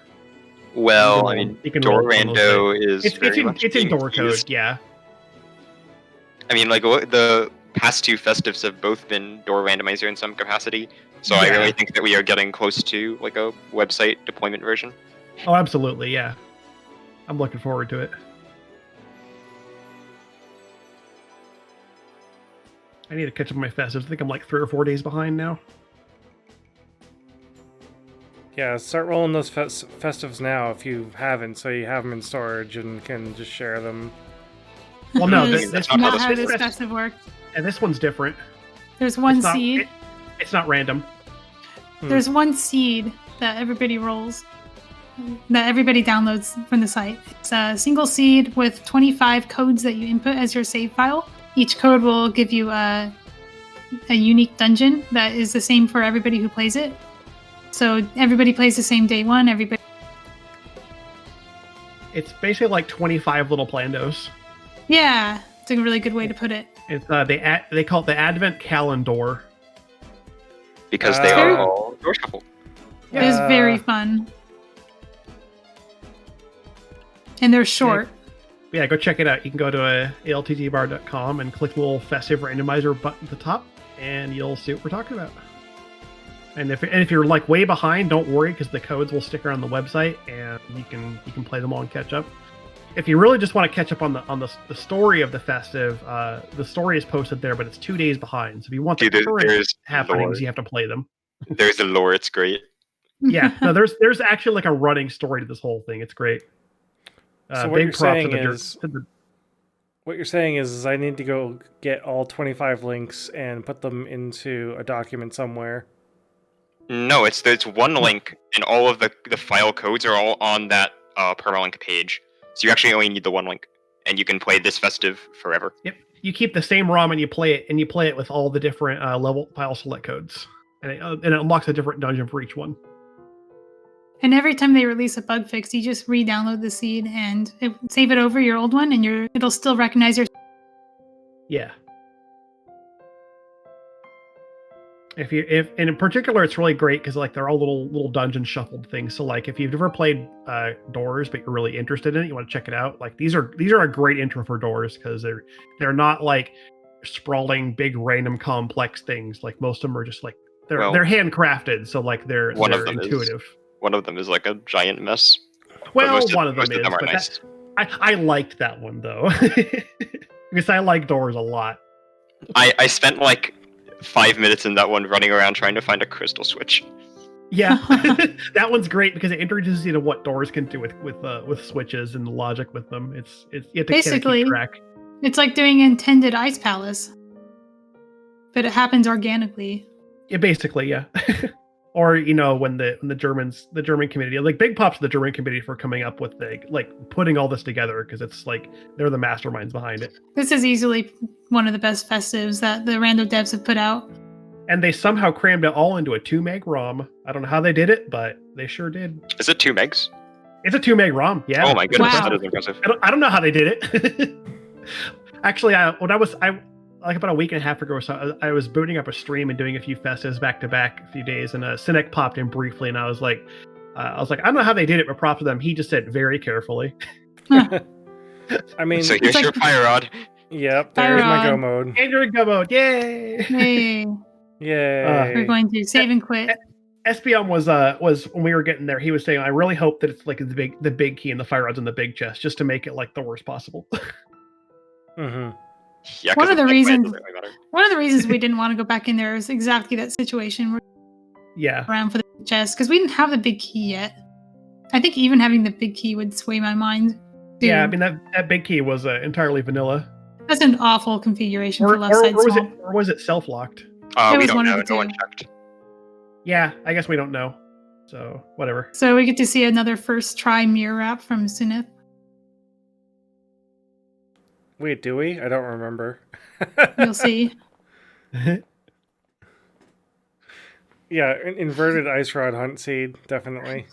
Well, I mean, You can Door roll on those Rando is It's very in much it's in being door code, used. yeah. I mean, like the past 2 festives have both been door randomizer in some capacity, so I Yeah. really think that we are getting close to like a website deployment version. Oh, absolutely, yeah. I'm looking forward to it. I need to catch up on my festives. I think I'm like 3 or 4 days behind now. Yeah, start rolling those festives now if you haven't, so you have them in storage and can just share them. Well, no, That is this not not how how this this fest- festive works. and this one's different. There's one It's not- seed. It's not random. There's one seed that everybody rolls, that everybody downloads from the site. It's a single seed with 25 codes that you input as your save file. Each code will give you a unique dungeon that is the same for everybody who plays it. So everybody plays the same day one. Everybody. It's basically like 25 little plandos. Yeah, it's a really good way to put it. It's they call it the Advent Calendar. Because they Very- are all door shuffle. It is very fun. And they're short. Yeah, go check it out. You can go to ALTTPR.com and click the little festive randomizer button at the top, and you'll see what we're talking about. And if you're like way behind, don't worry because the codes will stick around the website, and you can play them all and catch up. If you really just want to catch up on the story of the festive, the story is posted there, but it's 2 days behind. So if you want the Dude, current there's happenings, lore. you have to play them. There's the lore, it's great. Yeah, no, there's actually like a running story to this whole thing. It's great. So what big you're props saying to the is- to the What you're saying is I need to go get all 25 links and put them into a document somewhere. No, it's one link, and all of the file codes are all on that permalink page. So you actually only need the one link, and you can play this festive forever. Yep. You keep the same ROM and you play it with all the different level file select codes, and it unlocks a different dungeon for each one. And every time they release a bug fix, you just re-download the seed and save it over your old one, and it'll still recognize your. Yeah. If and in particular, it's really great because like they're all little dungeon shuffled things. So like if you've never played Doors but you're really interested in it, you want to check it out. Like these are a great intro for Doors because they're not like sprawling big random complex things. Like most of them are just like they're handcrafted. So like they're intuitive. One of them is like a giant mess. Well, one of them most is. of them are But nice. I liked that one though because I like Doors a lot. I spent like 5 minutes in that one running around trying to find a crystal switch. Yeah, that one's great because it introduces you to what doors can do with switches and the logic with them. It's you have to Basically, keep track. It's like doing Intended Ice Palace, but it happens organically. Yeah, basically, yeah. Or when the German community, like big props to the German community for coming up with putting all this together, because it's like they're the masterminds behind it. This is easily one of the best festives that the Rando devs have put out. And they somehow crammed it all into a 2 meg ROM. I don't know how they did it, but they sure did. Is it 2 megs? It's a 2 meg ROM. Yeah. Oh my goodness, Wow. that is impressive. I don't know how they did it. Actually, like about a week and a half ago or so, I was booting up a stream and doing a few festivals back to back a few days, and Cinaeth popped in briefly, and I was like, I don't know how they did it, but props to them. He just said very carefully. I mean, So here's your fire rod. yep, there's my Fire go on. mode. And you're in go mode. Yay! Hey, Yay. we're going to save and quit. Espeon was when we were getting there. He was saying, I really hope that it's like the big key and the fire rod's in the big chest, just to make it like the worst possible. Mm-hmm. Yeah, One 'cause of the it reasons- doesn't really matter. One of the reasons we didn't want to go back in there is exactly that situation. We're Yeah. around for the chest because we didn't have the big key yet. I think even having the big key would sway my mind. Dude, Yeah, I mean that big key was entirely vanilla. that's an awful configuration for left side small. Or was it self-locked? It We was don't one of know. the No one two. checked. Yeah, I guess we don't know. So whatever. So we get to see another first try mirror wrap from Cinaeth. Wait, do we? I don't remember. You'll see. Yeah, inverted ice rod hunt seed, definitely.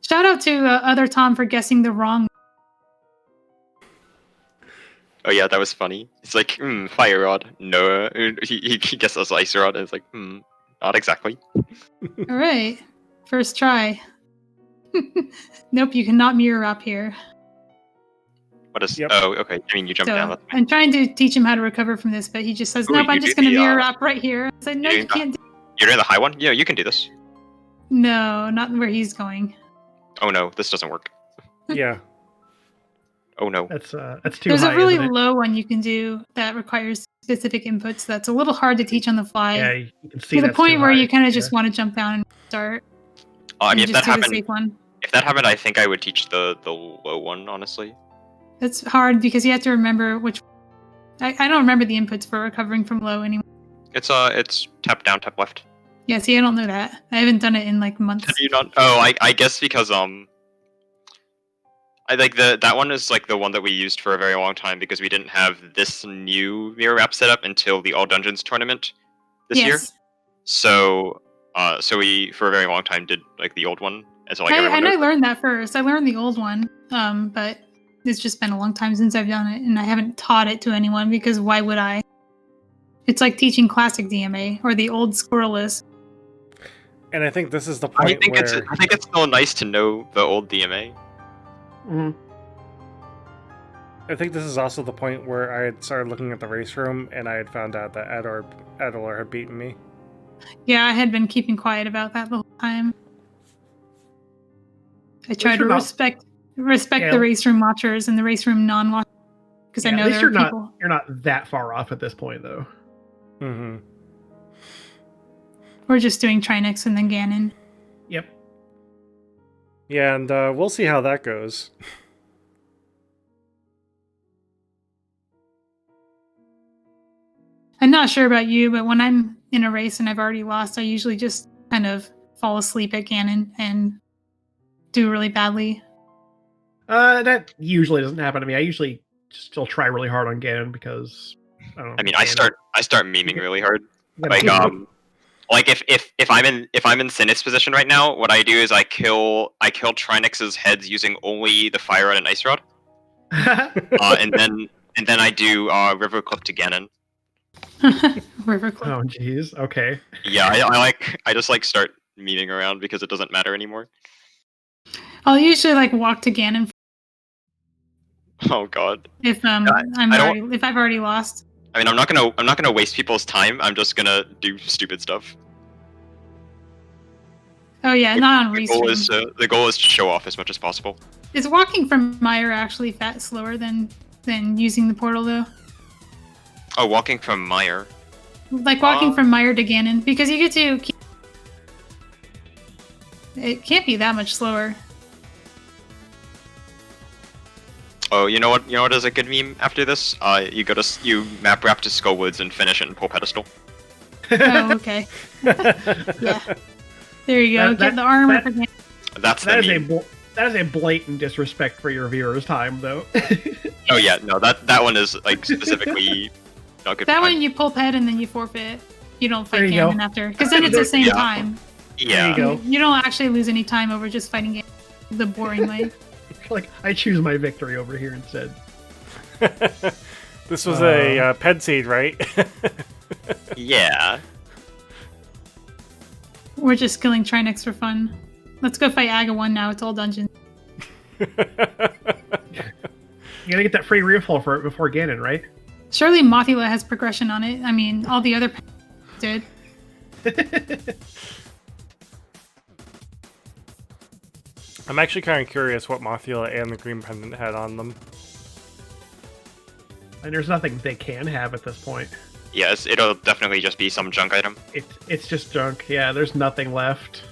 Shout out to other Tom for guessing the wrong. Oh yeah, that was funny. It's like, fire rod. No, he guesses ice rod, and it's like, not exactly. All right, first try. Nope, you cannot mirror wrap here. What is? Yep. Oh, okay. I mean, you jump down. So That's I'm trying to teach him how to recover from this, but he just says, Ooh, "Nope, you I'm do just going to the, mirror wrap right here." I said, "No, you you do the- can't do." You're in the high one. Yeah, you can do this. No, not where he's going. Oh no, this doesn't work. Yeah. Oh no. That's too There's high. a really isn't it? low one you can do that requires specific inputs. That's a little hard to teach on the fly. Yeah, you can see to the that's point too where high. you kind of just want to jump down and start. I and mean, if just that do the happened, safe one. I think I would teach the low one, honestly. That's hard because you have to remember which. I don't remember the inputs for recovering from low anymore. It's tap down, tap left. Yeah, see, I don't know that. I haven't done it in like months. Did you not? Oh, I guess because I like that one is like the one that we used for a very long time because we didn't have this new mirror wrap setup until the All Dungeons tournament this year. Yes. So we for a very long time did like the old one, and so like I everyone knows. learned that first. I learned the old one, but it's just been a long time since I've done it, and I haven't taught it to anyone because why would I? It's like teaching classic DMA or the old squirrelless. And I think this is the point I where think it's still nice to know the old DMA. Mhm. I think this is also the point where I had started looking at the race room and I had found out that Adilor had beaten me. Yeah, I had been keeping quiet about that the whole time. I try least to you're not- respect Yeah. the race room watchers and the race room non-watchers because I Yeah, know at least there are you're people. you're not that far off at this point, though. Mm-hmm. We're just doing Trinex and then Ganon. Yep. Yeah, and we'll see how that goes. I'm not sure about you, but when I'm in a race and I've already lost, I usually just kind of fall asleep at Ganon and do really badly. That usually doesn't happen to me. I usually still try really hard on Ganon because I don't know. I mean, I start memeing really hard. Ganon. Like if I'm in Cinaeth's position right now, what I do is I kill Trinex's heads using only the fire rod and ice rod, and then I do river clip to Ganon. River Clip. Oh jeez. Okay. Yeah, I just like start memeing around because it doesn't matter anymore. I'll usually like walk to Ganon Oh god. if if I've already lost. I mean, I'm not gonna waste people's time. I'm just gonna do stupid stuff. Oh yeah, not on The goal restream. is to show off as much as possible. Is walking from Meyer actually slower than using the portal though? Oh, walking from Meyer. Like walking from Meyer to Ganon, because you get to keep... It can't be that much slower. Oh, you know what? You know what is a good meme after this? You map wrap to Skullwoods and finish it in Pole Pedestal. Oh, okay. Yeah. There you go. Get the armor for Ganon. That is a blatant disrespect for your viewers' time, though. Oh yeah, no, that one is like specifically not good. That one you pull pet and then you forfeit. You don't fight There you Ganon go. after, because then it's the same time. Yeah. There you go. You don't actually lose any time over just fighting Ganon the boring way. Like, I choose my victory over here instead. This was a ped seed, right? Yeah. We're just killing Trinex for fun. Let's go fight Aga 1 now. It's all dungeon. You gotta get that free refill for it before Ganon, right? Surely Mothula has progression on it. I mean, all the other did. I'm actually kind of curious what Mothula and the Green Pendant had on them. And there's nothing they can have at this point. Yes, it'll definitely just be some junk item. It's just junk. Yeah, there's nothing left.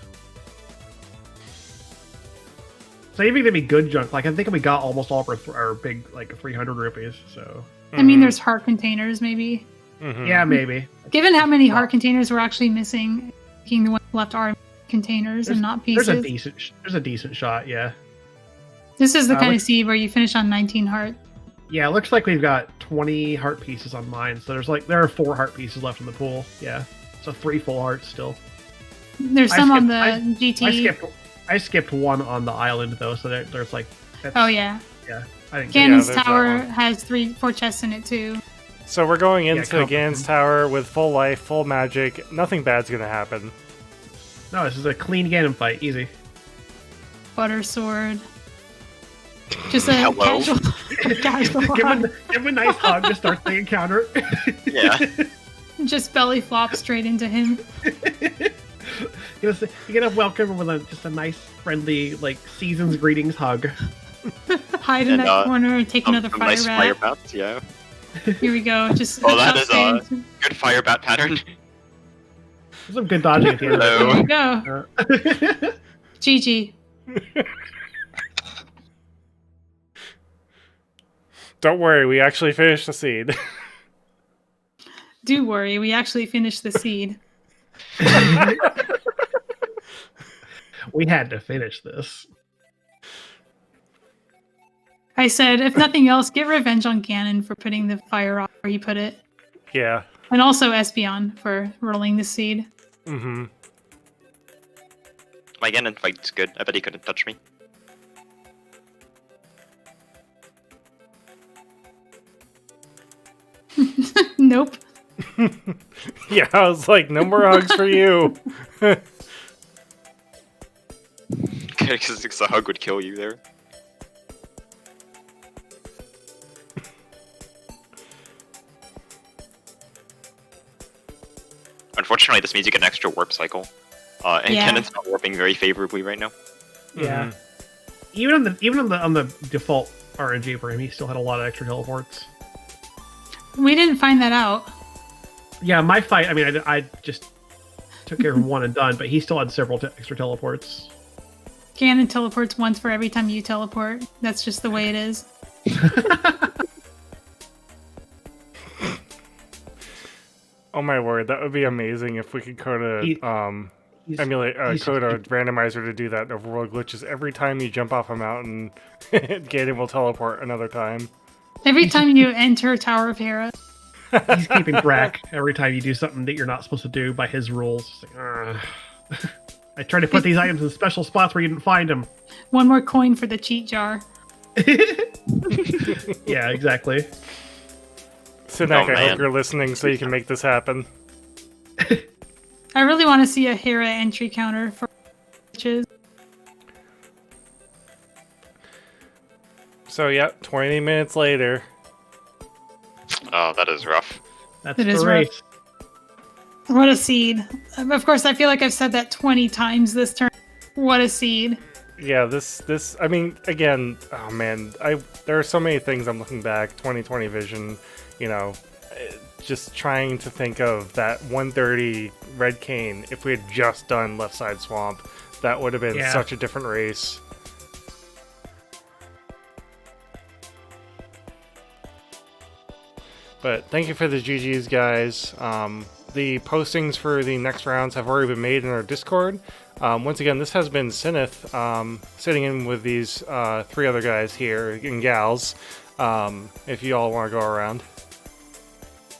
So even to be good junk, like I think we got almost all of our big like 300 rupees. So I mean, there's heart containers, maybe. Mm-hmm. yeah, maybe. Given how many heart containers we're actually missing, thinking the ones left are containers and not pieces. There's a decent shot. Yeah. This is the kind of seed where you finish on 19 heart. Yeah, it looks like we've got 20 heart pieces on mine. So there are 4 heart pieces left in the pool. Yeah. So 3 full hearts still. There's some on the GT. I skipped one on the island though, so there's like. Oh yeah. Yeah. I think. Ganon's there's that tower one. has 4 chests in it too. So we're going into come Ganon's from- tower with full life, full magic. Nothing bad's gonna happen. No, this is a clean Ganon fight. Easy. Butter sword. Just a Hello. casual give hug. him a nice hug to start the encounter. Yeah. Just belly flop straight into him. You're gonna welcome him with just a nice, friendly, like season's greetings hug. Hide in And, that corner and take another some fire nice fire rat. bats, yeah. Here we go. Just Well, that is a upstage. good fire bat pattern. There's some good dodging at the end. There Hello. you go. GG. Don't worry, we actually finished the seed. Do worry, we actually finished the seed. We had to finish this. I said, if nothing else, get revenge on Ganon for putting the fire off where he put it. Yeah. And also Espeon for rolling the seed. Mm-hmm. My Ganon fight's good. I bet he couldn't touch me. Nope. Yeah, I was like, no more hugs for you. Because a hug would kill you there. Unfortunately, this means you get an extra warp cycle. And Yeah. Ganon's not warping very favorably right now. Yeah. Even on the default RNG for him, he still had a lot of extra teleports. We didn't find that out. Yeah, my fight. I mean, I just took care of one and done, but he still had several extra teleports. Ganon teleports once for every time you teleport. That's just the way it is. Oh my word, that would be amazing if we could code a emulate code a randomizer to do that in Overworld Glitches. Every time you jump off a mountain, Ganon will teleport another time. Every time you enter Tower of Hera. He's keeping track every time you do something that you're not supposed to do by his rules. It's like, ugh. I tried to put these items in special spots where you didn't find them. One more coin for the cheat jar. Yeah, exactly. Cinaeth, I man. hope you're listening so you can make this happen. I really want to see a Hera entry counter for glitches. So, yep, 20 minutes later. Oh, that is rough. That's It the is race. What a seed. Of course, I feel like I've said that 20 times this turn. What a seed. Yeah, this, I mean, again, oh man, there are so many things I'm looking back, 2020 vision, you know, just trying to think of that 130 red cane. If we had just done left side swamp, that would have been such a different race. But thank you for the GGs, guys. The postings for the next rounds have already been made in our Discord. Once again, this has been Cinaeth, sitting in with these 3 other guys here, and gals, if you all want to go around.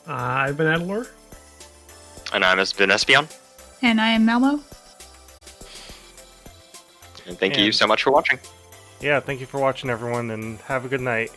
I've been Adilor. And I've been Espeon. And I am Malmo. And thank you so much for watching. Yeah, thank you for watching, everyone, and have a good night.